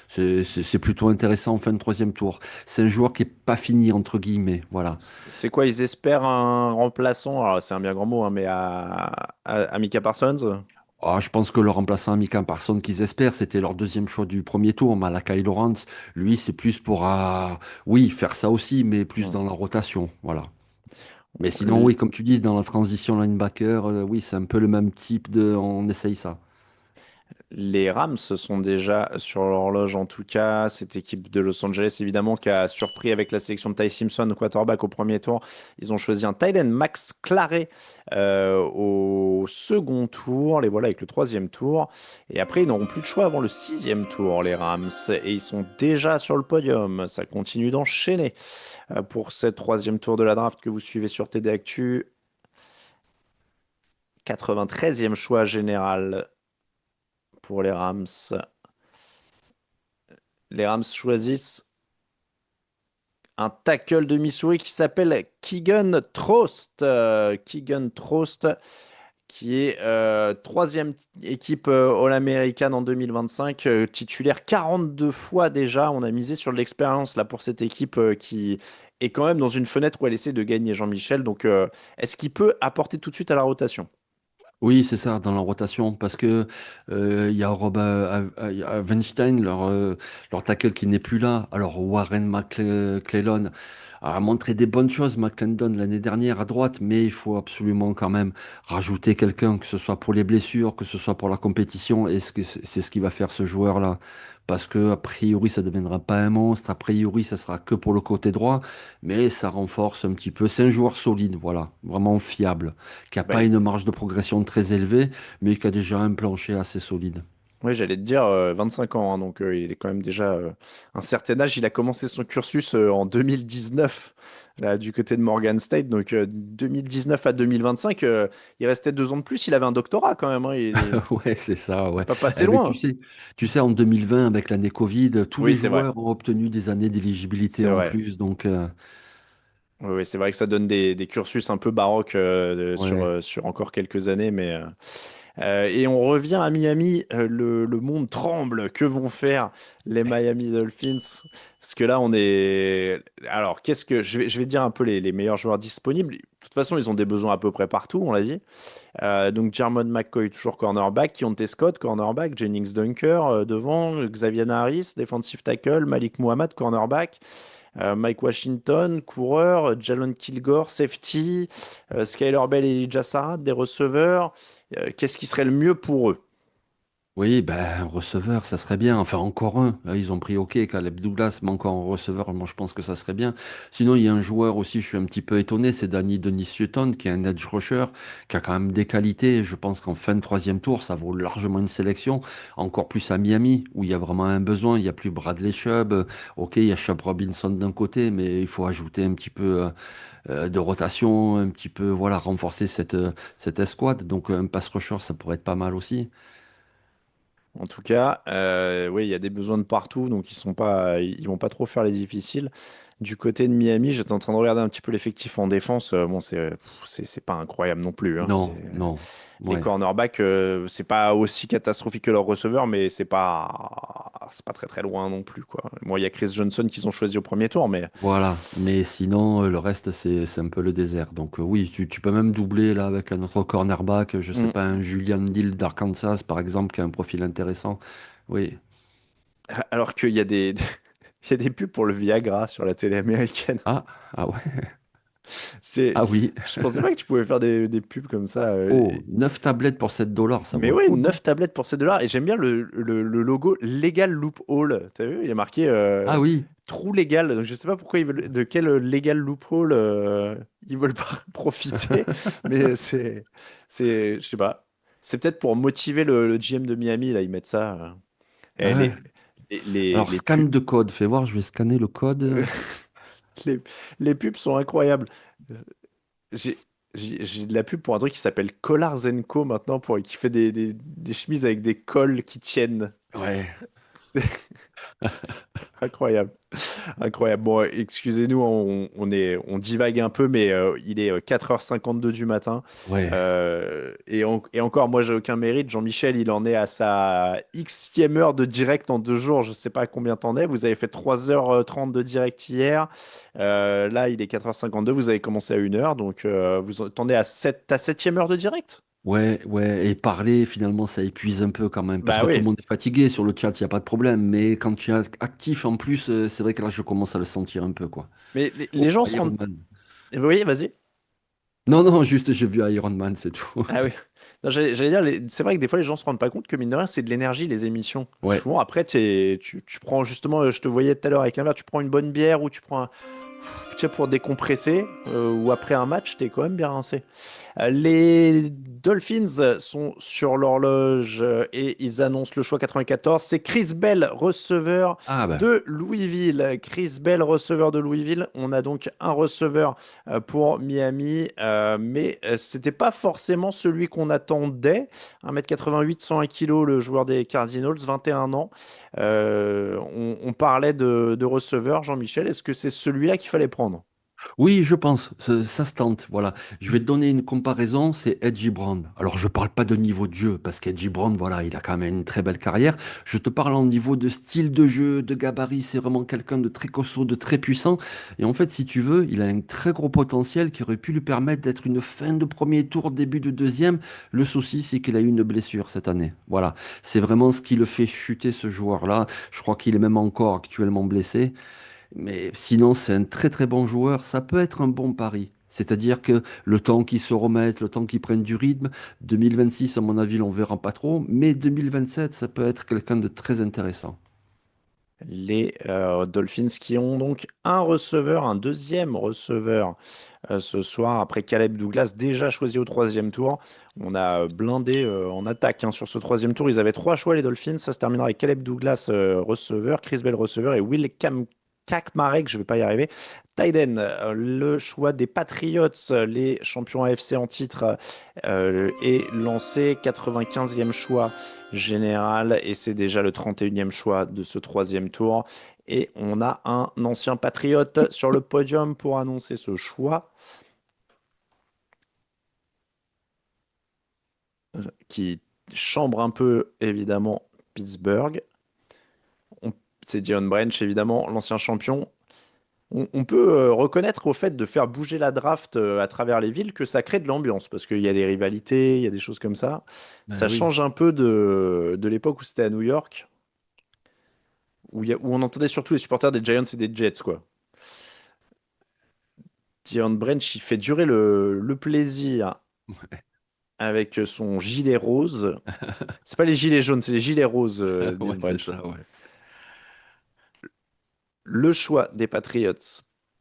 c'est plutôt intéressant en fin de troisième tour. C'est un joueur qui est pas fini, entre guillemets. Voilà. C'est quoi, ils espèrent un remplaçant, alors c'est un bien grand mot, hein, mais à Micah Parsons? Ah, je pense que le remplaçant Micah Parsons qu'ils espèrent, c'était leur deuxième choix du premier tour. Malakai Lawrence, lui, c'est plus pour, oui, faire ça aussi, mais plus dans la rotation. Voilà. Mais sinon, oui, comme tu dis, dans la transition linebacker, oui, c'est un peu le même type de. On essaye ça. Les Rams sont déjà sur l'horloge, en tout cas. Cette équipe de Los Angeles, évidemment, qui a surpris avec la sélection de Ty Simpson, quarterback au premier tour. Ils ont choisi un tight end, Max Claret, au second tour. Les voilà avec le troisième tour. Et après, ils n'auront plus de choix avant le sixième tour, les Rams. Et ils sont déjà sur le podium. Ça continue d'enchaîner pour ce troisième tour de la draft que vous suivez sur TD Actu. 93e choix général pour les Rams. Les Rams choisissent un tackle de Missouri qui s'appelle Keegan Trost. Keegan Trost, qui est troisième équipe All-American en 2025, titulaire 42 fois déjà. On a misé sur de l'expérience là pour cette équipe qui est quand même dans une fenêtre où elle essaie de gagner Jean-Michel. Donc, est-ce qu'il peut apporter tout de suite à la rotation? Oui, c'est ça, dans la rotation, parce que il y a il y a Weinstein, leur tackle qui n'est plus là. Alors Warren McClellan a montré des bonnes choses, McClendon l'année dernière à droite, mais il faut absolument quand même rajouter quelqu'un, que ce soit pour les blessures, que ce soit pour la compétition, et c'est ce qui va faire ce joueur-là. Parce que a priori, ça ne deviendra pas un monstre, a priori, ça sera que pour le côté droit, mais ça renforce un petit peu. C'est un joueur solide, voilà, vraiment fiable qui n'a Bah, pas une marge de progression très élevée, mais qui a déjà un plancher assez solide. Oui, j'allais te dire 25 ans, hein, donc il est quand même déjà un certain âge. Il a commencé son cursus en 2019 là, du côté de Morgan State, donc 2019 à 2025, il restait 2 ans de plus. Il avait un doctorat quand même, hein, il est Ouais, c'est ça, ouais. pas passé Eh ben, loin. tu sais, en 2020, avec l'année Covid, tous Oui, les c'est vrai, joueurs ont obtenu des années d'éligibilité c'est en vrai. plus, donc Oui, oui, c'est vrai que ça donne des cursus un peu baroques sur, ouais. sur encore quelques années, mais et on revient à Miami, le monde tremble. Que vont faire les Miami Dolphins? Parce que là, on est. Alors, qu'est-ce que je vais te dire un peu les meilleurs joueurs disponibles. De toute façon, ils ont des besoins à peu près partout, on l'a dit. Donc, Jermon McCoy, toujours cornerback. Keontae Scott, cornerback. Jennings Dunker, devant. Xavier Harris, defensive tackle. Malik Muhammad, cornerback. Mike Washington, coureur, Jalen Kilgore, safety, Skyler Bell et Elijah Sarah, des receveurs. Qu'est-ce qui serait le mieux pour eux? Oui, ben, un receveur, ça serait bien. Enfin, encore un. Là, ils ont pris OK, Caleb Douglas, mais encore un receveur, moi je pense que ça serait bien. Sinon, il y a un joueur aussi, je suis un petit peu étonné, c'est Danny Denis Sutton, qui est un edge rusher, qui a quand même des qualités. Je pense qu'en fin de troisième tour, ça vaut largement une sélection. Encore plus à Miami, où il y a vraiment un besoin. Il n'y a plus Bradley Chubb. OK, il y a Chubb Robinson d'un côté, mais il faut ajouter un petit peu de rotation, un petit peu, voilà, renforcer cette escouade. Donc, un pass rusher, ça pourrait être pas mal aussi. En tout cas, oui, il y a des besoins de partout, donc ils vont pas trop faire les difficiles. Du côté de Miami, j'étais en train de regarder un petit peu l'effectif en défense. Bon, c'est pas incroyable non plus, hein. Non, non. Les Ouais. cornerbacks, c'est pas aussi catastrophique que leurs receveurs, mais c'est pas très très loin non plus, quoi. Moi, il y a Chris Johnson qu'ils ont choisi au premier tour, mais Voilà, mais sinon, le reste, c'est un peu le désert. Donc, oui, tu peux même doubler là avec un autre cornerback, je sais hmm. pas, un Julian Deal d'Arkansas, par exemple, qui a un profil intéressant. Oui. Alors qu'il y a des il y a des pubs pour le Viagra sur la télé américaine. Ah, ah ouais, J'ai- ah oui. Je pensais pas que tu pouvais faire des pubs comme ça. Oh, 9 tablettes pour 7 dollars, ça Mais vaut le oui, coup, non? 9 tablettes pour 7 dollars. Et j'aime bien le logo Legal Loophole. T'as vu? Il y a marqué Ah oui. trou légal. Donc je sais pas pourquoi de quel Legal Loophole ils veulent pas profiter. Mais je sais pas. C'est peut-être pour motiver le GM de Miami, là, ils mettent ça. Et Ah ouais. Alors, les scan pubs, de code, fais voir, je vais scanner le code. les, les pubs sont incroyables. J'ai j'ai de la pub pour un truc qui s'appelle Collars Co maintenant, qui fait des chemises avec des cols qui tiennent. Ouais, C'est incroyable. Incroyable. Bon, excusez-nous, on divague un peu, mais il est 4h52 du matin. ouais. Et encore, moi, j'ai aucun mérite. Jean-Michel, il en est à sa Xème heure de direct en 2 jours. Je sais pas combien t'en es. Vous avez fait 3h30 de direct hier. Là, il est 4h52. Vous avez commencé à 1h. Donc, vous t'en êtes à ta 7e heure de direct? Ouais, ouais, et parler, finalement, ça épuise un peu quand même, parce Bah que tout le oui. monde est fatigué sur le chat, il n'y a pas de problème, mais quand tu es actif en plus, c'est vrai que là, je commence à le sentir un peu, quoi. Mais Oh, les gens se Iron rendent. Man. Oui, vas-y. Non, non, juste, j'ai vu Iron Man, c'est tout. Ah oui. Non, j'allais dire, c'est vrai que des fois, les gens se rendent pas compte que, mine de rien, c'est de l'énergie, les émissions. Ouais. Souvent, après, tu prends justement, je te voyais tout à l'heure avec un verre, tu prends une bonne bière ou tu prends tu sais, pour décompresser, ou après un match, t'es quand même bien rincé. Les Dolphins sont sur l'horloge et ils annoncent le choix 94. C'est Chris Bell, receveur Ah, ben, de Louisville. Chris Bell, receveur de Louisville. On a donc un receveur pour Miami, mais c'était pas forcément celui qu'on attendait. 1m88, 101 kg, le joueur des Cardinals, 21 ans. On parlait de receveur, Jean-Michel. Est-ce que c'est celui-là qu'il fallait prendre? oui, je pense, ça se tente, voilà. Je vais te donner une comparaison, c'est Edgy Brown. Alors, je parle pas de niveau de jeu, parce qu'Edgy Brown, voilà, il a quand même une très belle carrière. Je te parle en niveau de style de jeu, de gabarit, c'est vraiment quelqu'un de très costaud, de très puissant. Et en fait, si tu veux, il a un très gros potentiel qui aurait pu lui permettre d'être une fin de premier tour, début de deuxième. Le souci, c'est qu'il a eu une blessure cette année. Voilà, c'est vraiment ce qui le fait chuter, ce joueur-là. Je crois qu'il est même encore actuellement blessé. Mais sinon, c'est un très très bon joueur. Ça peut être un bon pari. C'est-à-dire que le temps qu'il se remette, le temps qu'il prenne du rythme, 2026, à mon avis, on verra pas trop. Mais 2027, ça peut être quelqu'un de très intéressant. Les Dolphins qui ont donc un receveur, un deuxième receveur ce soir après Caleb Douglas, déjà choisi au troisième tour. On a blindé en attaque hein, sur ce troisième tour. Ils avaient trois choix, les Dolphins. Ça se terminera avec Caleb Douglas, receveur, Chris Bell, receveur, et Will Kakmarek, je ne vais pas y arriver. Tyden, le choix des Patriots, les champions AFC en titre, est lancé. 95e choix général, et c'est déjà le 31e choix de ce troisième tour. Et on a un ancien patriote sur le podium pour annoncer ce choix qui chambre un peu évidemment Pittsburgh. On- C'est Dion Branch évidemment, l'ancien champion. On peut reconnaître au fait de faire bouger la draft à travers les villes que ça crée de l'ambiance parce qu'il y a des rivalités, il y a des choses comme ça. Ben Ça oui. change un peu de l'époque où c'était à New York, où on entendait surtout les supporters des Giants et des Jets, quoi. Dion Branch, il fait durer le plaisir avec son gilet rose. C'est pas les gilets jaunes, c'est les gilets roses, Ouais, Dion c'est Branch. ça, ouais. Le choix des Patriots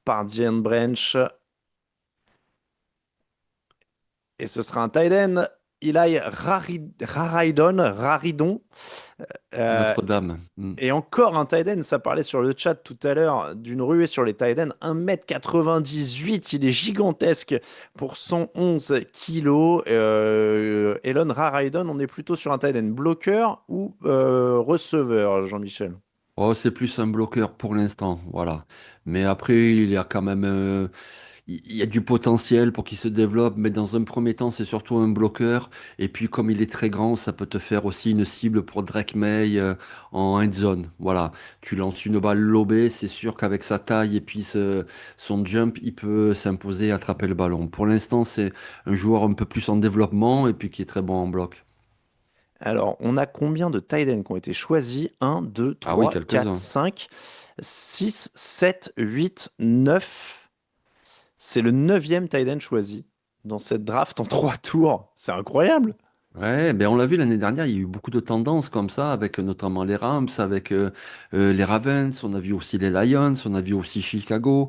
par Dion Branch. Et ce sera un tight end. Eli Raridon. Euh, Notre-Dame. Hmm. et encore un tight end. Ça parlait sur le chat tout à l'heure d'une ruée sur les tight ends. 1,98 m. Il est gigantesque pour 111 kilos. Elon Raridon, on est plutôt sur un tight end bloqueur ou receveur, Jean-Michel? Oh, c'est plus un bloqueur pour l'instant, voilà. Mais après, il y a quand même, il y a du potentiel pour qu'il se développe, mais dans un premier temps, c'est surtout un bloqueur. Et puis, comme il est très grand, ça peut te faire aussi une cible pour Drake May en end zone. Voilà, tu lances une balle lobée, c'est sûr qu'avec sa taille et puis son jump, il peut s'imposer, attraper le ballon. Pour l'instant, c'est un joueur un peu plus en développement et puis qui est très bon en bloc. Alors, on a combien de tight ends qui ont été choisis? Un, 2, Ah oui, 3, 4, quelques-uns. 5, 6, 7, 8, 9. C'est le neuvième tight end choisi dans cette draft en 3 tours. C'est incroyable. Ouais, ben on l'a vu l'année dernière, il y a eu beaucoup de tendances comme ça, avec notamment les Rams, avec les Ravens, on a vu aussi les Lions, on a vu aussi Chicago,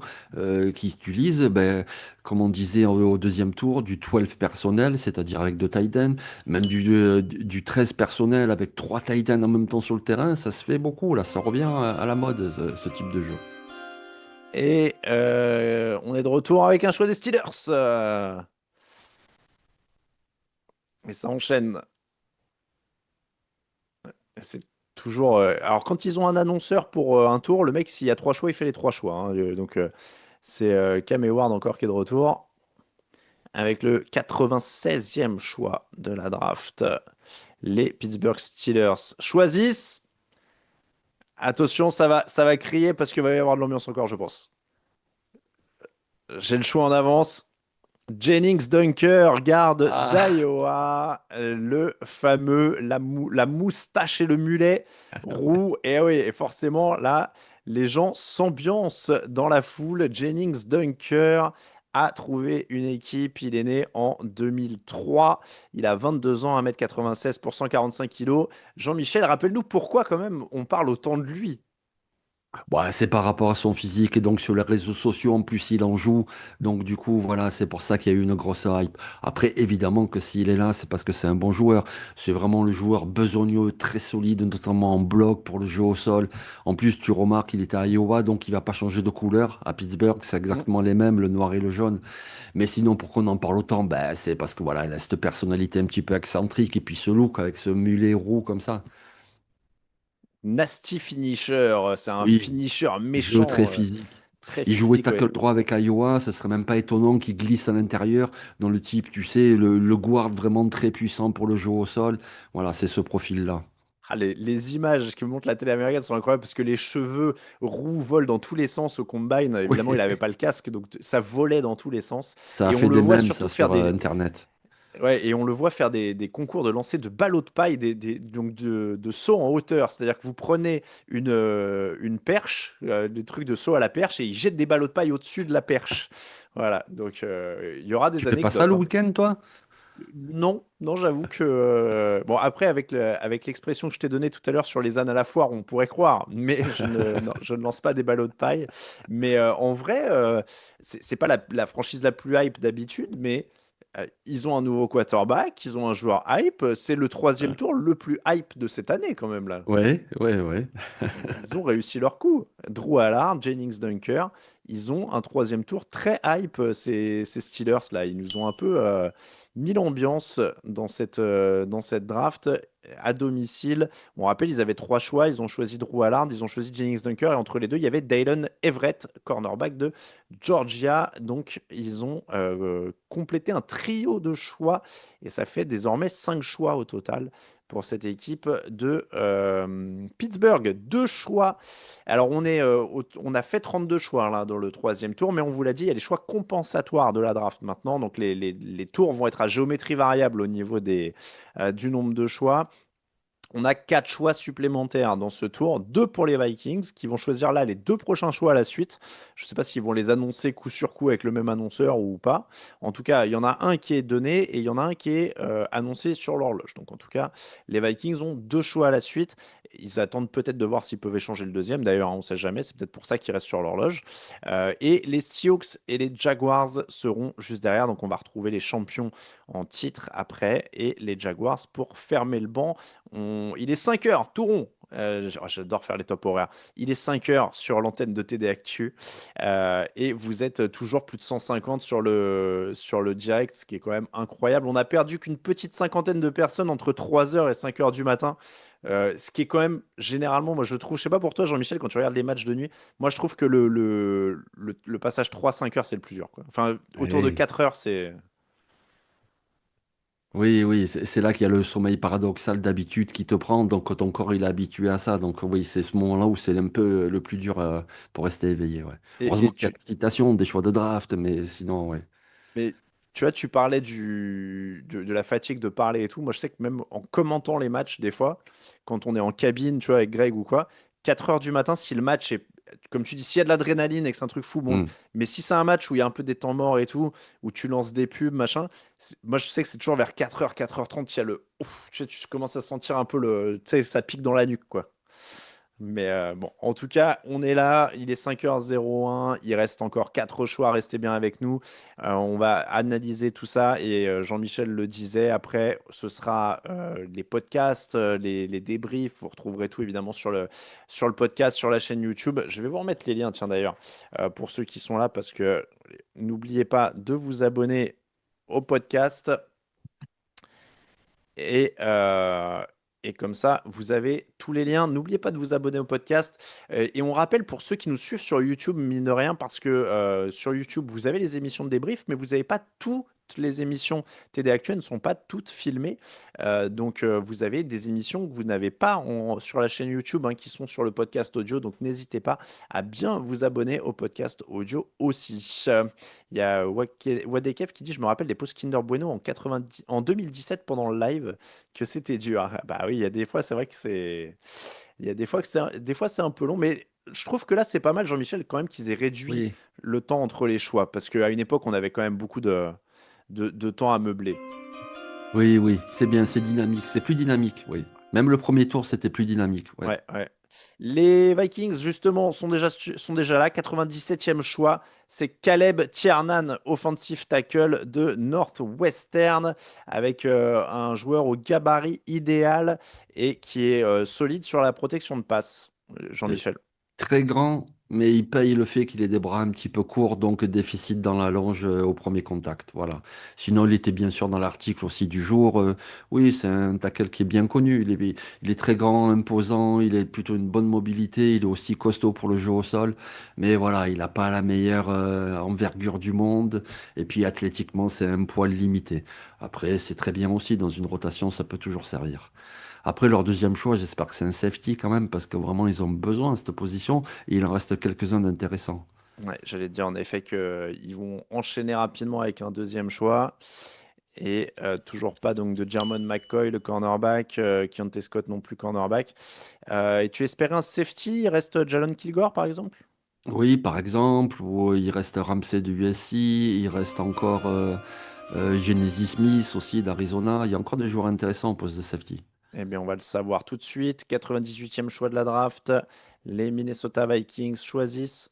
qui utilisent, ben, comme on disait au deuxième tour, du 12 personnel, c'est-à-dire avec deux tight ends, même du 13 personnel avec trois tight ends en même temps sur le terrain, ça se fait beaucoup, là, ça revient à la mode, ce type de jeu. Et on est de retour avec un choix des Steelers. Et ça enchaîne. C'est toujours. Alors, quand ils ont un annonceur pour un tour, le mec, s'il y a trois choix, il fait les trois choix, hein. Donc, c'est Cam Hayward encore qui est de retour. Avec le 96e choix de la draft, les Pittsburgh Steelers choisissent. Attention, ça va crier parce qu'il va y avoir de l'ambiance encore, je pense. J'ai le choix en avance. Jennings Dunker, garde Ah, d'Iowa, le fameux, la moustache et le mulet roux. Et oui, et forcément, là, les gens s'ambiancent dans la foule. Jennings Dunker a trouvé une équipe. Il est né en 2003. Il a 22 ans, 1,96 m pour 145 kilos. Jean-Michel, rappelle-nous pourquoi, quand même, on parle autant de lui. ouais, c'est par rapport à son physique et donc sur les réseaux sociaux en plus il en joue donc du coup voilà c'est pour ça qu'il y a eu une grosse hype. Après évidemment que s'il est là c'est parce que c'est un bon joueur, c'est vraiment le joueur besogneux très solide notamment en bloc pour le jeu au sol. En plus tu remarques il était à Iowa donc il va pas changer de couleur. À Pittsburgh c'est Mm. exactement les mêmes, le noir et le jaune. Mais sinon pourquoi on en parle autant, ben, c'est parce que voilà il a cette personnalité un petit peu excentrique et puis ce look avec ce mulet roux comme ça. Nasty finisher, c'est un Oui, finisher jeu très méchant, physique. très Il jouait physique, ouais. tackle droit avec Iowa, ce serait même pas étonnant qu'il glisse à l'intérieur dans le type, tu sais, le guard vraiment très puissant pour le jeu au sol. Voilà, c'est ce profil-là. Ah, les images qui montrent la télé américaine sont incroyables parce que les cheveux roux volent dans tous les sens au combine. Oui, Évidemment, il n'avait pas le casque, donc ça volait dans tous les sens. ça a Et on fait le des voit mèmes, ça, surtout faire sur des, Internet. ouais, et on le voit faire des concours de lancer de ballots de paille, donc de saut en hauteur. C'est-à-dire que vous prenez une perche, des trucs de saut à la perche, et il jette des ballots de paille au-dessus de la perche. Voilà, donc il y aura Tu des fais pas ça anecdotes, le hein. week-end, toi? Non, non, j'avoue que bon après avec l'expression que je t'ai donnée tout à l'heure sur les ânes à la foire, on pourrait croire, mais non, je ne lance pas des ballots de paille. Mais en vrai, c'est pas la franchise la plus hype d'habitude, mais ils ont un nouveau quarterback, ils ont un joueur hype. C'est le troisième tour le plus hype de cette année quand même là. Ouais, ouais, ouais. Ils ont réussi leur coup. Drew Allard, Jennings Dunker, ils ont un troisième tour très hype, ces Steelers-là. Ils nous ont un peu mis l'ambiance dans cette draft à domicile. On rappelle, ils avaient trois choix. Ils ont choisi Drew Allard, ils ont choisi Jennings Dunker, et entre les deux, il y avait Dalen Everett, cornerback de Georgia. Donc, ils ont complété un trio de choix, et ça fait désormais 5 choix au total pour cette équipe de Pittsburgh. Deux choix. Alors, on a fait 32 choix là, dans le troisième tour, mais on vous l'a dit, il y a les choix compensatoires de la draft maintenant. Donc, les tours vont être à géométrie variable au niveau du nombre de choix. On a 4 choix supplémentaires dans ce tour, deux pour les Vikings qui vont choisir là les 2 prochains choix à la suite. Je ne sais pas s'ils vont les annoncer coup sur coup avec le même annonceur ou pas. En tout cas, il y en a un qui est donné et il y en a un qui est annoncé sur l'horloge. Donc en tout cas, les Vikings ont 2 choix à la suite. Ils attendent peut-être de voir s'ils peuvent échanger le deuxième. D'ailleurs, on ne sait jamais. C'est peut-être pour ça qu'ils restent sur l'horloge. Et les Seahawks et les Jaguars seront juste derrière. Donc on va retrouver les champions en titre après et les Jaguars pour fermer le banc. Il est 5 heures, tout rond. J'adore faire les top horaires. Il est 5 heures sur l'antenne de TD Actu et vous êtes toujours plus de 150 sur le direct, ce qui est quand même incroyable. On a perdu qu'une petite cinquantaine de personnes entre 3 heures et 5 heures du matin. Ce qui est quand même généralement, moi je trouve, je sais pas pour toi Jean-Michel, quand tu regardes les matchs de nuit, moi je trouve que le passage 3-5 heures c'est le plus dur, quoi. Enfin, autour de Oui, 4 heures, c'est. oui, oui, c'est là qu'il y a le sommeil paradoxal d'habitude qui te prend, donc ton corps il est habitué à ça, donc oui, c'est ce moment-là où c'est un peu le plus dur pour rester éveillé, ouais. Et, Heureusement et qu'il y a tu, l'excitation, des choix de draft, mais sinon, ouais. Mais tu vois, tu parlais de la fatigue de parler et tout. Moi, je sais que même en commentant les matchs, des fois, quand on est en cabine, tu vois, avec Greg ou quoi, 4 heures du matin, si le match est, comme tu dis, s'il y a de l'adrénaline et que c'est un truc fou, bon. Hmm. Mais si c'est un match où il y a un peu des temps morts et tout, où tu lances des pubs, machin, moi, je sais que c'est toujours vers 4 heures 4h30, il y a le. Ouf, tu commences à sentir un peu le. Tu sais, ça pique dans la nuque, quoi. Mais bon, en tout cas, on est là, il est 5h01, il reste encore 4 choix, restez bien avec nous. On va analyser tout ça et Jean-Michel le disait, après, ce sera les podcasts, les débriefs, vous retrouverez tout évidemment sur le podcast, sur la chaîne YouTube. Je vais vous remettre les liens, tiens d'ailleurs, pour ceux qui sont là, parce que n'oubliez pas de vous abonner au podcast et, euh, et comme ça, vous avez tous les liens. N'oubliez pas de vous abonner au podcast. Et on rappelle pour ceux qui nous suivent sur YouTube, mine de rien, parce que sur YouTube, vous avez les émissions de débrief, mais vous n'avez pas toutes les émissions TD Actu, elles ne sont pas toutes filmées. Donc, vous avez des émissions que vous n'avez pas sur la chaîne YouTube, hein, qui sont sur le podcast audio. Donc, n'hésitez pas à bien vous abonner au podcast audio aussi. Il y a Wadekev qui dit: Je me rappelle des pauses Kinder Bueno en 2017 pendant le live, que c'était dur. Ah, bah oui, il y a des fois, c'est vrai que c'est. Il y a des fois, c'est un peu long, mais je trouve que là, c'est pas mal, Jean-Michel, quand même, qu'ils aient réduit Oui, le temps entre les choix, parce qu'à une époque, on avait quand même beaucoup de temps à meubler. oui, oui, c'est bien, c'est dynamique, c'est plus dynamique, oui. Même le premier tour, c'était plus dynamique, ouais. Ouais, ouais. Les Vikings, justement, sont déjà là. 97e choix. C'est Caleb Tiernan, offensive tackle de Northwestern, avec un joueur au gabarit idéal et qui est solide sur la protection de passe. Jean-Michel. Très grand, mais il paye le fait qu'il ait des bras un petit peu courts, donc déficit dans la longe au premier contact. Voilà. Sinon, il était bien sûr dans l'article aussi du jour. Oui, c'est un tackle qui est bien connu. Il est très grand, imposant, il a plutôt une bonne mobilité, il est aussi costaud pour le jeu au sol. Mais voilà, il n'a pas la meilleure envergure du monde. Et puis athlétiquement, c'est un poil limité. Après, c'est très bien aussi. Dans une rotation, ça peut toujours servir. Après, leur deuxième choix, j'espère que c'est un safety quand même, parce que vraiment, ils ont besoin de cette position. Et il en reste quelques-uns d'intéressants. Ouais, j'allais te dire en effet qu'ils vont enchaîner rapidement avec un deuxième choix. Et toujours pas donc de Jermon McCoy, le cornerback, Keontae Scott non plus cornerback. Et tu espérais un safety? Il reste Jalen Kilgore par exemple? Oui, par exemple, ou il reste Ramsey du USC, il reste encore Genesis Smith aussi d'Arizona. Il y a encore des joueurs intéressants au poste de safety. Eh bien, on va le savoir tout de suite. 98e choix de la draft. Les Minnesota Vikings choisissent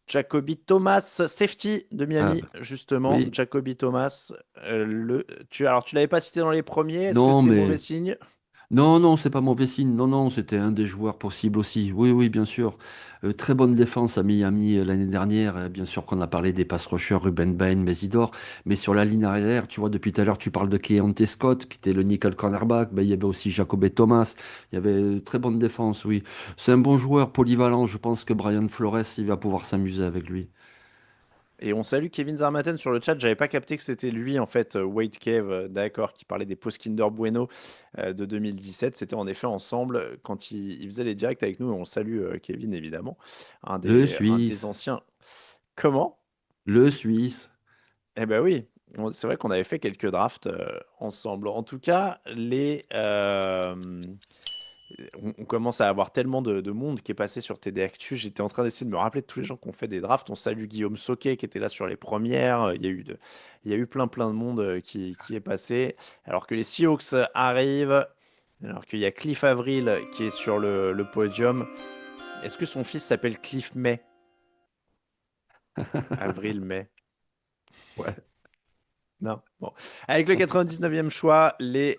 Jacoby Thomas, safety de Ah, Miami, bah, justement. oui. Jacoby Thomas, alors tu l'avais pas cité dans les premiers. Est-ce que Non, c'est mauvais mais signe? non, non, c'est pas mauvais signe. Non, non, c'était un des joueurs possibles aussi. Oui, oui, bien sûr. Très bonne défense à Miami l'année dernière. Bien sûr qu'on a parlé des pass rushers Ruben Bain, Mesidor. Mais sur la ligne arrière, tu vois, depuis tout à l'heure, tu parles de Keontae Scott, qui était le nickel cornerback. Ben, il y avait aussi Jacobe Thomas. Il y avait très bonne défense, oui. C'est un bon joueur polyvalent. Je pense que Brian Flores, il va pouvoir s'amuser avec lui. Et on salue Kevin Zarmaten sur le chat. J'avais pas capté que c'était lui, en fait, Wade Cave, d'accord, qui parlait des post Kinder Bueno de 2017. C'était en effet ensemble quand il faisait les directs avec nous. Et on salue Kevin, évidemment, Le un des Suisse. anciens. Comment? Le Suisse. Eh ben oui, c'est vrai qu'on avait fait quelques drafts ensemble. En tout cas, on commence à avoir tellement de monde qui est passé sur TD Actu. J'étais en train d'essayer de me rappeler de tous les gens qui ont fait des drafts. On salue Guillaume Soquet qui était là sur les premières. Il y a eu plein de monde qui est passé. Alors que les Seahawks arrivent, alors qu'il y a Cliff Avril qui est sur le podium. Est-ce que son fils s'appelle Cliff May? Avril May. Ouais. Non. Bon. Avec le 99e choix, les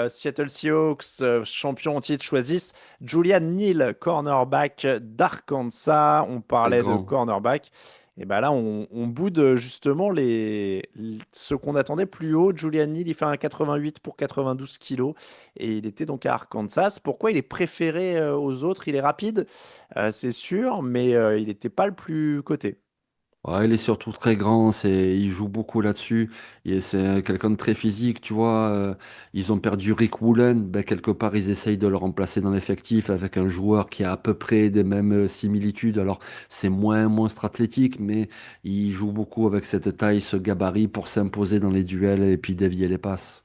Seattle Seahawks, champions en titre, choisissent Julian Neal, cornerback d'Arkansas. On Très parlait de grand. cornerback. Et ben là, on boude justement ce qu'on attendait plus haut. Julian Neal, il fait un 88 pour 92 kilos. Et il était donc à Arkansas. Pourquoi il est préféré aux autres? Il est rapide, c'est sûr, mais il n'était pas le plus coté. Ouais, il est surtout très grand, il joue beaucoup là-dessus. Et c'est quelqu'un de très physique, tu vois. Ils ont perdu Rick Woolen, ben, quelque part ils essayent de le remplacer dans l'effectif avec un joueur qui a à peu près des mêmes similitudes. Alors c'est moins monstre athlétique, mais il joue beaucoup avec cette taille, ce gabarit pour s'imposer dans les duels et puis dévier les passes.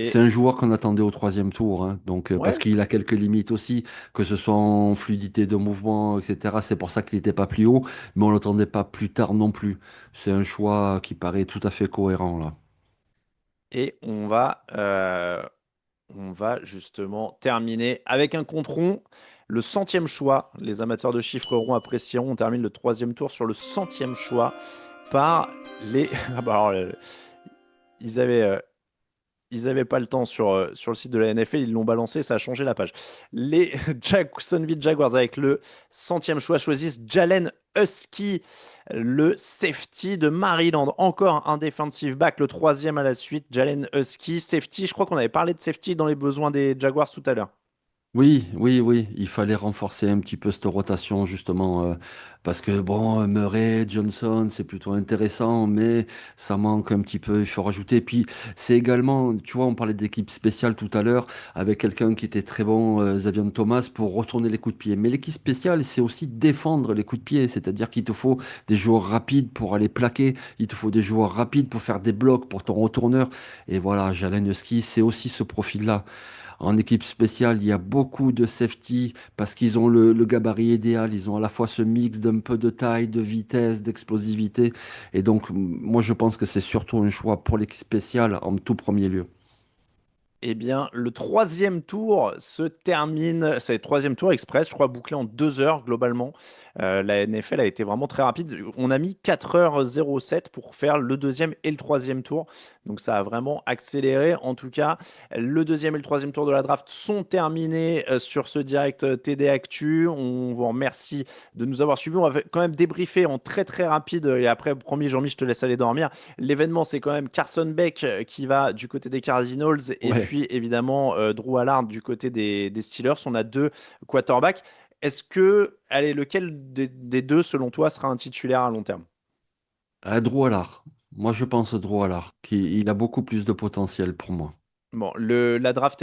C'est Et un joueur qu'on attendait au troisième tour, hein, donc, parce ouais, qu'il a quelques limites aussi, que ce soit en fluidité de mouvement, etc. C'est pour ça qu'il n'était pas plus haut, mais on ne l'attendait pas plus tard non plus. C'est un choix qui paraît tout à fait cohérent là. et on va justement terminer avec un compte rond. Le centième choix, les amateurs de chiffres ronds apprécieront. On termine le troisième tour sur le centième choix par les. Ah bah alors, ils avaient, euh, ils avaient pas le temps sur le site de la NFL, ils l'ont balancé, ça a changé la page. Les Jacksonville Jaguars avec le centième choix choisissent Jalen Husky, le safety de Maryland. Encore un defensive back, le troisième à la suite. Jalen Husky, safety. Je crois qu'on avait parlé de safety dans les besoins des Jaguars tout à l'heure. Oui, oui, oui, il fallait renforcer un petit peu cette rotation justement parce que bon, Murray, Johnson, c'est plutôt intéressant, mais ça manque un petit peu, il faut rajouter. Puis c'est également, tu vois, on parlait d'équipe spéciale tout à l'heure avec quelqu'un qui était très bon, Xavier Thomas, pour retourner les coups de pied. Mais l'équipe spéciale, c'est aussi défendre les coups de pied, c'est-à-dire qu'il te faut des joueurs rapides pour aller plaquer, il te faut des joueurs rapides pour faire des blocs pour ton retourneur. Et voilà, Jalen Husky, c'est aussi ce profil-là. En équipe spéciale, il y a beaucoup de safety parce qu'ils ont le gabarit idéal. Ils ont à la fois ce mix d'un peu de taille, de vitesse, d'explosivité. Et donc, moi, je pense que c'est surtout un choix pour l'équipe spéciale en tout premier lieu. Eh bien, le troisième tour se termine. C'est le troisième tour express, je crois, bouclé en 2 heures globalement. La NFL a été vraiment très rapide. On a mis 4h07 pour faire le deuxième et le troisième tour. Donc ça a vraiment accéléré. En tout cas, le deuxième et le troisième tour de la draft sont terminés sur ce direct TD Actu. On vous remercie de nous avoir suivis. On va quand même débriefer en très très rapide. Et après, promis, Jean-Mi, je te laisse aller dormir. L'événement, c'est quand même Carson Beck qui va du côté des Cardinals et Ouais. puis évidemment Drew Allard du côté des Steelers. On a deux quarterbacks. Est-ce que, allez, lequel des deux, selon toi, sera un titulaire à long terme? À Drew Allard. Moi, je pense à Drew Allard, qui il a beaucoup plus de potentiel pour moi. Bon, la draft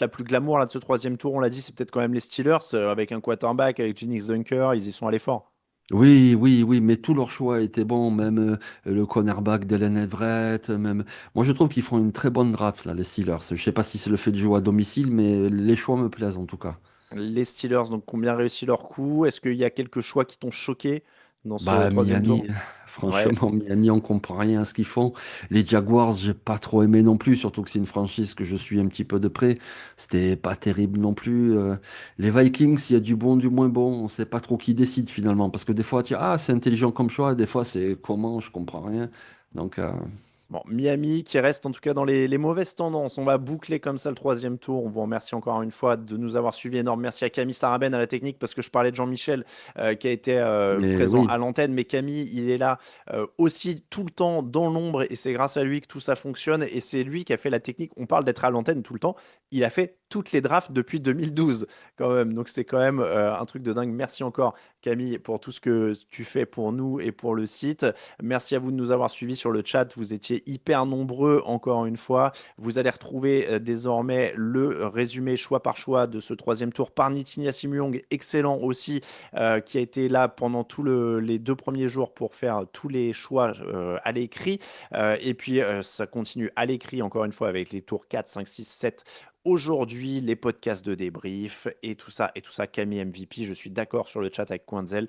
la plus glamour là, de ce troisième tour, on l'a dit, c'est peut-être quand même les Steelers avec un quarterback, avec Jennings Dunker, ils y sont allés fort. Oui, oui, oui, mais tous leurs choix étaient bons, même le cornerback d'Ellen Everett, même. Moi, je trouve qu'ils font une très bonne draft, là, les Steelers. Je sais pas si c'est le fait de jouer à domicile, mais les choix me plaisent en tout cas. Les Steelers, donc, ont bien réussi leur coup. Est-ce qu'il y a quelques choix qui t'ont choqué dans ce Bah, troisième Miami, tour? Ouais. franchement, Miami, on comprend rien à ce qu'ils font. Les Jaguars, j'ai pas trop aimé non plus, surtout que c'est une franchise que je suis un petit peu de près. C'était pas terrible non plus. Les Vikings, il y a du bon, du moins bon. On sait pas trop qui décide finalement. Parce que des fois, tu dis, ah, c'est intelligent comme choix. Des fois, c'est comment, je comprends rien. Donc, Bon, Miami qui reste en tout cas dans les mauvaises tendances. On va boucler comme ça le troisième tour. On vous remercie encore une fois de nous avoir suivis. Énorme merci à Camille Sarabène à la technique parce que je parlais de Jean-Michel qui a été mais présent à oui. l'antenne. Mais Camille, il est là aussi tout le temps dans l'ombre et c'est grâce à lui que tout ça fonctionne. Et c'est lui qui a fait la technique. On parle d'être à l'antenne tout le temps. Il a fait toutes les drafts depuis 2012 quand même. Donc c'est quand même un truc de dingue. Merci encore Camille pour tout ce que tu fais pour nous et pour le site. Merci à vous de nous avoir suivis sur le chat. Vous étiez hyper nombreux encore une fois. Vous allez retrouver désormais le résumé choix par choix de ce troisième tour par Nitinia Simuyong, excellent aussi, qui a été là pendant les 2 premiers jours pour faire tous les choix à l'écrit. Et puis ça continue à l'écrit encore une fois avec les tours 4, 5, 6, 7 aujourd'hui, les podcasts de débrief et tout ça, Camille MVP, je suis d'accord sur le chat avec Quenzel.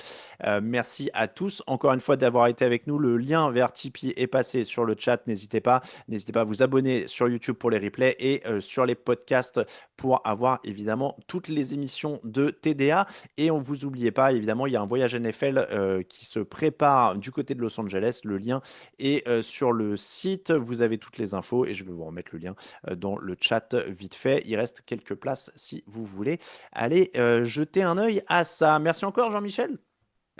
Merci à tous encore une fois d'avoir été avec nous. Le lien vers Tipeee est passé sur le chat. N'hésitez pas. N'hésitez pas à vous abonner sur YouTube pour les replays et sur les podcasts pour avoir évidemment toutes les émissions de TDA. Et on vous oubliez pas, évidemment, il y a un voyage NFL qui se prépare du côté de Los Angeles. Le lien est sur le site. Vous avez toutes les infos et je vais vous remettre le lien dans le chat vite fait. Il reste quelques places si vous voulez. Allez, jeter un œil à ça. Merci encore, Jean-Michel.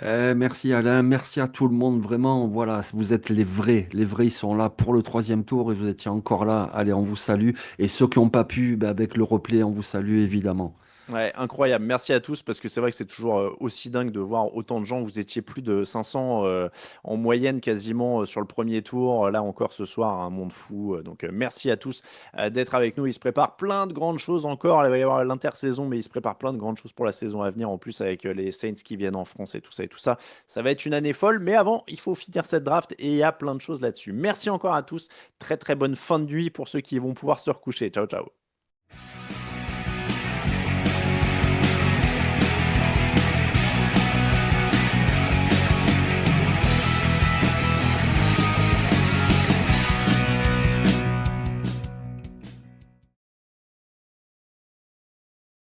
Merci Alain, merci à tout le monde, vraiment, voilà, vous êtes les vrais, ils sont là pour le troisième tour et vous étiez encore là, allez, on vous salue, et ceux qui n'ont pas pu, bah, avec le replay, on vous salue évidemment. Ouais, incroyable. Merci à tous parce que c'est vrai que c'est toujours aussi dingue de voir autant de gens. Vous étiez plus de 500 en moyenne quasiment sur le premier tour. Là encore ce soir, un monde fou. Donc merci à tous d'être avec nous. Il se prépare plein de grandes choses encore. Il va y avoir l'intersaison, mais il se prépare plein de grandes choses pour la saison à venir. En plus avec les Saints qui viennent en France et tout ça et tout ça. Ça va être une année folle. Mais avant, il faut finir cette draft et il y a plein de choses là-dessus. Merci encore à tous. Très très bonne fin de nuit pour ceux qui vont pouvoir se recoucher. Ciao ciao.